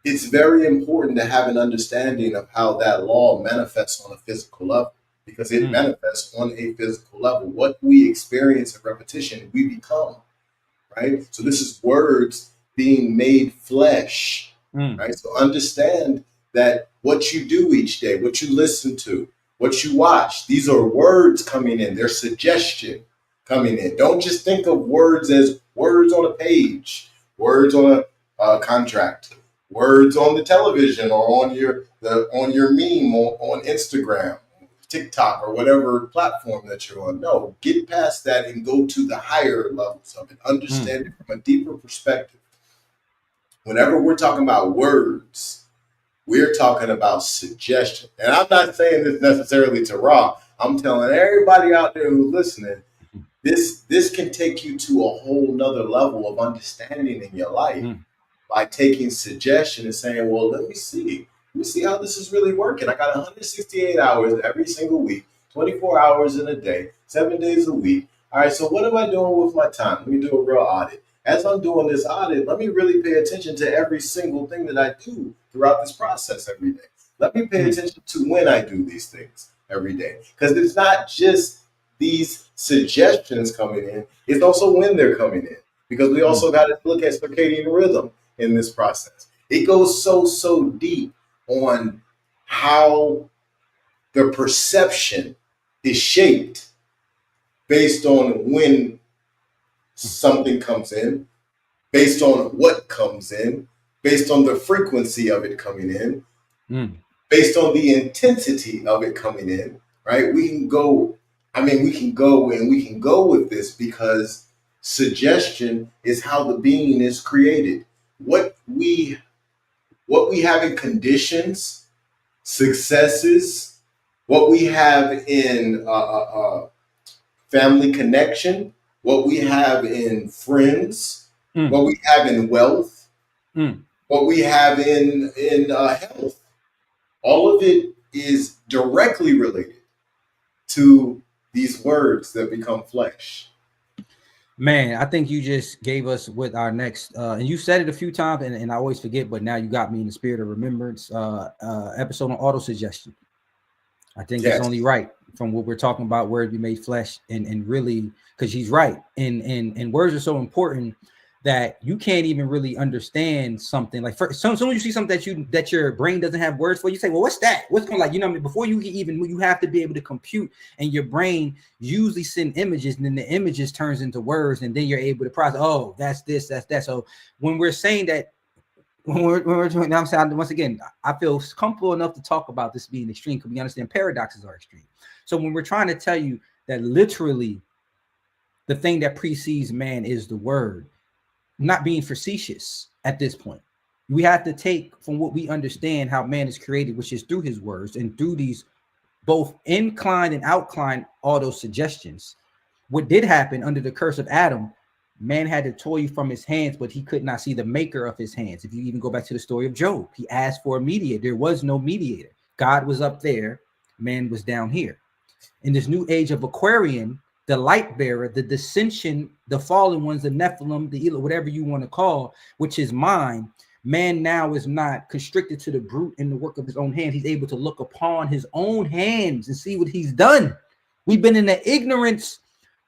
it's very important to have an understanding of how that law manifests on a physical level, because it manifests on a physical level. What we experience in repetition, we become, right? So this is words being made flesh, right? So understand that what you do each day, what you listen to, what you watch, these are words coming in. They're suggestion coming in. Don't just think of words as words on a page, words on a contract, words on the television, or on your meme on Instagram, TikTok, or whatever platform that you're on. No, get past that and go to the higher levels of it. Understand it from a deeper perspective. Whenever we're talking about words, we're talking about suggestion. And I'm not saying this necessarily to Ra. I'm telling everybody out there who's listening, this can take you to a whole nother level of understanding in your life by taking suggestion and saying, well, let me see how this is really working. I got 168 hours every single week, 24 hours in a day, 7 days a week. All right, so what am I doing with my time? Let me do a real audit. As I'm doing this audit, let me really pay attention to every single thing that I do throughout this process every day. Let me pay attention to when I do these things every day. Because it's not just these suggestions coming in, it's also when they're coming in. Because we also got to look at circadian rhythm in this process. It goes so deep on how the perception is shaped based on when something comes in, based on what comes in, based on the frequency of it coming in, based on the intensity of it coming in, right? We can go with this because suggestion is how the being is created. What we have in conditions, successes, what we have in family connection, what we have in friends, what we have in wealth, what we have in health, all of it is directly related to these words that become flesh. Man, I think you just gave us what our next, and you said it a few times, and I always forget, but now you got me in the spirit of remembrance, episode on auto suggestion. I think it's Yes. only right from what we're talking about, word be made flesh, and really, because he's right. And words are so important that you can't even really understand something. Like for soon as you see something that your brain doesn't have words for, you say, well, what's that? What's going, like, you know what I mean? Before you can even, you have to be able to compute, and your brain usually send images, and then the images turns into words, and then you're able to process, oh, that's this, that's that. So when we're saying that, when we're doing, I'm saying, once again, I feel comfortable enough to talk about this being extreme because we understand paradoxes are extreme. So when we're trying to tell you that literally the thing that precedes man is the word, not being facetious at this point, we have to take from what we understand how man is created, which is through his words and through these both inclined and outlined auto suggestions. What did happen under the curse of Adam, man had to toil from his hands, but he could not see the maker of his hands. If you even go back to the story of Job, he asked for a mediator. There was no mediator. God was up there, man was down here. In this new age of Aquarian, the light bearer, the dissension, the fallen ones, the Nephilim, the whatever you want to call, which is mine, man now is not constricted to the brute in the work of his own hands. He's able to look upon his own hands and see what he's done. We've been in an ignorance,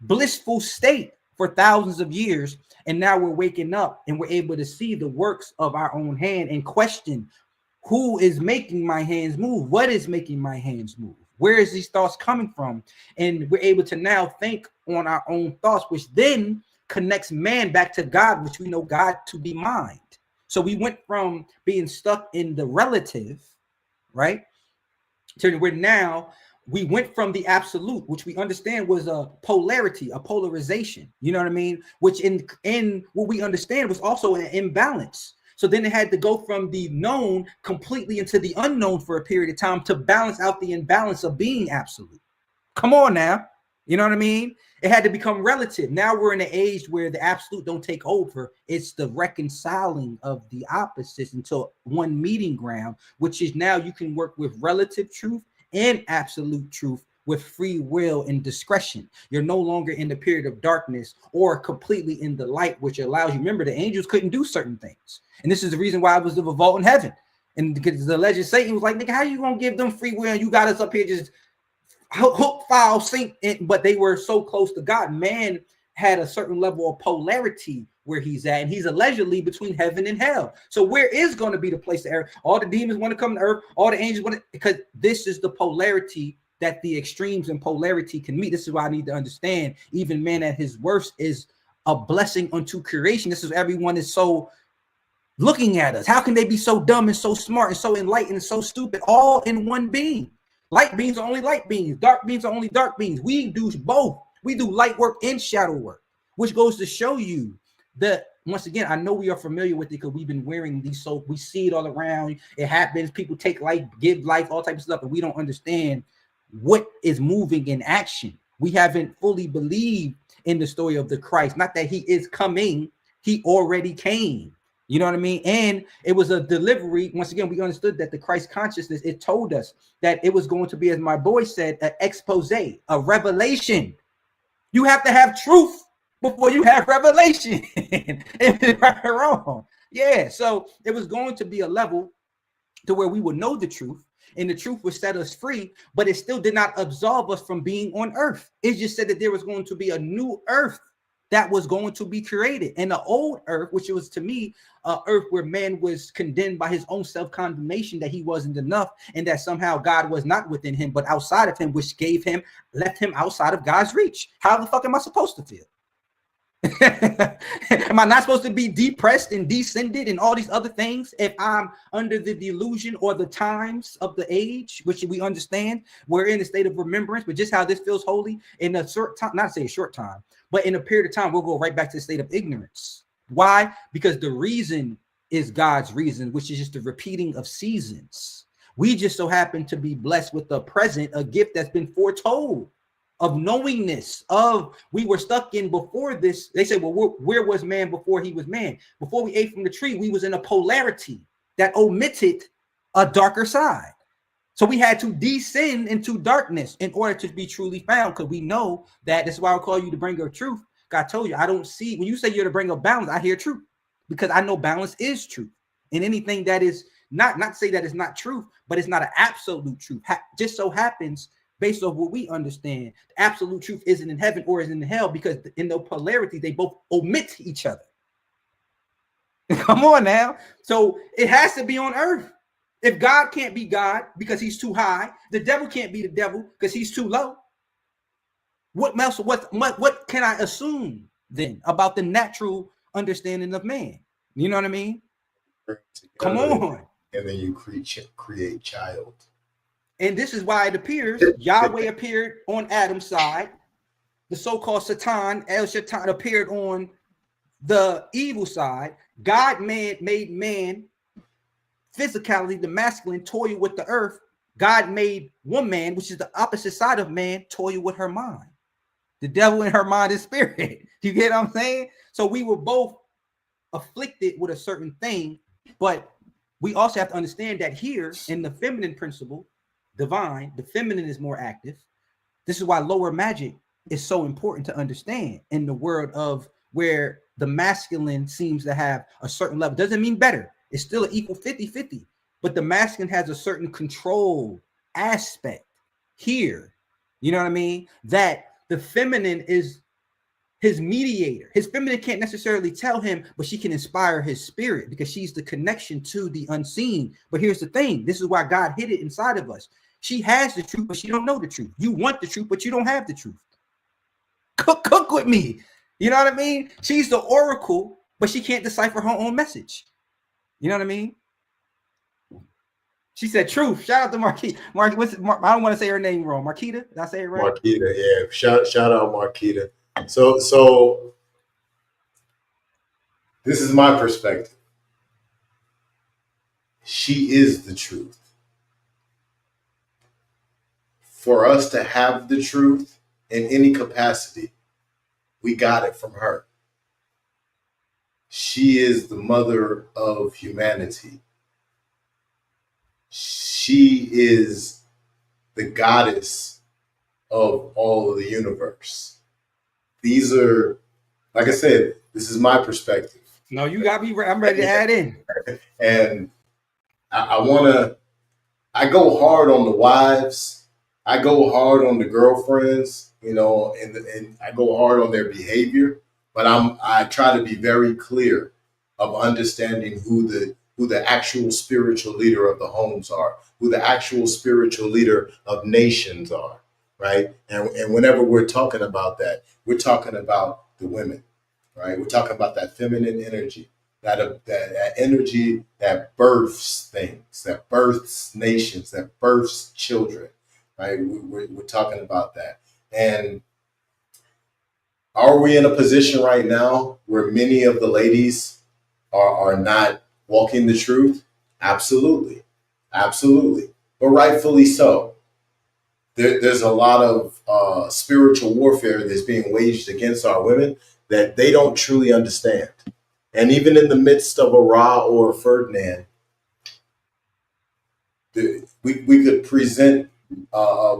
blissful state for thousands of years, and now we're waking up and we're able to see the works of our own hand and question who is making my hands move, what is making my hands move, where is these thoughts coming from, and we're able to now think on our own thoughts, which then connects man back to God, which we know God to be mind. So we went from being stuck in the relative, right, to where now we went from the absolute, which we understand was a polarity, a polarization, you know what I mean? Which in what we understand was also an imbalance. So then it had to go from the known completely into the unknown for a period of time to balance out the imbalance of being absolute. Come on now. You know what I mean? It had to become relative. Now we're in an age where the absolute don't take over. It's the reconciling of the opposites into one meeting ground, which is now you can work with relative truth and absolute truth with free will and discretion. You're no longer in the period of darkness or completely in the light, which allows you. Remember, the angels couldn't do certain things. And this is the reason why it was the revolt in heaven. And because the alleged Satan was like, nigga, how you going to give them free will? And you got us up here just hook, file, sync, but they were so close to God. Man had a certain level of polarity where he's at, and he's allegedly between heaven and hell. So where is going to be the place to earth? All the demons want to come to earth, all the angels want to, because this is the polarity that the extremes in polarity can meet. This is why I need to understand even man at his worst is a blessing unto creation. This is everyone is so looking at us. How can they be so dumb and so smart and so enlightened and so stupid all in one being? Light beings are only light beings. Dark beings are only dark beings. We do both. We do light work and shadow work, which goes to show you that, once again, I know we are familiar with it because we've been wearing these, so we see it all around. It happens. People take life, give life, all types of stuff, and we don't understand what is moving in action. We haven't fully believed in the story of the Christ. Not that he is coming, he already came. You know what I mean? And it was a delivery. Once again, we understood that the Christ consciousness, it told us that it was going to be, as my boy said, an expose, a revelation. You have to have truth before you have revelation. Right or wrong. Yeah. So it was going to be a level to where we would know the truth, and the truth would set us free, but it still did not absolve us from being on earth. It just said that there was going to be a new earth that was going to be created. And the old earth, which was to me, earth where man was condemned by his own self-condemnation, that he wasn't enough, and that somehow God was not within him, but outside of him, which left him outside of God's reach. How the fuck am I supposed to feel? Am I not supposed to be depressed and descended and all these other things if I'm under the delusion or the times of the age, which we understand we're in a state of remembrance, but just how this feels holy in a short time, not to say a short time, but in a period of time, we'll go right back to the state of ignorance. Why? Because the reason is God's reason, which is just the repeating of seasons. We just so happen to be blessed with the present, a gift that's been foretold, of knowingness, of we were stuck in before this. They say, well, where was man before he was man? Before we ate from the tree, we was in a polarity that omitted a darker side. So we had to descend into darkness in order to be truly found, because we know that. That's why I call you the bringer of truth. God told you, I don't see, when you say you're the bringer of balance, I hear truth, because I know balance is truth. And anything that is Not to say that it's not truth, but it's not an absolute truth. Just so happens, based on what we understand, the absolute truth isn't in heaven or is in hell, because in the polarity, they both omit each other. Come on now. So it has to be on earth. If God can't be God because he's too high, the devil can't be the devil because he's too low. What else? What can I assume then about the natural understanding of man? You know what I mean? Come on. And then you create child. And this is why it appears Yahweh appeared on Adam's side. The so-called Satan, El Shaitan, appeared on the evil side. God made man physically, the masculine, toil with the earth. God made woman, which is the opposite side of man, toil with her mind. The devil in her mind is spirit. You get what I'm saying? So we were both afflicted with a certain thing, but we also have to understand that here in the feminine principle, divine, the feminine is more active. This is why lower magic is so important to understand in the world of where the masculine seems to have a certain level. Doesn't mean better. It's still an equal 50-50, but the masculine has a certain control aspect here. You know what I mean? That the feminine is his mediator. His feminine can't necessarily tell him, but she can inspire his spirit because she's the connection to the unseen. But here's the thing. This is why God hid it inside of us. She has the truth, but she don't know the truth. You want the truth, but you don't have the truth. Cook with me. You know what I mean? She's the oracle, but she can't decipher her own message. You know what I mean? She said truth. Shout out to Marquita. I don't want to say her name wrong. Marquita, did I say it right? Marquita, yeah. Shout out Marquita. So this is my perspective. She is the truth. For us to have the truth in any capacity, we got it from her. She is the mother of humanity. She is the goddess of all of the universe. These are, like I said, this is my perspective. No, you got me. I'm ready to add in. And I go hard on the wives. I go hard on the girlfriends, and I go hard on their behavior. But I try to be very clear of understanding who the actual spiritual leader of the homes are, who the actual spiritual leader of nations are, right? And whenever we're talking about that, we're talking about the women, right? We're talking about that feminine energy, that energy that births things, that births nations, that births children, right? We're talking about that. And are we in a position right now where many of the ladies are not walking the truth? Absolutely. Absolutely. But rightfully so. There's a lot of spiritual warfare that's being waged against our women that they don't truly understand. And even in the midst of a Ra or a Ferdinand, we could present a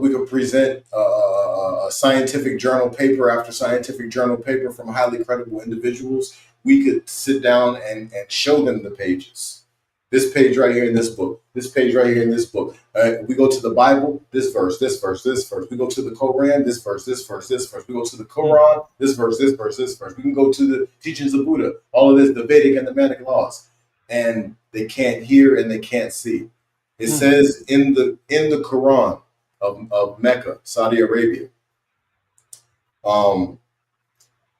scientific journal paper after scientific journal paper from highly credible individuals. We could sit down and show them the pages. This page right here in this book. This page right here in this book. We go to the Bible, this verse, this verse, this verse. We go to the Quran, this verse, this verse, this verse. We go to the Quran, this verse, this verse, this verse. We can go to the teachings of Buddha, all of this, the Vedic and the Manic laws. And they can't hear and they can't see. It says in the Quran of Mecca, Saudi Arabia,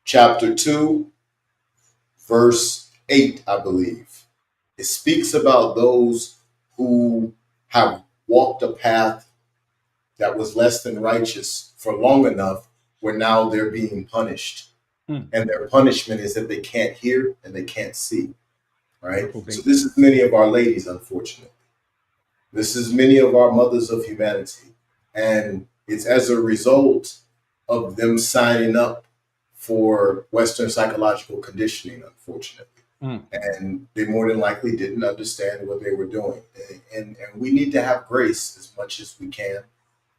chapter 2, verse 8, I believe. It speaks about those who have walked a path that was less than righteous for long enough where now they're being punished. And their punishment is that they can't hear and they can't see, right? So this is many of our ladies, unfortunately. This is many of our mothers of humanity. And it's as a result of them signing up for Western psychological conditioning, unfortunately. And they more than likely didn't understand what they were doing. And we need to have grace as much as we can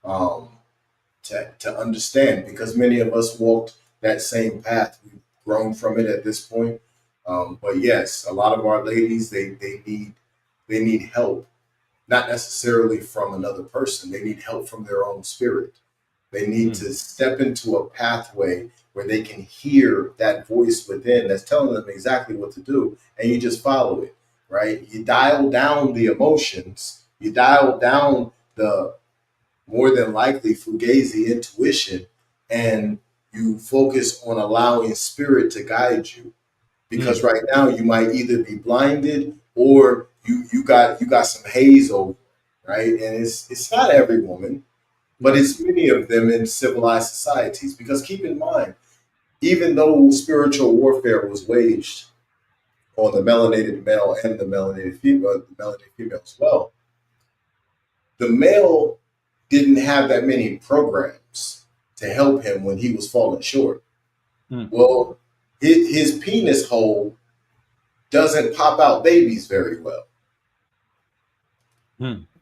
to understand, because many of us walked that same path. We've grown from it at this point. But yes, a lot of our ladies, they need they need help, not necessarily from another person. They need help from their own spirit. They need to step into a pathway where they can hear that voice within that's telling them exactly what to do, and you just follow it, right? You dial down the emotions, you dial down the more than likely fugazi intuition, and you focus on allowing spirit to guide you. Because right now you might either be blinded or you got some haze over, right? And it's not every woman, but it's many of them in civilized societies. Because keep in mind, even though spiritual warfare was waged on the melanated male and the melanated female as well, the male didn't have that many programs to help him when he was falling short. Well, his penis hole doesn't pop out babies very well.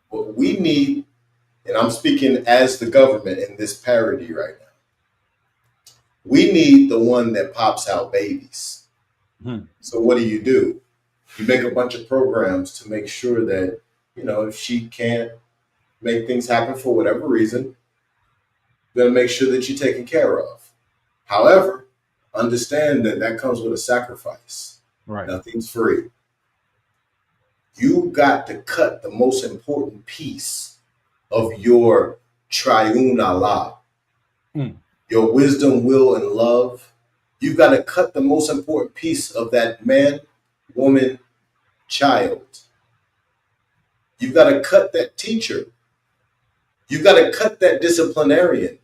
What we need, and I'm speaking as the government in this parody right now, we need the one that pops out babies. So what do? You make a bunch of programs to make sure that, if she can't make things happen for whatever reason, then make sure that you're taken care of. However, understand that comes with a sacrifice. Right. Nothing's free. You got to cut the most important piece of your triune Allah, your wisdom, will, and love. You've got to cut the most important piece of that man, woman, child. You've got to cut that teacher. You've got to cut that disciplinarian.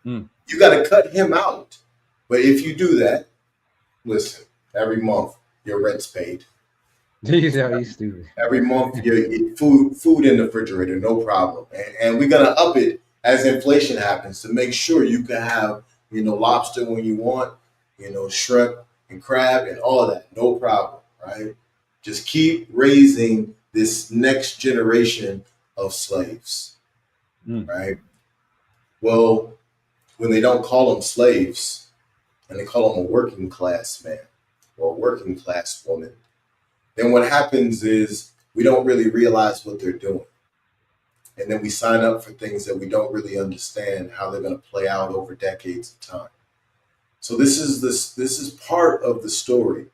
You got to cut him out. But if you do that, listen, every month your rent's paid. Every month you get food in the refrigerator, no problem. And we're gonna up it as inflation happens to make sure you can have, lobster when you want, shrimp and crab and all that, no problem, right? Just keep raising this next generation of slaves, right? Well, when they don't call them slaves and they call them a working class man or a working class woman, then what happens is we don't really realize what they're doing. And then we sign up for things that we don't really understand how they're going to play out over decades of time. So this is part of the story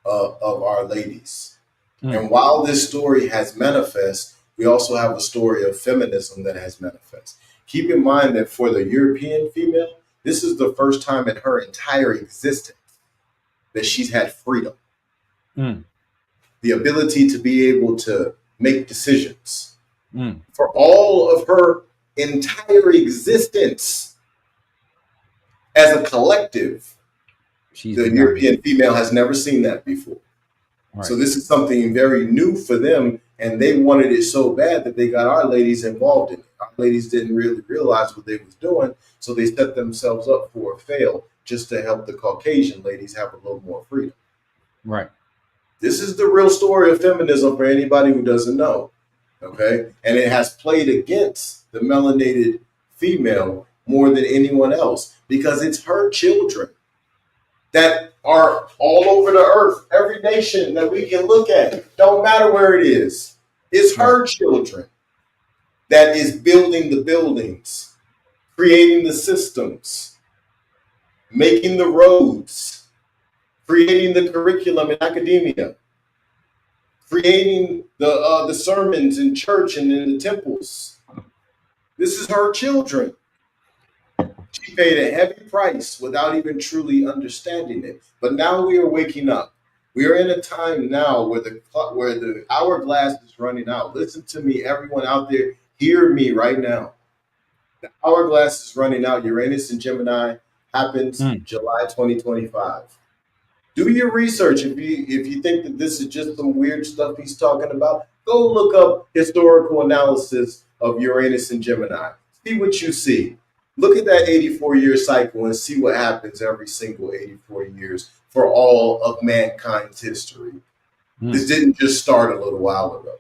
of our ladies. And while this story has manifest, we also have a story of feminism that has manifest. Keep in mind that for the European female, this is the first time in her entire existence that she's had freedom. The ability to be able to make decisions. For all of her entire existence as a collective, the European female has never seen that before. Right. So this is something very new for them, and they wanted it so bad that they got our ladies involved in it. Our ladies didn't really realize what they was doing, so they set themselves up for a fail just to help the Caucasian ladies have a little more freedom. Right. This is the real story of feminism for anybody who doesn't know, okay? And it has played against the melanated female more than anyone else because it's her children that are all over the earth, every nation that we can look at, don't matter where it is. It's her children that is building the buildings, creating the systems, making the roads, creating the curriculum in academia, creating the sermons in church and in the temples. This is her children. She paid a heavy price without even truly understanding it. But now we are waking up. We are in a time now where the hourglass is running out. Listen to me, everyone out there. Hear me right now. The hourglass is running out. Uranus and Gemini happens July 2025. Do your research. If you think that this is just some weird stuff he's talking about, go look up historical analysis of Uranus and Gemini. See what you see. Look at that 84-year cycle and see what happens every single 84 years for all of mankind's history. This didn't just start a little while ago.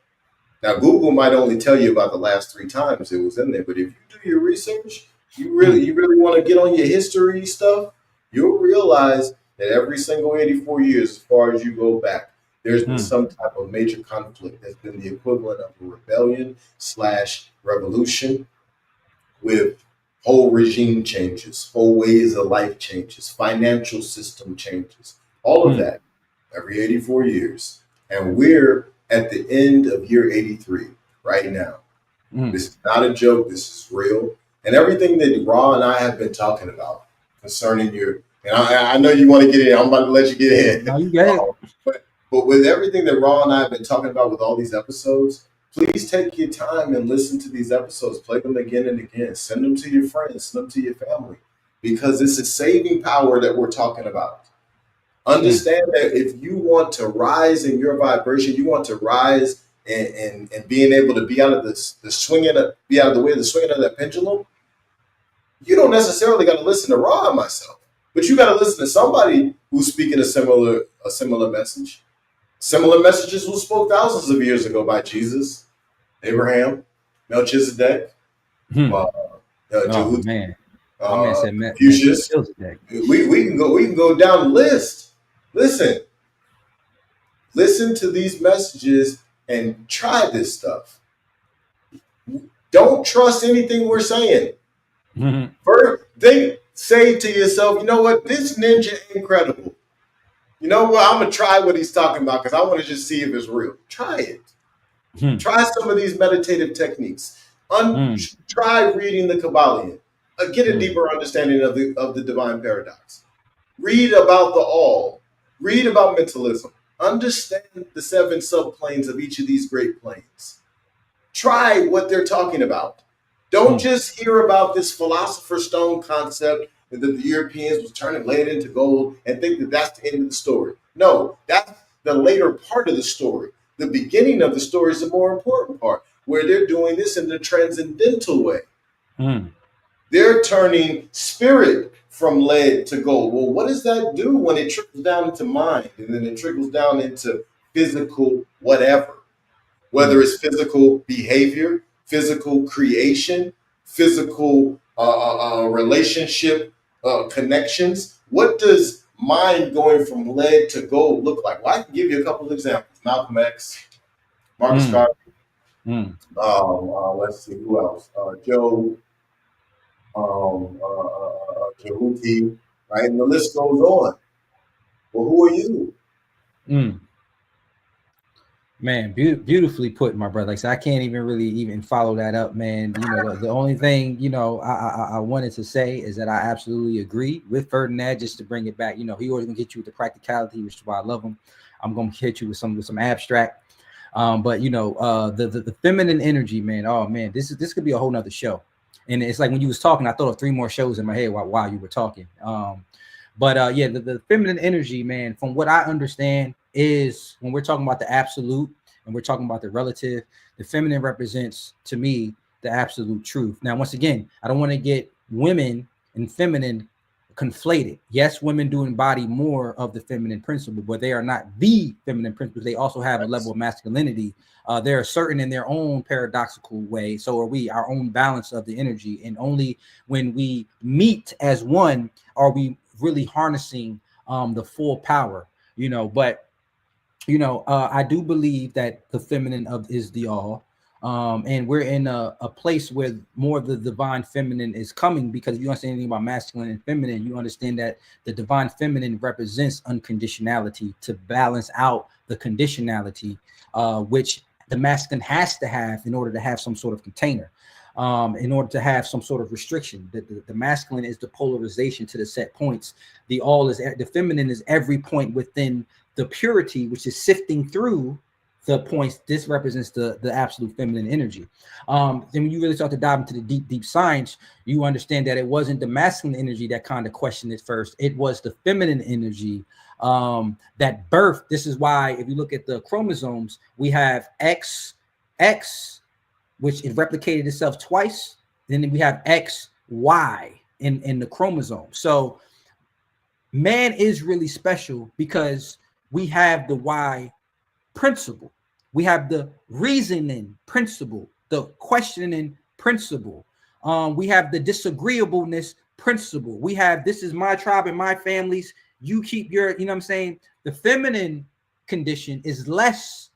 Now, Google might only tell you about the last 3 times it was in there, but if you do your research, you really want to get on your history stuff, you'll realize that every single 84 years, as far as you go back, There's been some type of major conflict that's been the equivalent of a rebellion / revolution, with whole regime changes, whole ways of life changes, financial system changes, all of that every 84 years. And we're at the end of year 83 right now. This is not a joke. This is real. And everything that Ra and I have been talking about concerning your, and I know you want to get in. I'm about to let you get in. No, you get it. But with everything that Ra and I have been talking about with all these episodes, please take your time and listen to these episodes. Play them again and again. Send them to your friends. Send them to your family. Because it's a saving power that we're talking about. Understand that if you want to rise in your vibration, you want to rise and being able to be out of the swinging, be out of the way of the swinging of that pendulum, you don't necessarily got to listen to Ra and myself, but you got to listen to somebody who's speaking a similar message. Similar messages were spoke thousands of years ago by Jesus, Abraham, Melchizedek, Oh man, my man said Confucius. We can go down the list. Listen to these messages and try this stuff. Don't trust anything we're saying. First, say to yourself, you know what? This ninja ain't credible. You know what? I'm going to try what he's talking about because I want to just see if it's real. Try it. Try some of these meditative techniques. Try reading the Kabbalion. Get a deeper understanding of the divine paradox. Read about the all. Read about mentalism. Understand the 7 subplanes of each of these great planes. Try what they're talking about. Don't just hear about this philosopher's stone concept that the Europeans was turning lead into gold and think that that's the end of the story. No, that's the later part of the story. The beginning of the story is the more important part, where they're doing this in the transcendental way. They're turning spirit from lead to gold. Well, what does that do when it trickles down into mind and then it trickles down into physical whatever? Whether it's physical behavior, physical creation, physical relationship connections. What does mind going from lead to gold look like? Well, I can give you a couple of examples. Malcolm X, Marcus Garvey. Let's see, who else? Joe Jehuti, right? And the list goes on. Well, who are you? Man, beautifully put, my brother. Like, so I can't even really even follow that up, man. You know, the only thing, you know, I wanted to say is that I absolutely agree with Ferdinand. Just to bring it back, you know, he always gonna get you with the practicality, which is why I love him. I'm gonna hit you with some abstract. But you know, the feminine energy, man. Oh man, this could be a whole nother show. And it's like when you was talking, I thought of 3 more shows in my head while you were talking. But yeah, the feminine energy, man, from what I understand, is when we're talking about the absolute and we're talking about the relative, the feminine represents to me the absolute truth. Now, once again, I don't want to get women and feminine conflated. Yes, women do embody more of the feminine principle, but they are not the feminine principle. They also have a level of masculinity. They're certain in their own paradoxical way. So are we, our own balance of the energy. And only when we meet as one are we really harnessing the full power, you know. But you know, I do believe that the feminine is the all, and we're in a place where more of the divine feminine is coming, because if you understand anything about masculine and feminine, you understand that the divine feminine represents unconditionality to balance out the conditionality, which the masculine has to have in order to have some sort of container. In order to have some sort of restriction. The masculine is the polarization to the set points. The all is the feminine is every point within the purity, which is sifting through the points. This represents the absolute feminine energy. Then when you really start to dive into the deep science, you understand that it wasn't the masculine energy that kind of questioned it first. It was the feminine energy that birthed. This is why if you look at the chromosomes, we have X, which it replicated itself twice. Then we have X, Y in the chromosome. So man is really special because we have the Y principle. We have the reasoning principle, the questioning principle. We have the disagreeableness principle. We have, this is my tribe and my families. You keep your, you know what I'm saying? The feminine condition is less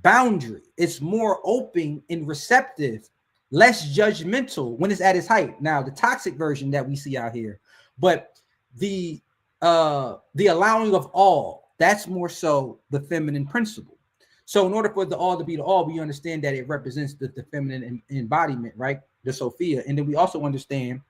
boundary. It's more open and receptive, less judgmental when it's at its height. Now, the toxic version that we see out here, but the allowing of all, that's more so the feminine principle. So in order for the all to be the all, we understand that it represents the feminine embodiment, right? The Sophia. And then we also understand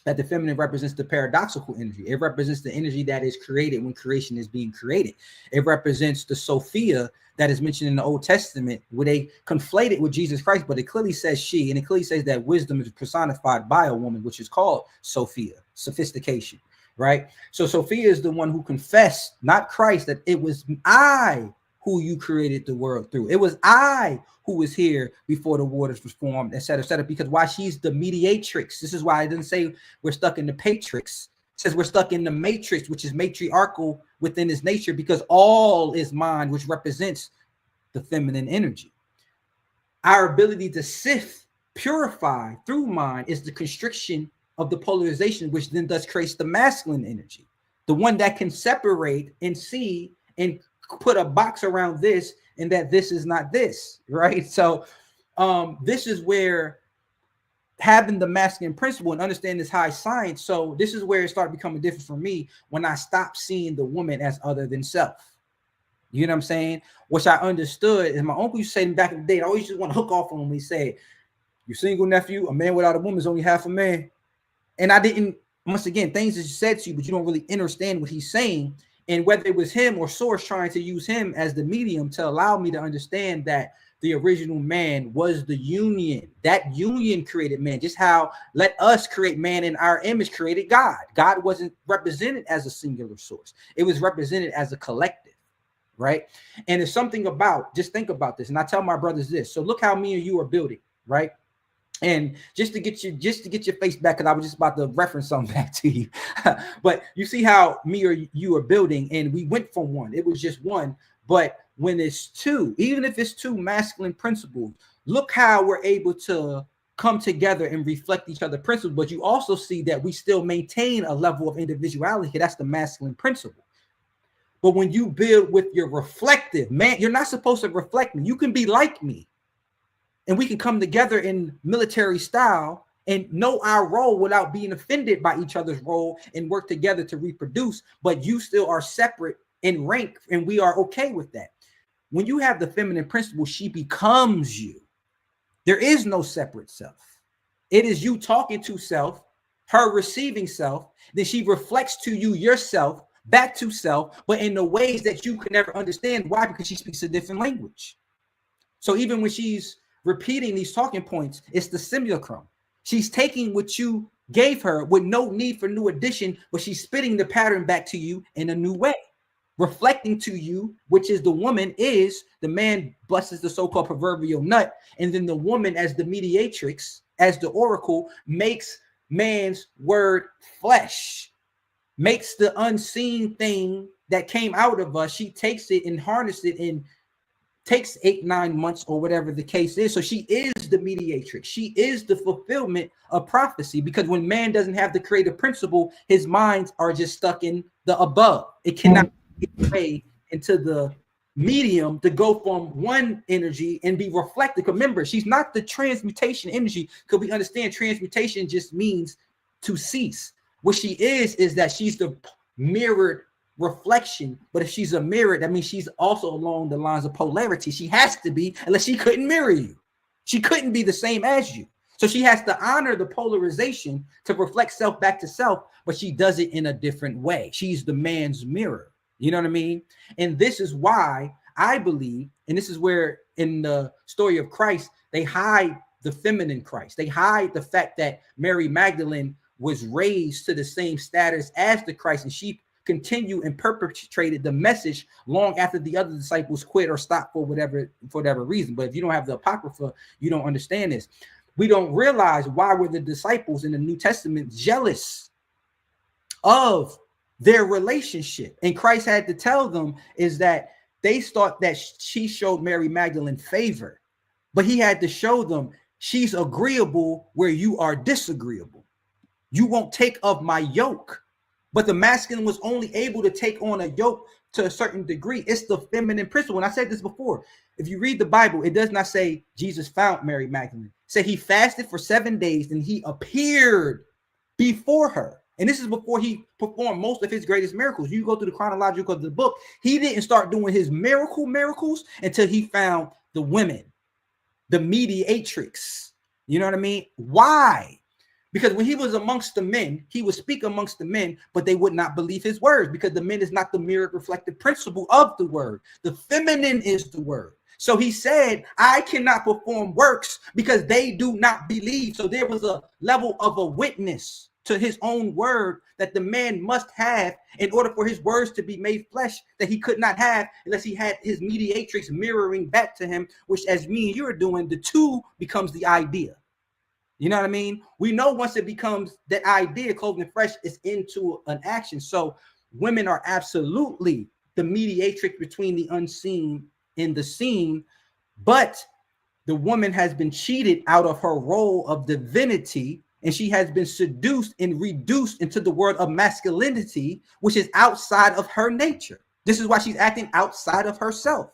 that the feminine represents the paradoxical energy. It represents the energy that is created when creation is being created. It represents the Sophia that is mentioned in the Old Testament, where they conflate it with Jesus Christ, but it clearly says she, and it clearly says that wisdom is personified by a woman, which is called Sophia, sophistication, right? So Sophia is the one who confessed, not Christ, that it was I who you created the world through. It was I who was here before the waters was formed, et cetera, because why she's the mediatrix. This is why I didn't say we're stuck in the patrix. It says we're stuck in the matrix, which is matriarchal within its nature, because all is mind, which represents the feminine energy. Our ability to sift, purify through mind is the constriction of the polarization, which then thus creates the masculine energy, the one that can separate and see and put a box around this and that this is not this, right? So this is where having the masculine principle and understand this high science. So this is where it started becoming different for me when I stopped seeing the woman as other than self. You know what I'm saying? Which I understood, and my uncle used to say back in the day, I always just want to hook off on him when he said, "You single, nephew, a man without a woman is only half a man." And I didn't, once again, things that you said to you, but you don't really understand what he's saying. And whether it was him or Source trying to use him as the medium to allow me to understand that the original man was the union. That union created man. Just how let us create man in our image created God. God wasn't represented as a singular source. It was represented as a collective, right? And it's something about, just think about this. And I tell my brothers this. So look how me and you are building, right? And just to get your face back, because I was just about to reference something back to you. But you see how me or you are building, and we went from one. It was just one. But when it's two, even if it's two masculine principles, look how we're able to come together and reflect each other's principles. But you also see that we still maintain a level of individuality. That's the masculine principle. But when you build with your reflective, man, you're not supposed to reflect me. You can be like me. And we can come together in military style and know our role without being offended by each other's role and work together to reproduce. But you still are separate in rank, and we are okay with that. When you have the feminine principle, she becomes you. There is no separate self. It is you talking to self, her receiving self. Then she reflects to you yourself, back to self, but in the ways that you can never understand. Why? Because she speaks a different language. So even when she's repeating these talking points, it's the simulacrum. She's taking what you gave her with no need for new addition, but she's spitting the pattern back to you in a new way, reflecting to you, which is the woman is the man blesses the so-called proverbial nut, and then the woman as the mediatrix, as the oracle, makes man's word flesh, makes the unseen thing that came out of us. She takes it and harnesses it and takes 8-9 months or whatever the case is. So she is the mediatrix. She is the fulfillment of prophecy, because when man doesn't have the creative principle, his minds are just stuck in the above. It cannot get away into the medium to go from one energy and be reflected. Remember, she's not the transmutation energy, because we understand transmutation just means to cease. What she is that she's the mirrored reflection. But if she's a mirror, that means she's also along the lines of polarity. She has to be, unless she couldn't mirror you. She couldn't be the same as you. So she has to honor the polarization to reflect self back to self, but she does it in a different way. She's the man's mirror. You know what I mean? And this is why I believe, and this is where in the story of Christ, they hide the feminine Christ. They hide the fact that Mary Magdalene was raised to the same status as the Christ, and she continued and perpetrated the message long after the other disciples quit or stopped for whatever reason. But if you don't have the Apocrypha, you don't understand this. We don't realize why were the disciples in the New Testament jealous of their relationship. And Christ had to tell them is that they thought that she showed Mary Magdalene favor, but he had to show them she's agreeable where you are disagreeable. You won't take of my yoke. But the masculine was only able to take on a yoke to a certain degree. It's the feminine principle. And I said this before. If you read the Bible, it does not say Jesus found Mary Magdalene. It said he fasted for 7 days and he appeared before her. And this is before he performed most of his greatest miracles. You go through the chronological of the book. He didn't start doing his miracles until he found the women, the mediatrix. You know what I mean? Why? Because when he was amongst the men, he would speak amongst the men, but they would not believe his words because the men is not the mirror reflective principle of the word. The feminine is the word. So he said, I cannot perform works because they do not believe. So there was a level of a witness to his own word that the man must have in order for his words to be made flesh, that he could not have unless he had his mediatrix mirroring back to him, which as me and you are doing, the two becomes the idea. You know what I mean? We know once it becomes that idea, clothing and fresh is into an action. So women are absolutely the mediatrix between the unseen and the seen, but the woman has been cheated out of her role of divinity, and she has been seduced and reduced into the world of masculinity, which is outside of her nature. This is why she's acting outside of herself.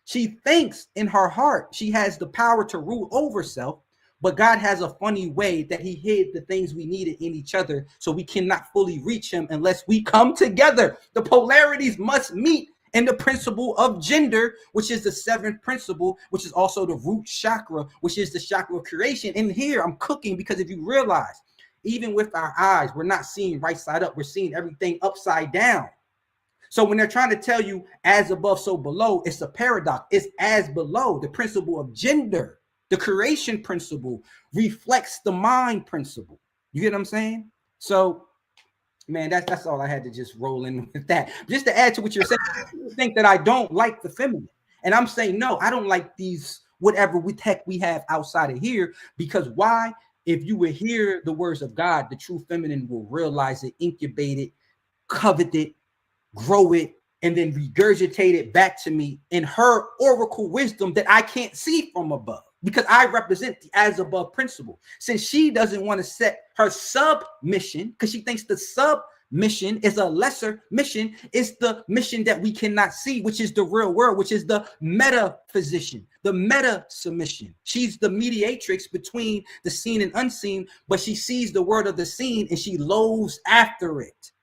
She thinks in her heart she has the power to rule over self, but God has a funny way that he hid the things we needed in each other, so we cannot fully reach him unless we come together. The polarities must meet in the principle of gender, which is the seventh principle, which is also the root chakra, which is the chakra of creation. And here I'm cooking because if you realize, even with our eyes, we're not seeing right side up. We're seeing everything upside down. So when they're trying to tell you as above, so below, it's a paradox. It's as below. The principle of gender, the creation principle, reflects the mind principle. You get what I'm saying? So, man, that's all I had to just roll in with that. Just to add to what you're saying, people think that I don't like the feminine. And I'm saying, no, I don't like these, whatever we have outside of here. Because why? If you would hear the words of God, the true feminine will realize it, incubate it, covet it, grow it, and then regurgitate it back to me in her oracle wisdom that I can't see from above. Because I represent the as above principle. Since she doesn't want to set her submission, because she thinks the submission is a lesser mission, it's the mission that we cannot see, which is the real world, which is the metaphysician, the meta submission. She's the mediatrix between the seen and unseen, but she sees the word of the seen and she loathes after it.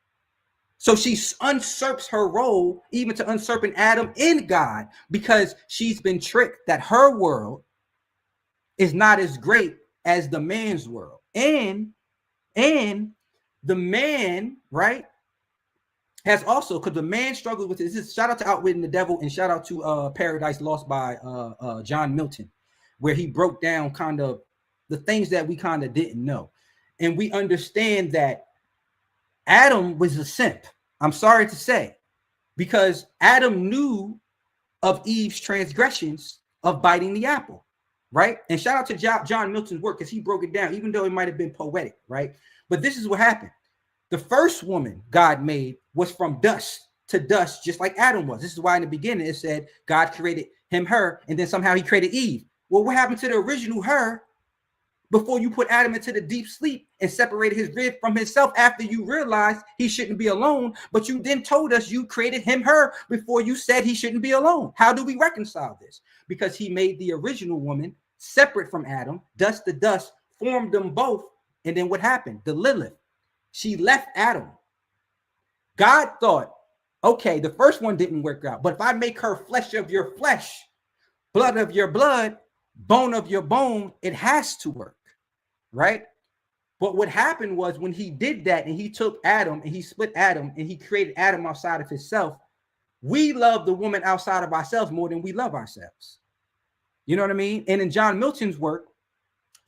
So she usurps her role, even to usurping Adam in God, because she's been tricked that her world is not as great as the man's world. And the man, right, has also, because the man struggles with this is shout out to Outwitting the Devil and shout out to Paradise Lost by John Milton, where he broke down kind of the things that we kind of didn't know. And we understand that Adam was a simp. I'm sorry to say, because Adam knew of Eve's transgressions of biting the apple. Right. And shout out to John Milton's work because he broke it down, even though it might have been poetic. Right. But this is what happened. The first woman God made was from dust to dust, just like Adam was. This is why in the beginning it said God created him, her, and then somehow he created Eve. Well, what happened to the original her before you put Adam into the deep sleep and separated his rib from himself after you realized he shouldn't be alone? But you then told us you created him, her before you said he shouldn't be alone. How do we reconcile this? Because he made the original woman separate from Adam, dust to dust, formed them both. And then what happened? The Lilith, she left Adam. God thought, okay, the first one didn't work out, but if I make her flesh of your flesh, blood of your blood, bone of your bone, it has to work, right? But what happened was when he did that and he took Adam and he split Adam and he created Adam outside of himself, we love the woman outside of ourselves more than we love ourselves. You know what I mean? And in John Milton's work,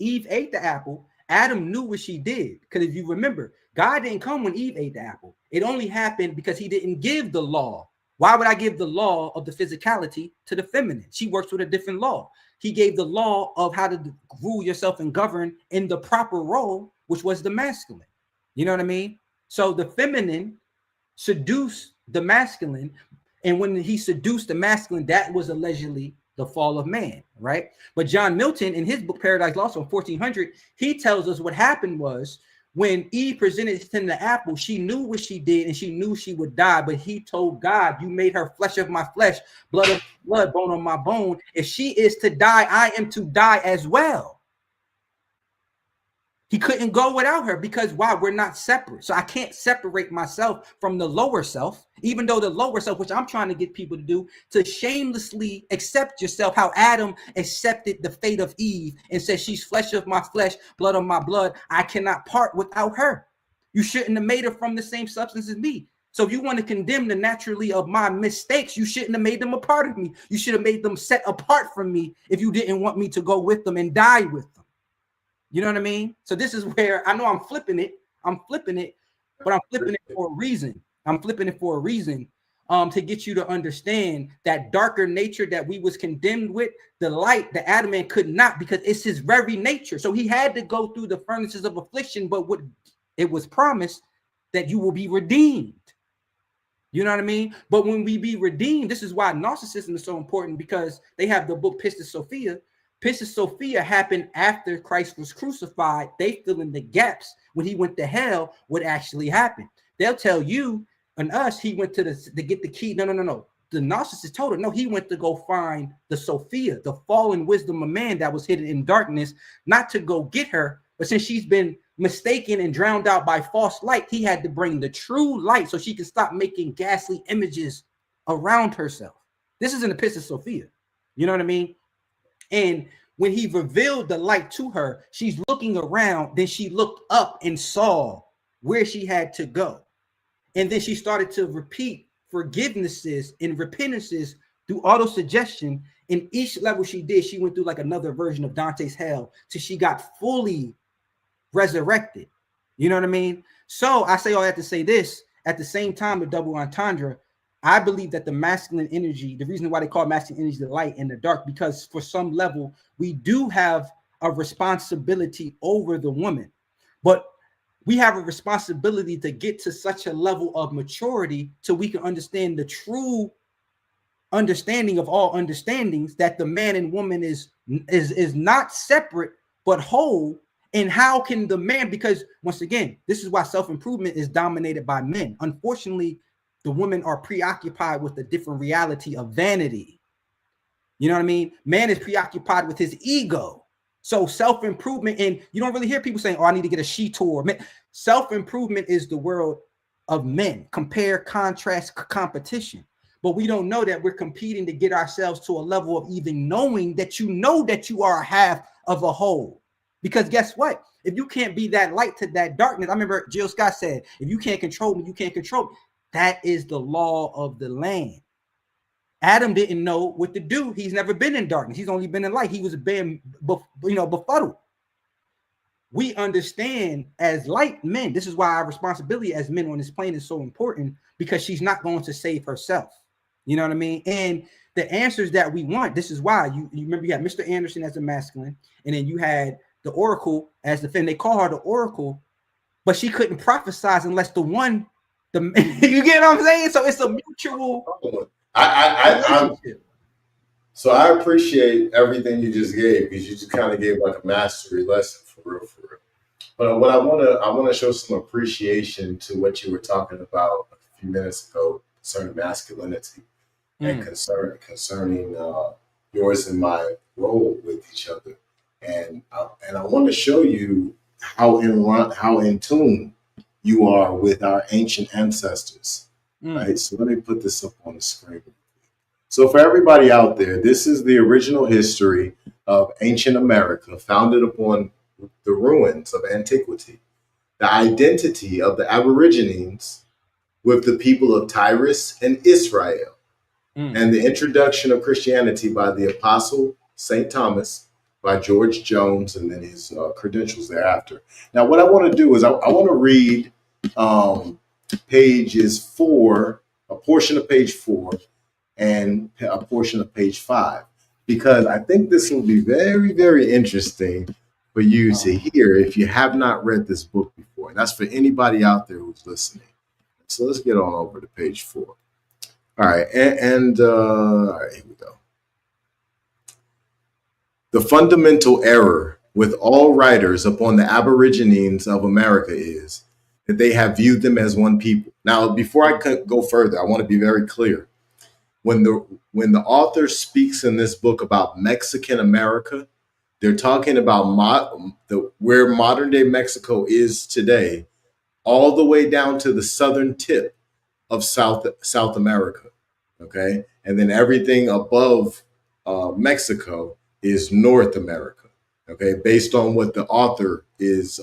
Eve ate the apple. Adam knew what she did. Because if you remember, God didn't come when Eve ate the apple. It only happened because he didn't give the law. Why would I give the law of the physicality to the feminine? She works with a different law. He gave the law of how to rule yourself and govern in the proper role, which was the masculine. You know what I mean? So the feminine seduced the masculine. And when he seduced the masculine, that was allegedly the fall of man, right? But John Milton, in his book Paradise Lost on 1400, he tells us what happened was When Eve presented him the apple, she knew what she did and she knew she would die. But he told God, you made her flesh of my flesh, blood of my blood, bone of my bone. If she is to die, I am to die as well. He couldn't go without her because why? We're not separate. So I can't separate myself from the lower self, even though the lower self, which I'm trying to get people to do, to shamelessly accept yourself, how Adam accepted the fate of Eve and said, she's flesh of my flesh, blood of my blood. I cannot part without her. You shouldn't have made her from the same substance as me. So if you want to condemn the naturally of my mistakes, you shouldn't have made them a part of me. You should have made them set apart from me if you didn't want me to go with them and die with them. You know what I mean? So this is where I know I'm flipping it, but I'm flipping it for a reason. I'm flipping it for a reason to get you to understand that darker nature that we was condemned with, the light, the Adam man could not, because it's his very nature. So he had to go through the furnaces of affliction, but what it was promised that you will be redeemed. You know what I mean? But when we be redeemed, this is why narcissism is so important, because they have the book Pistis Sophia. Pistis Sophia happened after Christ was crucified. They fill in the gaps when he went to hell, what actually happened. They'll tell you and us he went to get the key. No. The narcissist told her, no, he went to go find the Sophia, the fallen wisdom of man that was hidden in darkness, not to go get her. But since she's been mistaken and drowned out by false light, he had to bring the true light so she could stop making ghastly images around herself. This is in the Pistis Sophia. You know what I mean? And when he revealed the light to her, she's looking around. Then she looked up and saw where she had to go. And then she started to repeat forgivenesses and repentances through auto-suggestion. In each level she did, she went through like another version of Dante's hell till she got fully resurrected. You know what I mean? So I say all that to say this, at the same time, the double entendre, I believe that the masculine energy, the reason why they call masculine energy the light and the dark, because for some level, we do have a responsibility over the woman, but we have a responsibility to get to such a level of maturity so we can understand the true understanding of all understandings, that the man and woman is not separate, but whole. And how can the man, because once again, this is why self-improvement is dominated by men. Unfortunately, the women are preoccupied with a different reality of vanity. You know what I mean? Man is preoccupied with his ego. So self-improvement, and you don't really hear people saying, oh, I need to get a she-tour. Self-improvement is the world of men. Compare, contrast, competition. But we don't know that we're competing to get ourselves to a level of even knowing that you know that you are a half of a whole. Because guess what? If you can't be that light to that darkness, I remember Jill Scott said, if you can't control me, you can't control me. That is the law of the land. Adam didn't know what to do. He's never been in darkness. He's only been in light. He was being, befuddled. We understand as light men, this is why our responsibility as men on this plane is so important, because she's not going to save herself. You know what I mean? And the answers that we want, this is why you remember you had Mr. Anderson as a masculine, and then you had the Oracle as the feminine. They call her the Oracle, but she couldn't prophesize unless you get what I'm saying? So it's a mutual. So I appreciate everything you just gave, because you just kind of gave like a mastery lesson for real. But what I want to show some appreciation to what you were talking about a few minutes ago concerning masculinity and concerning yours and my role with each other, and I want to show you how in tune you are with our ancient ancestors. Right. So let me put this up on the screen. So for everybody out there, this is the original history of ancient America, founded upon the ruins of antiquity. The identity of the Aborigines with the people of Tyrus and Israel, and the introduction of Christianity by the Apostle St. Thomas, by George Jones, and then his credentials thereafter. Now, what I want to do is I want to read pages 4, a portion of page 4, and a portion of page 5, because I think this will be very, very interesting for you to hear if you have not read this book before. And that's for anybody out there who's listening. So let's get on over to page 4. All right, all right, here we go. The fundamental error with all writers upon the Aborigines of America is that they have viewed them as one people. Now, before I go further, I want to be very clear. When the author speaks in this book about Mexican America, they're talking about where modern day Mexico is today, all the way down to the southern tip of South America. Okay, and then everything above Mexico is North America. Okay, based on what the author is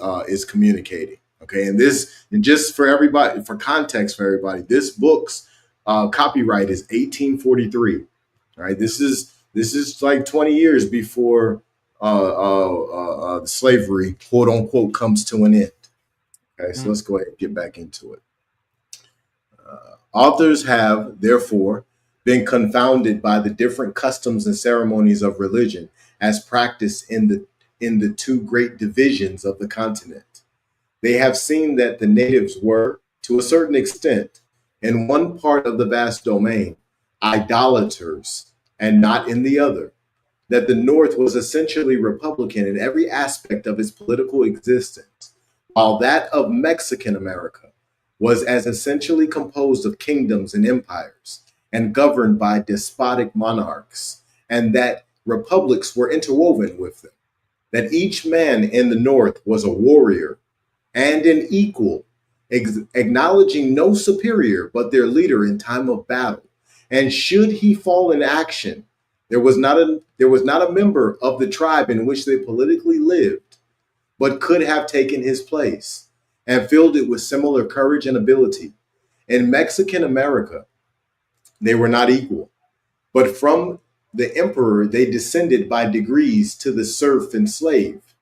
communicating. Okay, and just for everybody, for context for everybody, this book's copyright is 1843. All right, this is like 20 years before slavery, quote unquote, comes to an end. Okay, so let's go ahead and get back into it. Authors have, therefore, been confounded by the different customs and ceremonies of religion as practiced in the two great divisions of the continent. They have seen that the natives were, to a certain extent, in one part of the vast domain, idolaters, and not in the other. That the North was essentially Republican in every aspect of its political existence, while that of Mexican America was as essentially composed of kingdoms and empires and governed by despotic monarchs, and that republics were interwoven with them, that each man in the North was a warrior and an equal, acknowledging no superior but their leader in time of battle. And should he fall in action, there was not a member of the tribe in which they politically lived, but could have taken his place and filled it with similar courage and ability. In Mexican America, they were not equal, but from the emperor they descended by degrees to the serf and slave.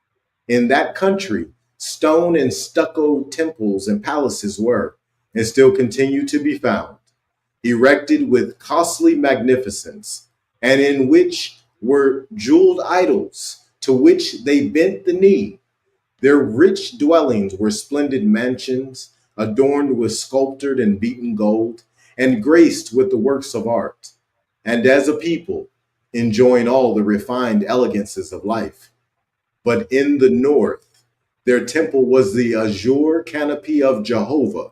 In that country, stone and stucco temples and palaces were, and still continue to be found, erected with costly magnificence, and in which were jeweled idols, to which they bent the knee. Their rich dwellings were splendid mansions, adorned with sculptured and beaten gold, and graced with the works of art, and as a people, enjoying all the refined elegances of life. But in the North, their temple was the azure canopy of Jehovah,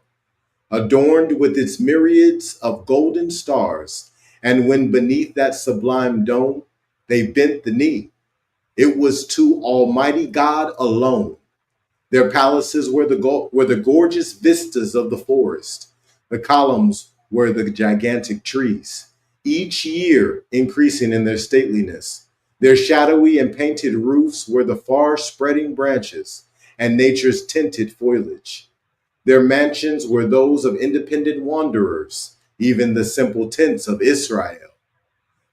adorned with its myriads of golden stars, and when beneath that sublime dome, they bent the knee, it was to Almighty God alone. Their palaces were the gorgeous vistas of the forest. The columns were the gigantic trees, each year increasing in their stateliness. Their shadowy and painted roofs were the far spreading branches and nature's tinted foliage. Their mansions were those of independent wanderers, even the simple tents of Israel.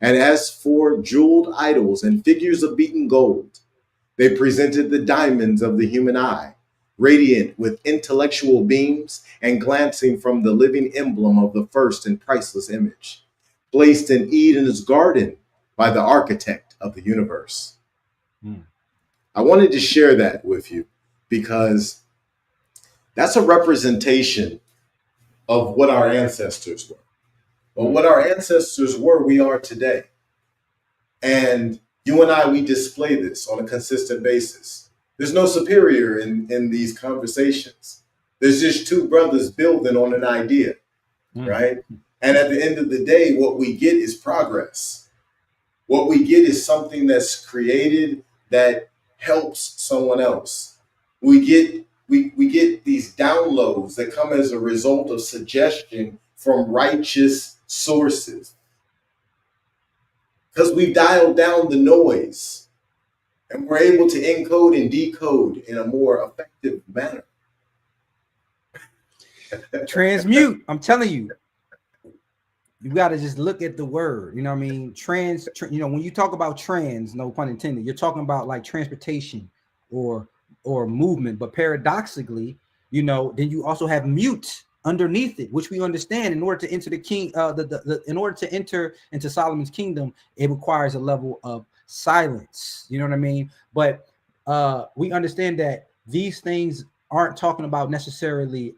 And as for jeweled idols and figures of beaten gold, they presented the diamonds of the human eye, radiant with intellectual beams and glancing from the living emblem of the first and priceless image, placed in Eden's garden by the architect of the universe. I wanted to share that with you because that's a representation of what our ancestors were. But what our ancestors were, we are today. And you and I, we display this on a consistent basis. There's no superior in these conversations. There's just two brothers building on an idea, right? And at the end of the day, what we get is progress. What we get is something that's created that helps someone else. We get these downloads that come as a result of suggestion from righteous sources. Because we've dialed down the noise and we're able to encode and decode in a more effective manner. Transmute. I'm telling you, you got to just look at the word. You know what I mean? When you talk about trans, no pun intended, you're talking about like transportation or movement. But paradoxically, then you also have mute underneath it, which we understand. In order to enter the king, in order to enter into Solomon's kingdom, it requires a level of silence. You know what I mean? But we understand that these things aren't talking about necessarily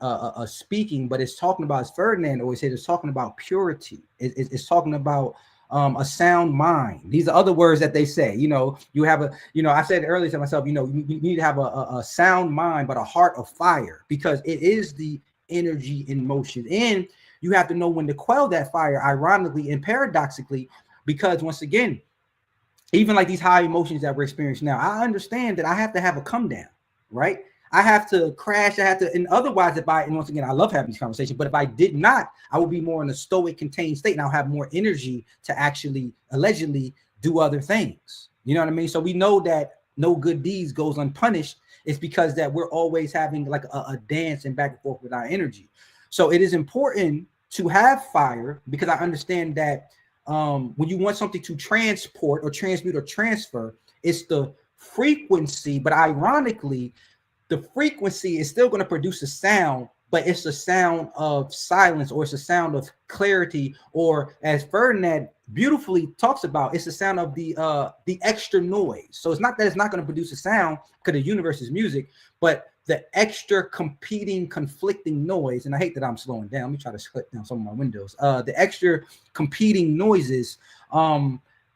speaking, but it's talking about, as Ferdinand always said, it's talking about purity. It's talking about a sound mind. These are other words that they say. You have a, I said earlier to myself, you need to have a sound mind, but a heart of fire, because it is the energy in motion. And you have to know when to quell that fire, ironically and paradoxically, because once again, even like these high emotions that we're experiencing now, I understand that I have to have a come down, right? I have to crash. I have to, and otherwise, and once again, I love having these conversations, but if I did not, I would be more in a stoic, contained state, and I'll have more energy to actually, allegedly, do other things. You know what I mean? So we know that no good deeds goes unpunished. It's because that we're always having like a dance and back and forth with our energy. So it is important to have fire, because I understand that when you want something to transport or transmute or transfer, it's the frequency, but ironically, the frequency is still going to produce a sound, but it's a sound of silence, or it's a sound of clarity, or as Ferdinand beautifully talks about, it's the sound of the extra noise. So it's not that it's not going to produce a sound, because the universe is music, but the extra competing, conflicting noise. And I hate that I'm slowing down. Let me try to shut down some of my windows. The extra competing noises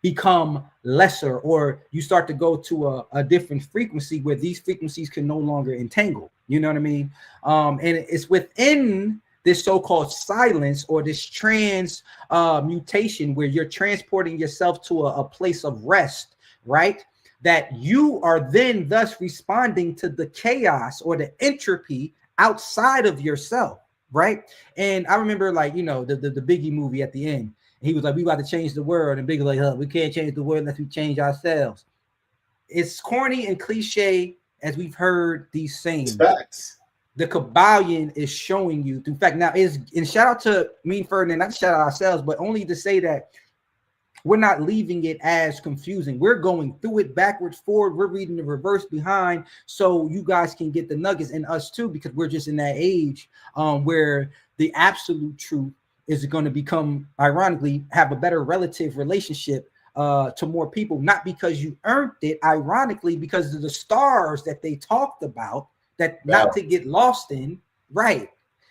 become lesser, or you start to go to a different frequency where these frequencies can no longer entangle. You know what I mean? And it's within this so-called silence, or this transmutation, where you're transporting yourself to a place of rest, right? That you are then thus responding to the chaos or the entropy outside of yourself, right? And I remember, like, the Biggie movie at the end. He was like, we got to change the world. And Biggie was like, we can't change the world unless we change ourselves. It's corny and cliche, as we've heard these sayings. Facts. The Kabbalion is showing you. In fact, now and shout out to me and Ferdinand, not to shout out ourselves, but only to say that we're not leaving it as confusing. We're going through it backwards, forward. We're reading the reverse behind, so you guys can get the nuggets, and us too, because we're just in that age where the absolute truth is going to become, ironically, have a better relative relationship to more people, not because you earned it, ironically, because of the stars that they talked about, that not to get lost in, right?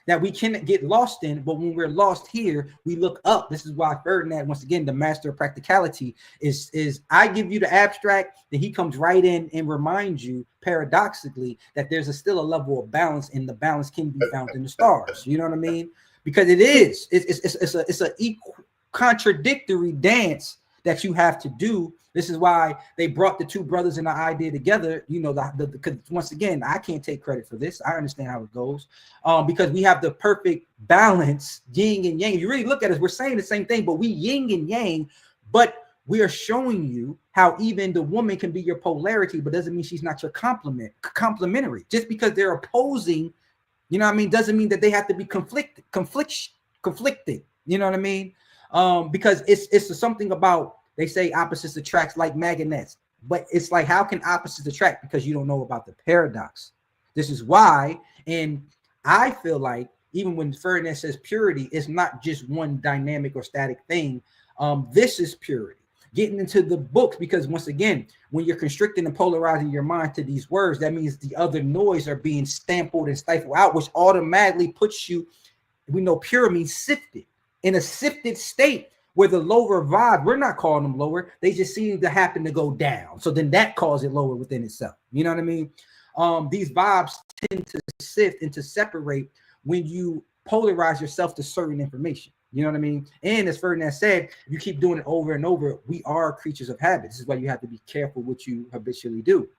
That we cannot get lost in, but when we're lost here, we look up. This is why Ferdinand, once again, the master of practicality, is I give you the abstract, then he comes right in and reminds you, paradoxically, that there's still a level of balance, and the balance can be found in the stars. You know what I mean? Because it's a contradictory dance that you have to do. This is why they brought the Two Brothaz An Idea together. Because once again, I can't take credit for this. I understand how it goes, because we have the perfect balance, yin and yang. If you really look at it, we're saying the same thing, but we yin and yang. But we are showing you how even the woman can be your polarity, but doesn't mean she's not your complementary. Just because they're opposing, you know what I mean, doesn't mean that they have to be conflicted. You know what I mean? Because it's something about, they say opposites attracts like magnets, but it's like, how can opposites attract? Because you don't know about the paradox. This is why, and I feel like even when Ferdinand says purity, it's not just one dynamic or static thing. This is purity. Getting into the books, because once again, when you're constricting and polarizing your mind to these words, that means the other noise are being stampled and stifled out, which automatically puts you, we know pure means sifted, in a sifted state, where the lower vibe, we're not calling them lower, they just seem to happen to go down. So then that calls it lower within itself. You know what I mean? These vibes tend to sift and to separate when you polarize yourself to certain information. You know what I mean? And as Ferdinand said, if you keep doing it over and over, we are creatures of habit. This is why you have to be careful what you habitually do.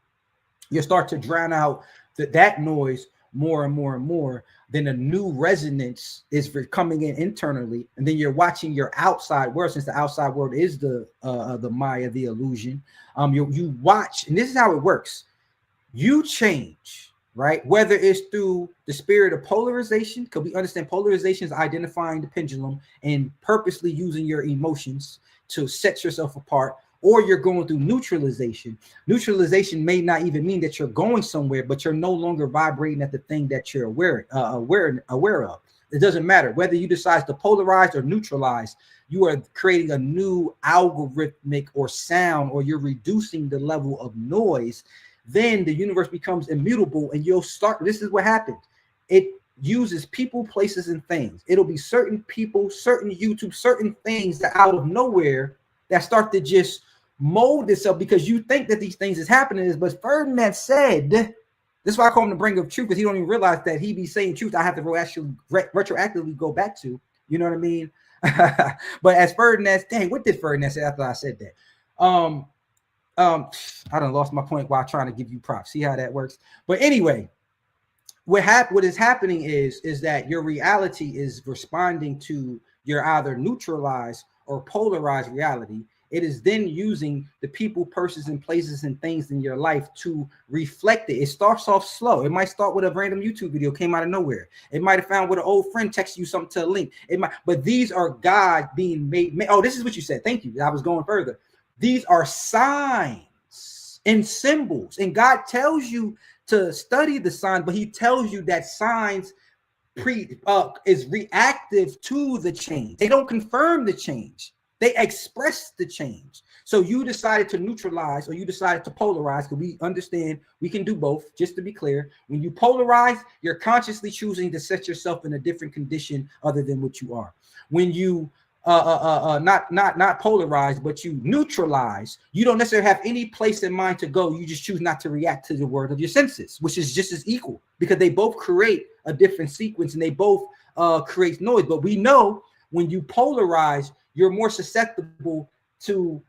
You'll start to drown out that noise more and more and more. Then a new resonance is coming in internally, and then you're watching your outside world, since the outside world is the Maya, the illusion. You watch, and this is how it works. You change, right? Whether it's through the spirit of polarization, because we understand polarization is identifying the pendulum and purposely using your emotions to set yourself apart, or you're going through neutralization. Neutralization may not even mean that you're going somewhere, but you're no longer vibrating at the thing that you're aware of. It doesn't matter whether you decide to polarize or neutralize. You are creating a new algorithmic or sound, or you're reducing the level of noise. Then the universe becomes immutable, and you'll start. This is what happens. It uses people, places, and things. It'll be certain people, certain YouTube, certain things that out of nowhere that start to just mold itself because you think that these things is happening. But Ferdinand said, this is why I call him the bringer of truth, because he don't even realize that he be saying truth I have to actually retroactively go back to. You know what I mean? But as Ferdinand, dang, what did Ferdinand say after I said that? I done lost my point while trying to give you props. See how that works? But anyway, what is happening is that your reality is responding to your either neutralized or polarized reality. It is then using the people, persons, and places and things in your life to reflect it. It starts off slow. It might start with a random YouTube video came out of nowhere. It might have found with an old friend text you something to a link. It might, but these are God being made. Oh, this is what you said. Thank you. I was going further. These are signs and symbols, and God tells you to study the signs, but He tells you that signs is reactive to the change. They don't confirm the change. They express the change. So you decided to neutralize or you decided to polarize, because we understand we can do both. Just to be clear, when you polarize, you're consciously choosing to set yourself in a different condition other than what you are. When you not polarize, but you neutralize, you don't necessarily have any place in mind to go. You just choose not to react to the word of your senses, which is just as equal, because they both create a different sequence and they both create noise. But we know when you polarize, you're more susceptible to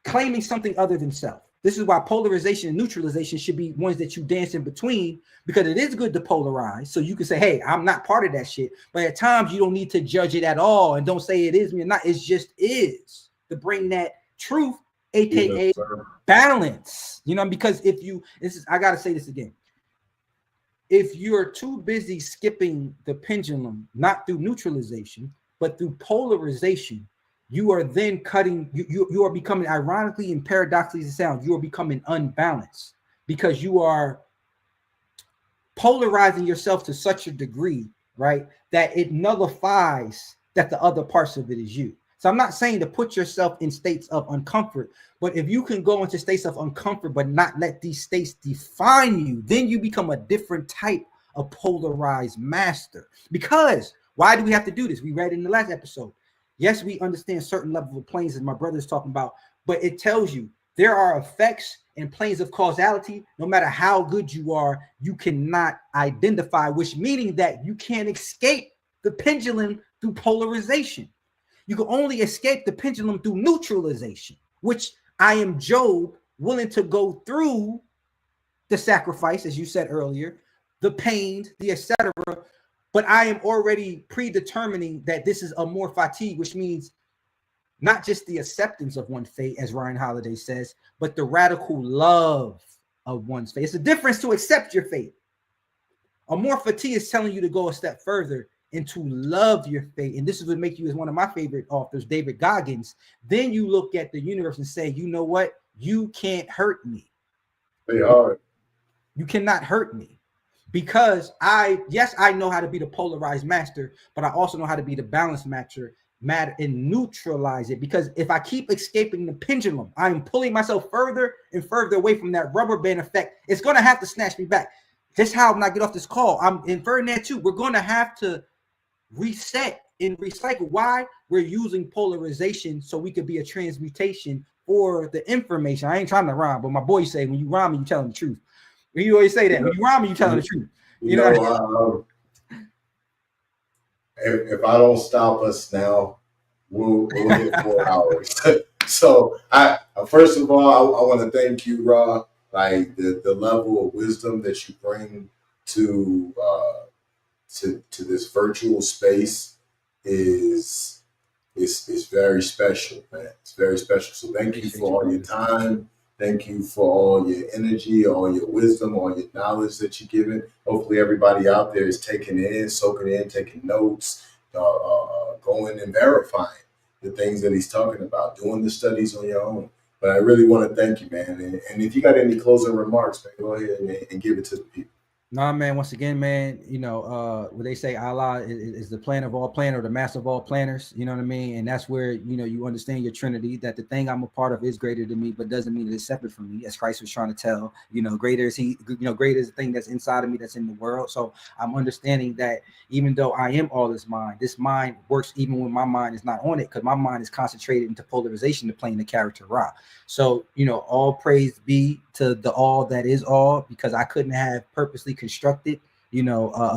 claiming something other than self. This is why polarization and neutralization should be ones that you dance in between, because it is good to polarize. So you can say, hey, I'm not part of that shit. But at times you don't need to judge it at all. And don't say it is me or not. It just is, to bring that truth, AKA balance. You know, because I got to say this again. If you're too busy skipping the pendulum, not through neutralization, but through polarization, you are then cutting, you are becoming, ironically and paradoxically as it sounds, you are becoming unbalanced, because you are polarizing yourself to such a degree, right, that it nullifies that the other parts of it is you. So I'm not saying to put yourself in states of uncomfort, but if you can go into states of uncomfort but not let these states define you, then you become a different type of polarized master. Because why do we have to do this? We read in the last episode. Yes, we understand certain level of planes, as my brother is talking about, but it tells you there are effects and planes of causality. No matter how good you are, you cannot identify, which meaning that you can't escape the pendulum through polarization. You can only escape the pendulum through neutralization, which I am Job, willing to go through the sacrifice, as you said earlier, the pain, the etc. But I am already predetermining that this is amor fati, which means not just the acceptance of one's fate, as Ryan Holiday says, but the radical love of one's fate. It's a difference to accept your fate. Amor fati is telling you to go a step further and to love your fate. And this is what makes you, as one of my favorite authors, David Goggins. Then you look at the universe and say, you know what? You can't hurt me. They are. You cannot hurt me. Because I know how to be the polarized master, but I also know how to be the balanced master and neutralize it. Because if I keep escaping the pendulum, I'm pulling myself further and further away from that rubber band effect. It's going to have to snatch me back. That's how when I get off this call, I'm in Ferdinand too. We're going to have to reset and recycle. Why? We're using polarization so we could be a transmutation for the information. I ain't trying to rhyme, but my boy say, when you rhyme, you telling the truth. You always say that. When you rhyme, you telling the truth. You know, if I don't stop us now, we'll hit 4 hours. So I first of all, I want to thank you, Ra. Like the level of wisdom that you bring to this virtual space is very special, man. It's very special. So thank you for all your time. Thank you for all your energy, all your wisdom, all your knowledge that you're giving. Hopefully everybody out there is taking it in, soaking it in, taking notes, going and verifying the things that he's talking about, doing the studies on your own. But I really want to thank you, man. And if you got any closing remarks, man, go ahead and give it to the people. Nah, man. Once again, man, what they say, Allah is the plan of all planners, or the master of all planners. You know what I mean? And that's where you understand your Trinity. That the thing I'm a part of is greater than me, but doesn't mean it's separate from me. As Christ was trying to tell, greater is He. Greater is the thing that's inside of me, that's in the world. So I'm understanding that even though I am all this mind works even when my mind is not on it, because my mind is concentrated into polarization to playing the character Ra. So, all praise be to the all that is all, because I couldn't have purposely constructed,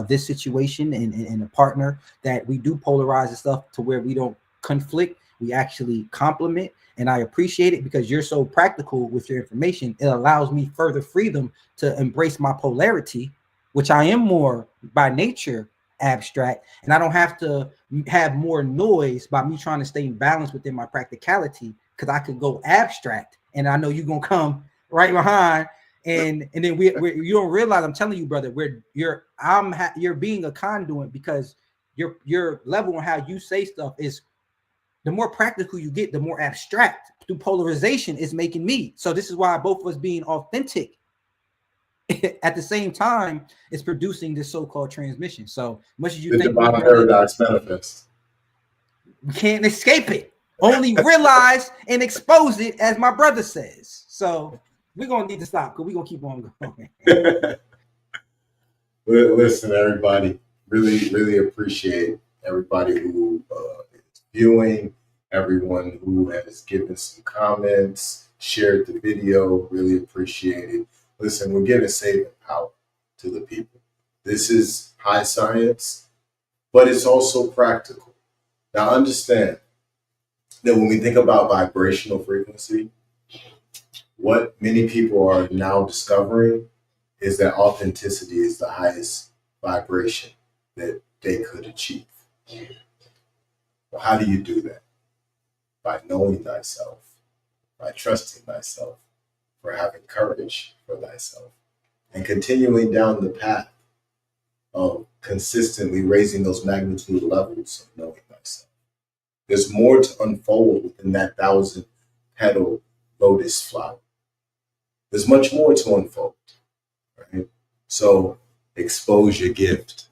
this situation and a partner that we do polarize and stuff to where we don't conflict. We actually complement. And I appreciate it because you're so practical with your information. It allows me further freedom to embrace my polarity, which I am more by nature abstract, and I don't have to have more noise by me trying to stay in balance within my practicality, because I could go abstract, and I know you're gonna come right behind, and then we you don't realize, I'm telling you, brother, you're being a conduit, because your level on how you say stuff is, the more practical you get, the more abstract through polarization is making me. So this is why both of us being authentic at the same time is producing this so-called transmission. So much as you think divine paradox manifest. we can't escape it. Only realize and expose it, as my brother says. So we're gonna need to stop, because we're gonna keep on going. Listen, everybody, really appreciate everybody who is viewing, everyone who has given some comments, shared the video. Really appreciate it. Listen, we're giving saving power to the people. This is high science, but it's also practical. Now, understand that when we think about vibrational frequency, what many people are now discovering is that authenticity is the highest vibration that they could achieve. Well, how do you do that? By knowing thyself, by trusting thyself, for having courage for thyself, and continuing down the path of consistently raising those magnitude levels of knowing thyself. There's more to unfold within that 1,000-petal lotus flower. There's much more to unfold, right? So expose your gift.